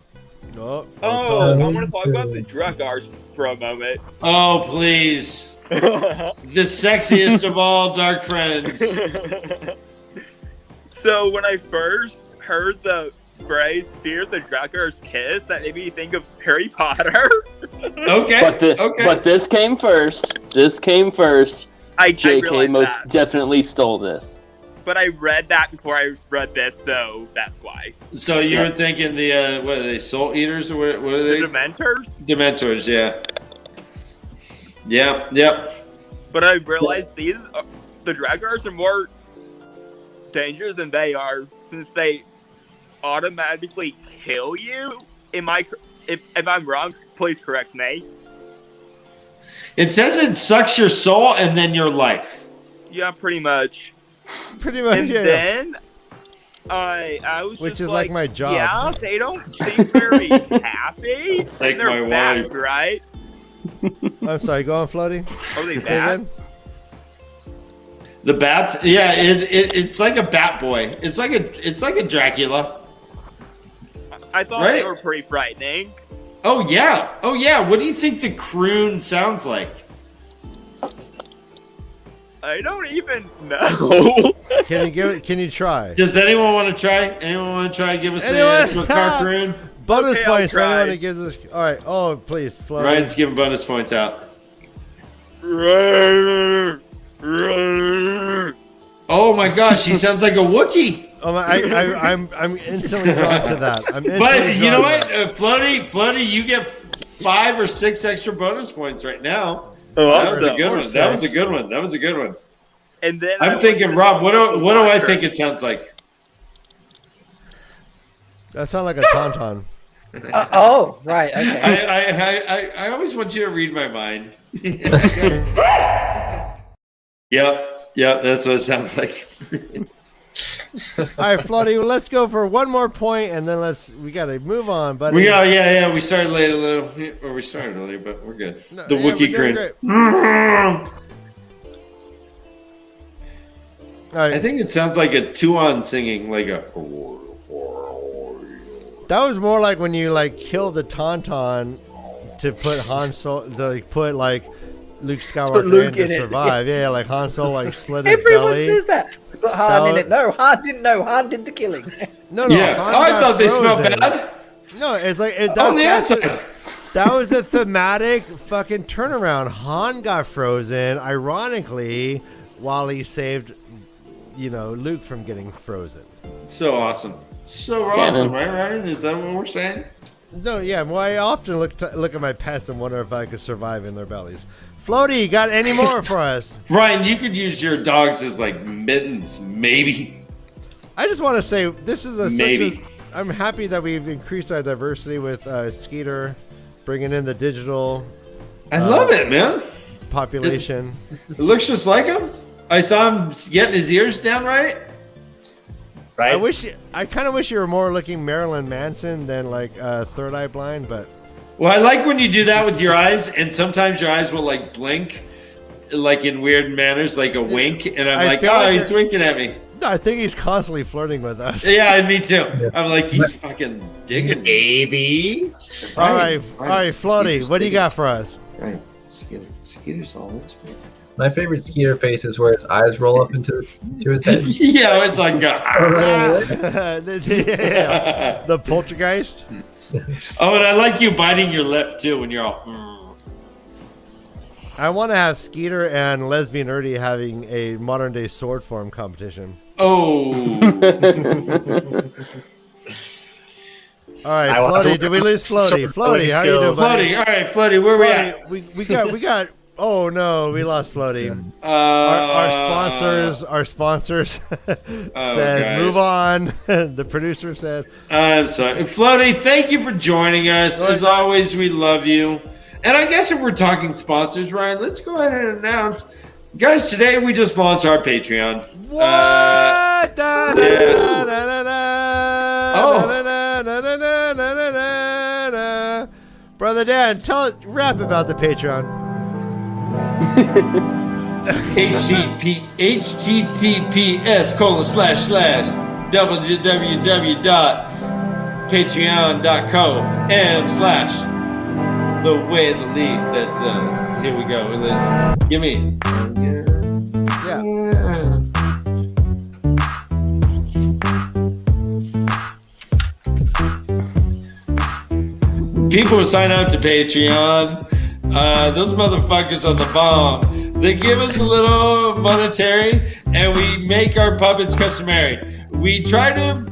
I want to talk about the Drugars for a moment. Oh, please. The sexiest of all dark friends. So when I first heard the phrase "Fear the Druggar's Kiss," that made me think of Harry Potter. Okay. But this came first. JK most definitely stole this. But I read that before I read this, so that's why. So you were thinking the what are they, Soul Eaters, or what are they? The Dementors? Dementors, yeah. Yep. But I realized the Dragars are more dangerous than they are, since they automatically kill you. If I'm wrong, please correct me. It says it sucks your soul and then your life. Yeah, pretty much. And then I was which just is like my job. Yeah, they don't seem very happy. Like they're my bats, wife. right? I'm sorry, go on, Floaty. Are they bats? The bats, yeah, it's like a bat boy. It's like a Dracula. I thought they were pretty frightening. Oh yeah. What do you think the croon sounds like? I don't even know. Can you try? Does anyone want to try? Give us a Drakkar croon. Bonus points for anyone that gives us. All right. Oh, please, Floaty. Ryan's giving bonus points out. Oh my gosh, he sounds like a Wookiee. Oh my, I'm instantly drawn to that. But you know what, Floaty, you get 5 or 6 extra bonus points right now. Oh, that was a good one. That was a good one. And then I'm thinking, Rob, what do I think it sounds like? That sounds like a tauntaun. Oh, right. Okay. I always want you to read my mind. Yep, that's what it sounds like. All right, Floaty, let's go for one more point, and then we got to move on. But we started late a little, or we started early, but we're good. The Wookiee croon. All right. I think it sounds like a Tuon singing, like a. That was more like when you kill the tauntaun to put Han Solo, put Luke Skywalker in to survive. Yeah, like Han Solo slit his Everyone belly. says that. Put Han in it. No, Han didn't know. Han did the killing. No. Yeah. I thought they smelled bad. No, it's like it on the outside. That was a thematic fucking turnaround. Han got frozen, ironically, while he saved, Luke from getting frozen. So awesome. So awesome, right, Ryan? Is that what we're saying? No, yeah. Well, I often look at my pets and wonder if I could survive in their bellies. Floaty, got any more for us? Ryan, you could use your dogs as mittens, maybe. I just want to say this is maybe. I'm happy that we've increased our diversity with Skeeter, bringing in the digital. I love it, man. Population. It looks just like him. I saw him getting his ears down right. Right. I kind of wish you were more looking Marilyn Manson than Third Eye Blind, but. Well, I like when you do that with your eyes, and sometimes your eyes will blink, in weird manners, like a wink, and I'm he's winking at me. No, I think he's constantly flirting with us. Yeah, me too. I'm like, he's fucking digging me. All right, Floaty, what do you got for us? Right, Skeeter's all into me. My favorite Skeeter face is where its eyes roll up into his head. Yeah, it's like the poltergeist. Oh, and I like you biting your lip too when you're all. I want to have Skeeter and Lesbian Erdy having a modern day sword form competition. Oh. All right, Floaty. Did we lose Floaty? Floaty, how you doing, buddy? Floaty. All right, Floaty. Where we at? We got. Oh no, we lost Floaty. Our sponsors said guys. move on. The producer said. I'm sorry, Floaty. Thank you for joining us. As always, we love you. And I guess if we're talking sponsors, Ryan, let's go ahead and announce, guys. Today we just launched our Patreon. What? Brother Dan, rap about the Patreon. https:// www.patreon.com/thewayoftheleaf. That's here we go. Let's give me. Yeah. People who sign up to Patreon, those motherfuckers are the bomb. They give us a little monetary, and we make our puppets customary. We try to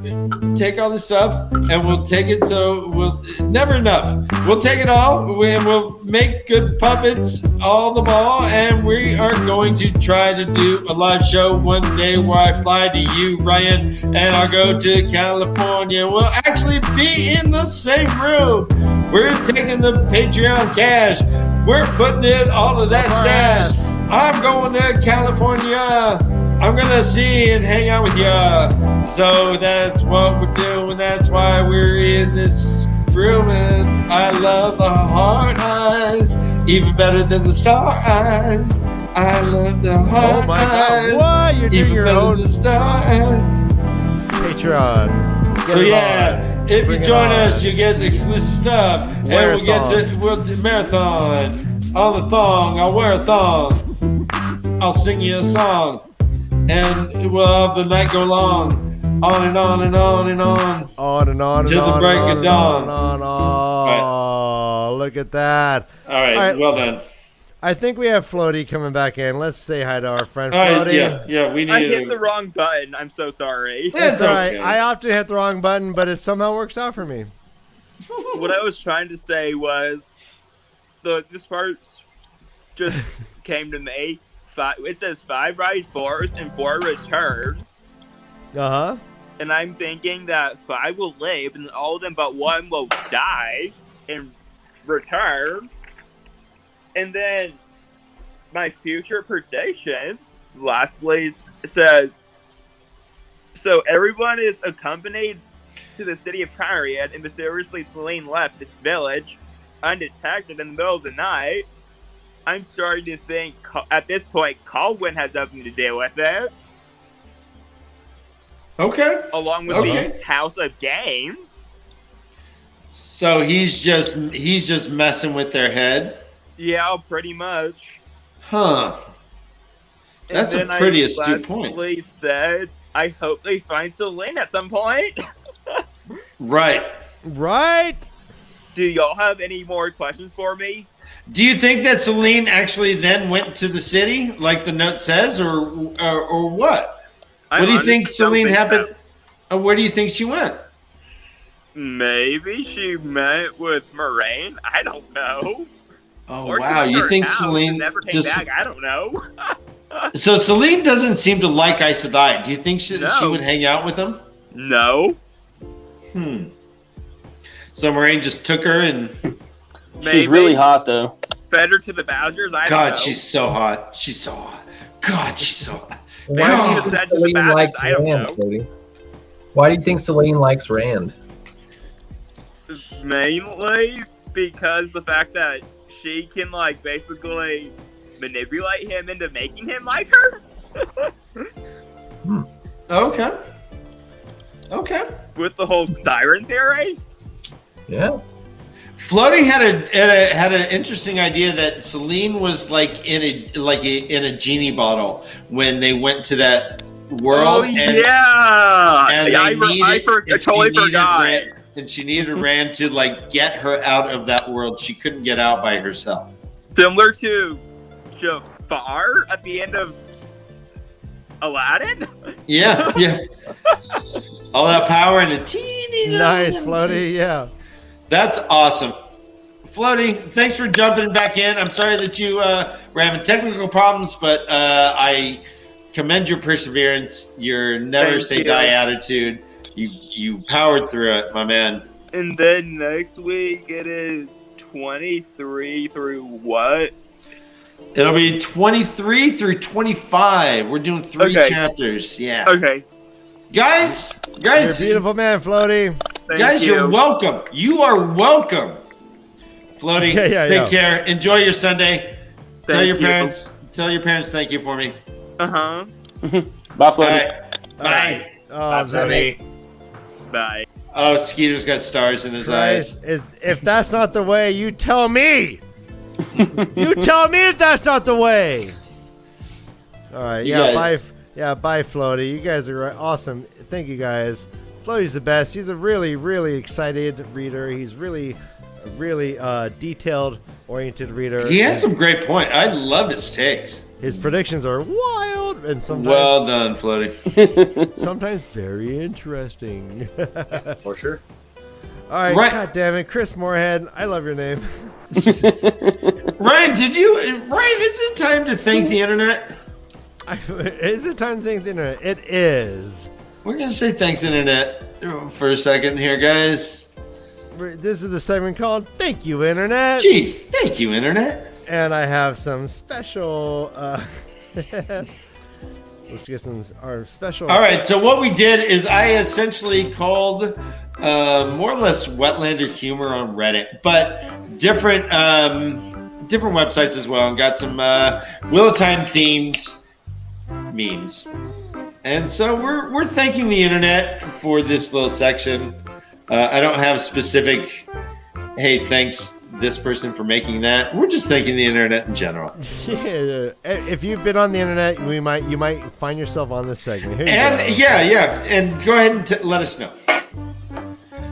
take all this stuff, and we'll take it so we'll never enough. We'll take it all, and we'll make good puppets, all the ball, and we are going to try to do a live show one day where I fly to you, Ryan, and I'll go to California. We'll actually be in the same room. We're taking the Patreon cash. We're putting it all of that stash. I'm going to California. I'm going to see and hang out with ya. So that's what we're doing. That's why we're in this room. And I love the heart eyes, even better than the star eyes. I love the heart eyes. What? You're doing your own the star eyes. Patreon. So yeah, if you join us, you get exclusive stuff, and we'll do marathon on the thong. I'll wear a thong. I'll sing you a song, and we'll have the night go long, on and on and on and on, till the break of dawn. Oh, look at that! All right, well done. I think we have Floaty coming back in. Let's say hi to our friend Floaty. Yeah, we need. I hit the wrong button. I'm so sorry. It's all right. I often hit the wrong button, but it somehow works out for me. What I was trying to say was, this part just came to me. It says 5 rise forth and 4 return. Uh-huh. And I'm thinking that 5 will live and all of them but 1 will die and return. And then my future predictions lastly says, so everyone is accompanied to the city of Kyrian, and mysteriously Selene left this village undetected in the middle of the night. I'm starting to think at this point Caldwin has something to do with it. Okay. Along with the House of Games. So he's just messing with their head. Yeah, pretty much. Huh. That's a pretty astute point. Said, I hope they find Selene at some point. Right. Do y'all have any more questions for me? Do you think that Selene actually then went to the city, like the note says, or what? What do you think Selene happened? Where do you think she went? Maybe she met with Moraine. I don't know. Oh, wow. You think Selene never came back? I don't know. So Selene doesn't seem to like Aes Sedai. Do you think she would hang out with him? No. So Moraine just took her and... She's really hot, though. Fed her to the Badgers? I don't know. God, she's so hot. She's so hot. God, she's so hot. Why do you think Selene likes Rand, Cody? Why do you think Selene likes Rand? Mainly because the fact that she can, like, basically manipulate him into making him like her. Okay. With the whole siren theory. Yeah. Floaty had an interesting idea that Selene was like in a genie bottle when they went to that world. And I totally forgot. And she needed Rand to like get her out of that world. She couldn't get out by herself. Similar to Jafar at the end of Aladdin. Yeah. All that power and a teeny. Nice, Floaty. Yeah. That's awesome. Floaty, thanks for jumping back in. I'm sorry that you were having technical problems, but I commend your perseverance, your never say die attitude. You powered through it, my man. And then next week it is 23 through what? It'll be 23 through 25. We're doing 3 chapters. Yeah. Okay. Guys. You're a beautiful man, Floaty. Guys, you're welcome. You are welcome. Floaty, take care. Enjoy your Sunday. Tell your parents thank you for me. Uh-huh. Bye, Floaty. Bye. That's for me. Bye. Oh, Skeeter's got stars in his eyes. If that's not the way, you tell me. You tell me if that's not the way. All right, bye, Floaty. You guys are awesome. Thank you, guys. Floaty's the best. He's a really, really excited reader. He's really detailed-oriented reader. He has some great point. I love his takes. His predictions are wild and sometimes well done, Floaty. Sometimes very interesting. For sure. All right, God damn it, Chris Moorhead. I love your name. Ryan, is it time to thank the internet? Is it time to thank the internet? It is. We're going to say thanks, internet, for a second here, guys. This is the segment called Thank You, Internet. Gee, thank you, internet. And I have some special... let's get our special... All right, so what we did is I essentially called more or less Wetlander humor on Reddit, but different websites as well, and got some Wheel of Time themed memes. And so we're thanking the internet for this little section. I don't have specific, hey, thanks this person for making that. We're just thanking the internet in general. Yeah, if you've been on the internet, you might find yourself on this segment. Here you go. And go ahead and let us know.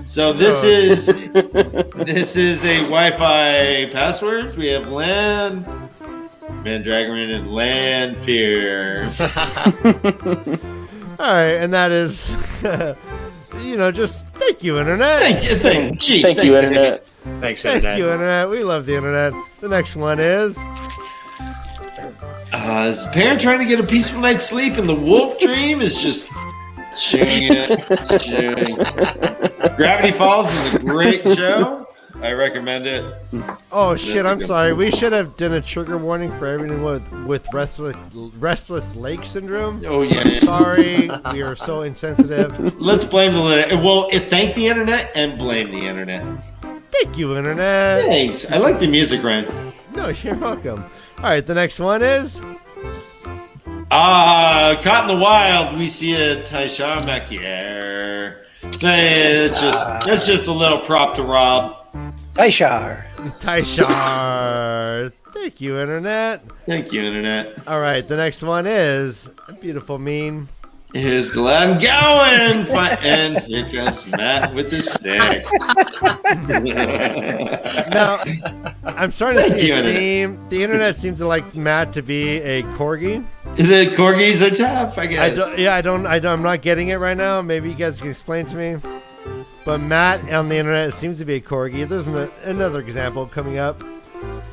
So this is a Wi-Fi password. We have LAN, Mandragoran, and LAN Fear. All right, and that is, just thank you, internet. Thank you, internet. Thanks, internet. Thank you, internet. We love the internet. The next one is... Is a parent trying to get a peaceful night's sleep and the wolf dream is just chewing it. Gravity Falls is a great show. I recommend it. Oh, shit, I'm sorry. We should have done a trigger warning for everyone with restless leg syndrome. Oh, yeah. Sorry. We are so insensitive. Let's blame the internet. Well, thank the internet and blame the internet. Thank you, internet. Thanks. I like the music, Ryan. No, you're welcome. All right, the next one is... Caught in the wild, we see a Taisha Malkier. That's just a little prop to Rob. Taishar. Thank you, internet. Thank you, internet. All right, the next one is a beautiful meme. Here's Glenn going, and here comes Matt with the stick. Now, I'm starting to see a theme. The internet seems to like Matt to be a corgi. The corgis are tough, I guess. I'm not getting it right now. Maybe you guys can explain to me. But Matt on the internet seems to be a corgi. There's another example coming up.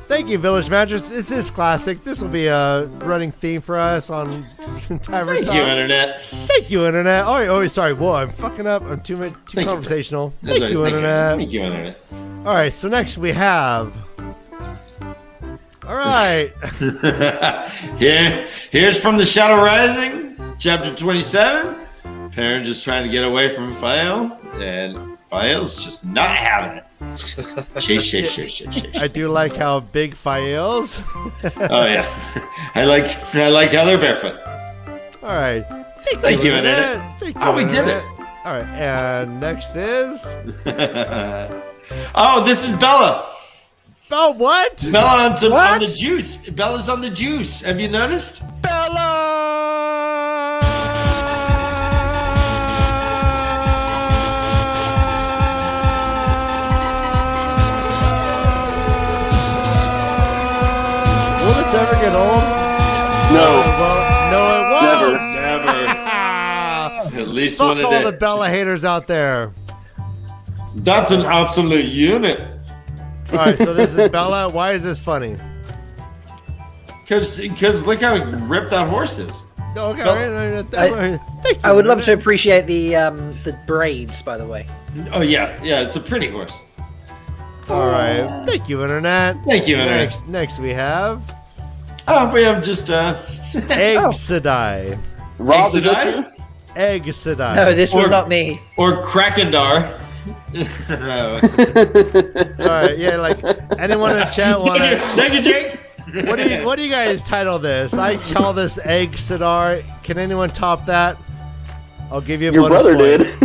Thank you, Village Mattress. This is classic. This will be a running theme for us on Tavern Talks. Thank you, internet. Thank you, internet. Oh, sorry. Whoa, I'm fucking up. I'm too conversational. Thank you, internet. Thank you, internet. All right, so next we have... All right. Here's From the Shadow Rising, chapter 27. Parent just trying to get away from Fael, and Fael's just not having it. Chase. I do like how big Fael's. Oh yeah, I like how they're barefoot. All right. Thank you, internet. Thank you, we did it. All right, and next is... Oh, this is Bella. Oh, what? Bella on the juice. Bella's on the juice. Have you noticed? Bella! Will this ever get old? No. No, it won't. Never. At least Fuck one a all day. the Bella haters out there. That's an absolute unit. All right, so this is Bella. Why is this funny? Because look how ripped that horse is. Okay, I would love to appreciate the braids, by the way. Oh yeah, it's a pretty horse. All right, thank you, internet. Thank you, internet. Next we have... we have just Egg Sedai. Rob, Egg Sedai? Egg Sedai. No, this was not me. Or Krakendar. All right, yeah, like anyone in the chat want to... Thank you, Jake. What do you guys title this? I call this Egg Sedar. Can anyone top that? I'll give you a Your bonus brother point.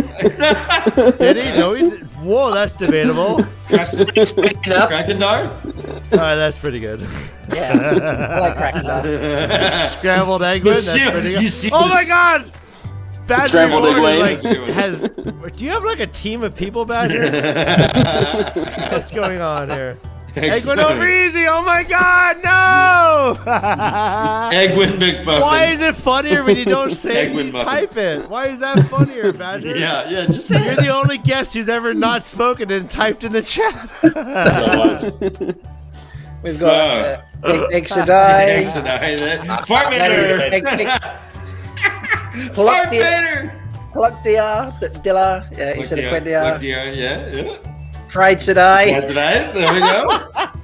did. Did he? No, he did. Whoa, that's debatable. Krakendar? That's pretty good. Yeah, I like Krakendar. Scrambled egg win, that's pretty good. Oh my god! Badger Scrambled egg Reborn win. is like, do you have like a team of people, Badger? What's going on here? Egg win over easy! Oh my god, no! Egg win McMuffin. Why is it funnier when you don't say it, Egg win you muffin. type it? Why is that funnier, Badger? Yeah, just say You're it. the only guest who's ever not spoken and typed in the chat. We've got Exodai, Cluckdia, Dilla, yeah, he said Quendia, Yeah. Fried Sedai, That's right. There we go.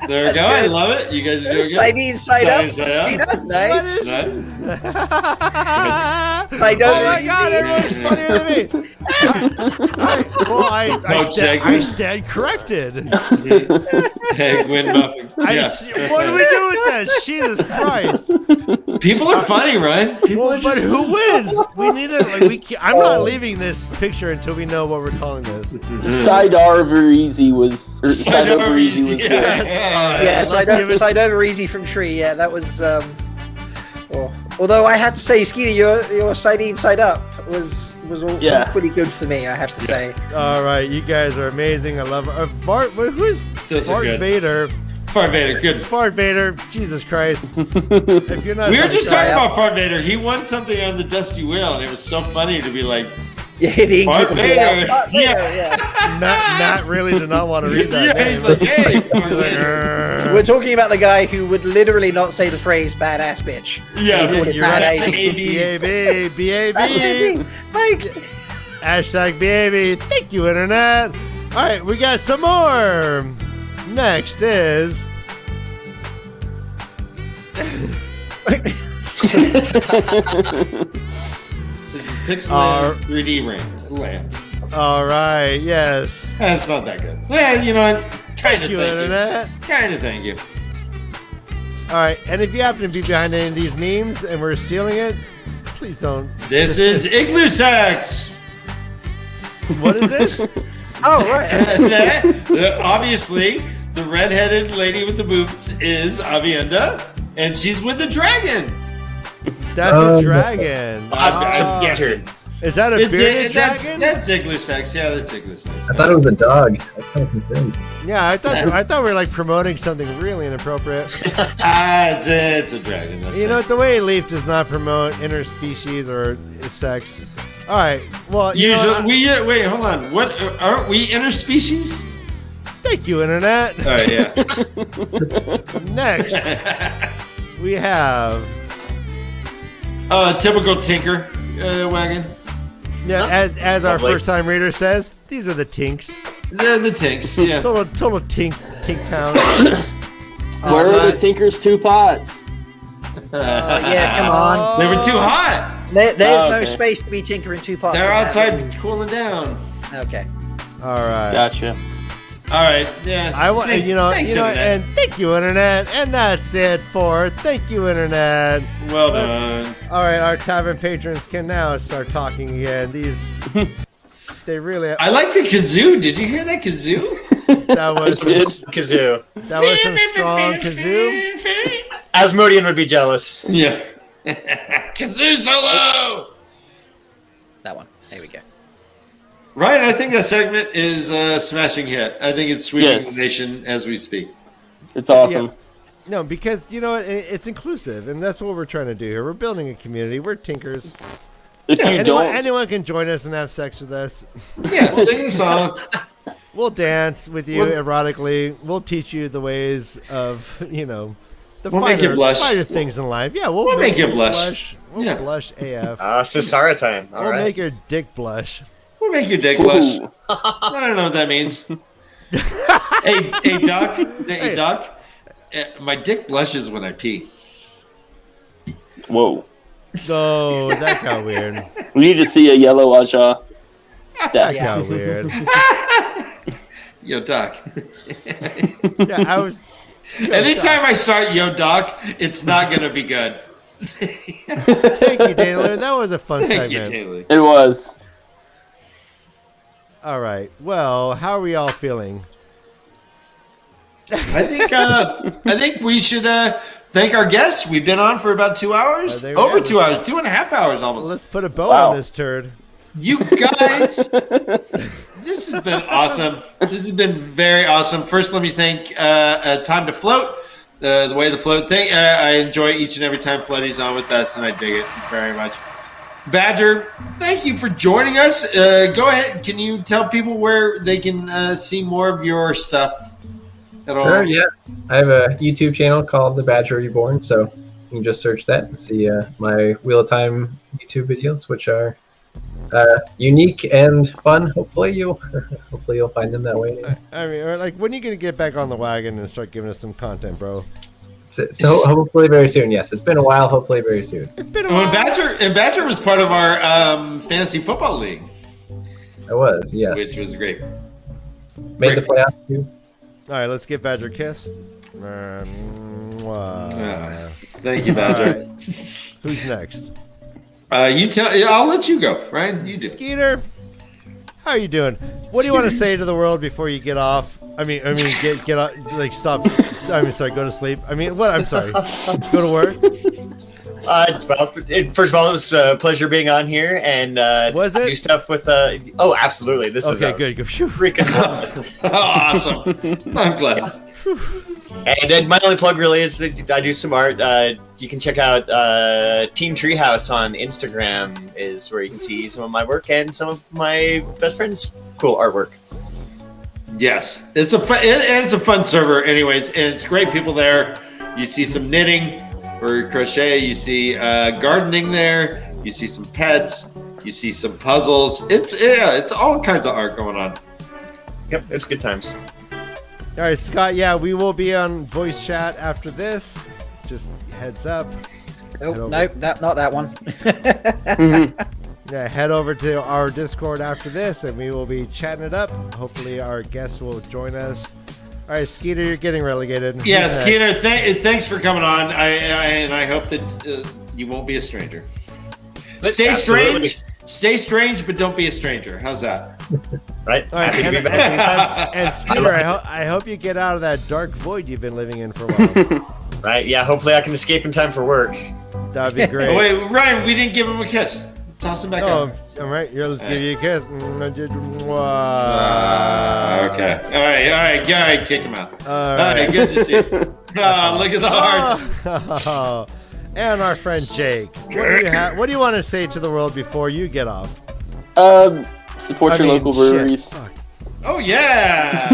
There we go. I love it. You guys are doing good. Side side up, Skeeter, nice. Side Oh over my easy. god, everyone's funnier than me. Well, I stand corrected. Egg win muffin. What do we do with that? Jesus Christ. People are funny, right? People are But just who wins? We need it. I'm not leaving this picture until we know what we're calling this. Side over easy was. Or side over easy was good. Yeah, side over easy from Tree. Yeah, that was. Although I have to say, Skeeter, your side in, side up was all pretty good for me. I have to say. All right, you guys are amazing. I love Bart. Who's Bart Vader? Fart Vader, good. Fart Vader, Jesus Christ. If you're not We were just talking about Fart Vader. He won something on the Dusty Wheel, and it was so funny to be like, hitting Fart Vader. Yeah. Matt really did not want to read that. Yeah, he's like, hey, Fart Vader. We're talking about the guy who would literally not say the phrase "badass bitch." Yeah, you're right. BAB, BAB. Hashtag BAB. Thank you, Internet. All right, we got some more. Next is. This is Pixel 3D Land. All right, yes. That's not that good. Well, you know what? Kind of Internet. Kind of thank you. All right, and if you happen to be behind any of these memes and we're stealing it, please don't. This is Igloo Sex. What is this? Oh, right. Obviously, the redheaded lady with the boobs is Avienda, and she's with a dragon. That's a dragon. Is that a bearded dragon? That's Igloo Sex. Yeah, that's Igloo Sex. I thought it was a dog. I was kind of concerned. Yeah, I thought we were like promoting something really inappropriate. It's a dragon. That's you know what? The way Leaf does not promote interspecies or sex. All right. Well, usually wait. Hold on. What aren't we interspecies? Thank you, Internet. All right. Yeah. Next, we have typical Tinker wagon. Yeah, as our first-time reader says, these are the Tinks. They're the Tinks. Yeah. Total Tink town. Where are the Tinker's 2 pots? Yeah, come on. They were too hot. There's no space to be Tinker in 2 pots. They're outside cooling down. Okay. All right. Gotcha. All right. Yeah. Thanks, and thank you, Internet. And that's it for Thank You, Internet. Well done. All right, our tavern patrons can now start talking again. They really. I like the kazoo. Did you hear that kazoo? That was kazoo. That was some strong kazoo. Asmodean would be jealous. Yeah. Kazoo solo. That one. There we go. Ryan, I think that segment is a smashing hit. I think it's sweeping the nation as we speak. It's awesome. Yeah. No, because, you know, it's inclusive, and that's what we're trying to do here. We're building a community. We're Tinkers. Anyone can join us and have sex with us. Yeah, sing a song. We'll dance with you erotically. We'll teach you the ways of, the make you blush. finer things in life. Yeah, we'll make you blush. We'll blush AF. Sasara time. All we'll right. make your dick blush. We'll make your dick blush. I don't know what that means. Hey, Doc. Hey, Doc. My dick blushes when I pee. Whoa. Oh, that got weird. We need to see a yellow Aja. That got weird. Yo, Doc. Yeah, I was. Anytime I start Yo, Doc, it's not going to be good. Thank you, Taylor. That was a fun Thank you, segment. Taylor. It was. All right. Well, how are we all feeling? I think we should thank our guests. We've been on for about 2 hours. Over 2 hours, 2.5 hours almost. Let's put a bow on this turd. You guys, this has been awesome. This has been very awesome. First, let me thank Time to Float, the way the float thing. I enjoy each and every time Floaties on with us, and I dig it very much. Badger, thank you for joining us. Go ahead. Can you tell people where they can see more of your stuff at all? Sure, yeah. I have a YouTube channel called The Badger Reborn, so you can just search that and see my Wheel of Time YouTube videos, which are unique and fun. Hopefully you'll find them that way. I mean, like, when are you gonna get back on the wagon and start giving us some content, bro? So hopefully very soon. Yes, it's been a while. Hopefully very soon. It's been a while. Badger was part of our fantasy football league. I was, yes. Which was great. Made the playoffs too. All right, let's give Badger a kiss. Thank you, Badger. Right. Who's next? You tell. I'll let you go. Ryan, you do. Skeeter, how are you doing? What do you want to say to the world before you get off? I mean, get off, like, stop. I mean, sorry, go to sleep. I mean, what? I'm sorry. Go to work. Well, first of all, it was a pleasure being on here and was it? do stuff with. Oh, absolutely. This is good. Go. Freaking awesome. I'm glad. And my only plug really is I do some art. You can check out Team Treehouse on Instagram is where you can see some of my work and some of my best friend's cool artwork. Yes, it's a fun server. Anyways, and it's great people there. You see some knitting or crochet. You see gardening there. You see some pets. You see some puzzles. It's all kinds of art going on. Yep, it's good times. All right, Scott. Yeah, we will be on voice chat after this. Just heads up. Oh, nope, not that one. Yeah, head over to our Discord after this, and we will be chatting it up. Hopefully, our guests will join us. All right, Skeeter, you're getting relegated. Yeah, Skeeter, thanks for coming on. I hope that you won't be a stranger. Stay strange, but don't be a stranger. How's that? Right. All right, happy to be back anytime. And Skeeter, I hope you get out of that dark void you've been living in for a while. Right. Yeah. Hopefully, I can escape in time for work. That'd be great. Oh, wait, Ryan, we didn't give him a kiss. Toss him back up. All right, here, let's give you a kiss. Okay. All right, kick him out. All right, good to see you. Look at the hearts. Oh. And our friend Jake. What do you want to say to the world before you get off? Support your local breweries. Oh yeah,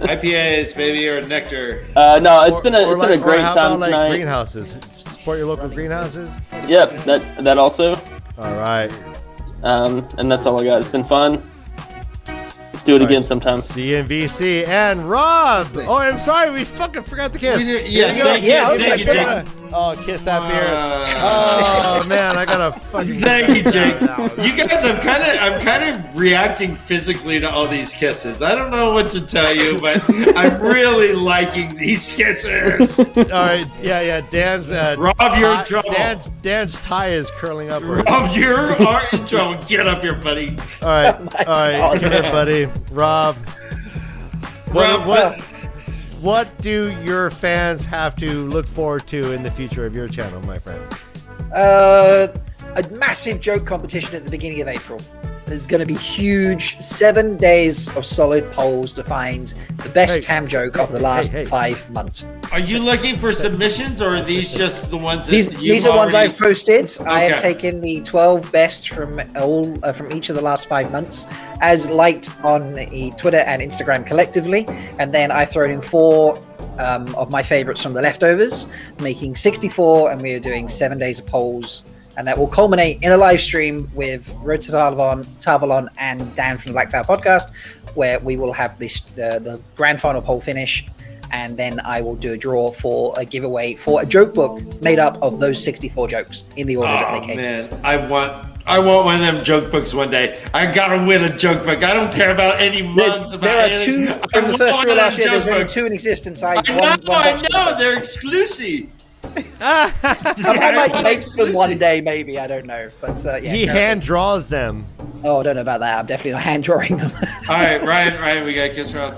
IPAs, baby, or nectar. No, it's been a great time tonight. Like greenhouses. Support your local greenhouses. Yep, that also. All right. And that's all I got. It's been fun. Let's do it again sometime. CNVC and Rob. Oh, I'm sorry, we fucking forgot the kiss. Thank you, Jake. Oh, kiss that beer. Oh man, I gotta fucking. Thank you, Jake. You guys, I'm kind of reacting physically to all these kisses. I don't know what to tell you, but I'm really liking these kisses. All right, yeah. Dan's Rob, you're in trouble. Dan's tie is curling upward. Rob, you're in trouble. Get up here, buddy. All right, come here, buddy. Rob. What do your fans have to look forward to in the future of your channel, my friend? A massive joke competition at the beginning of April. There's going to be huge 7 days of solid polls to find the best ham joke of the last 5 months. Are you looking for submissions, or are these just the ones that these are ones I've posted. Okay. I have taken the 12 best from each of the last 5 months, as liked on the Twitter and Instagram collectively, and then I've thrown in 4 of my favorites from the leftovers, making 64, and we are doing 7 days of polls. And that will culminate in a live stream with Road to Tarvalon and Dan from the Black Tower podcast, where we will have this the grand final poll finish, and then I will do a draw for a giveaway for a joke book made up of those 64 jokes in the order that they came. Oh man, I want one of them joke books one day. I gotta win a joke book. I don't care about any months. There are 2 from the first year last year. There's only 2 in existence. I know, they're exclusive. I might make them one day, maybe. I don't know. But yeah, he hand draws them. Oh, I don't know about that. I'm definitely not hand drawing them. All right, Ryan, we gotta kiss Rob.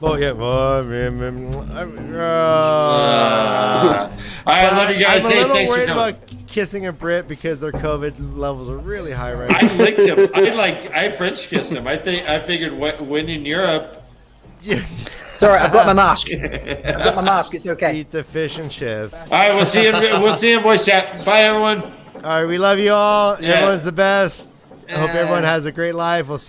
Oh yeah. All right, love you guys. I'm a little thanks for worried coming. about kissing a Brit because their COVID levels are really high right now. I licked him. I French kissed him. I figured when in Europe. Sorry, I've got my mask. I've got my mask. It's okay. Eat the fish and chips. All right, we'll see you. We'll see you in voice chat. Bye, everyone. All right, we love you all. Yeah. Everyone's the best. I hope everyone has a great life. We'll see you.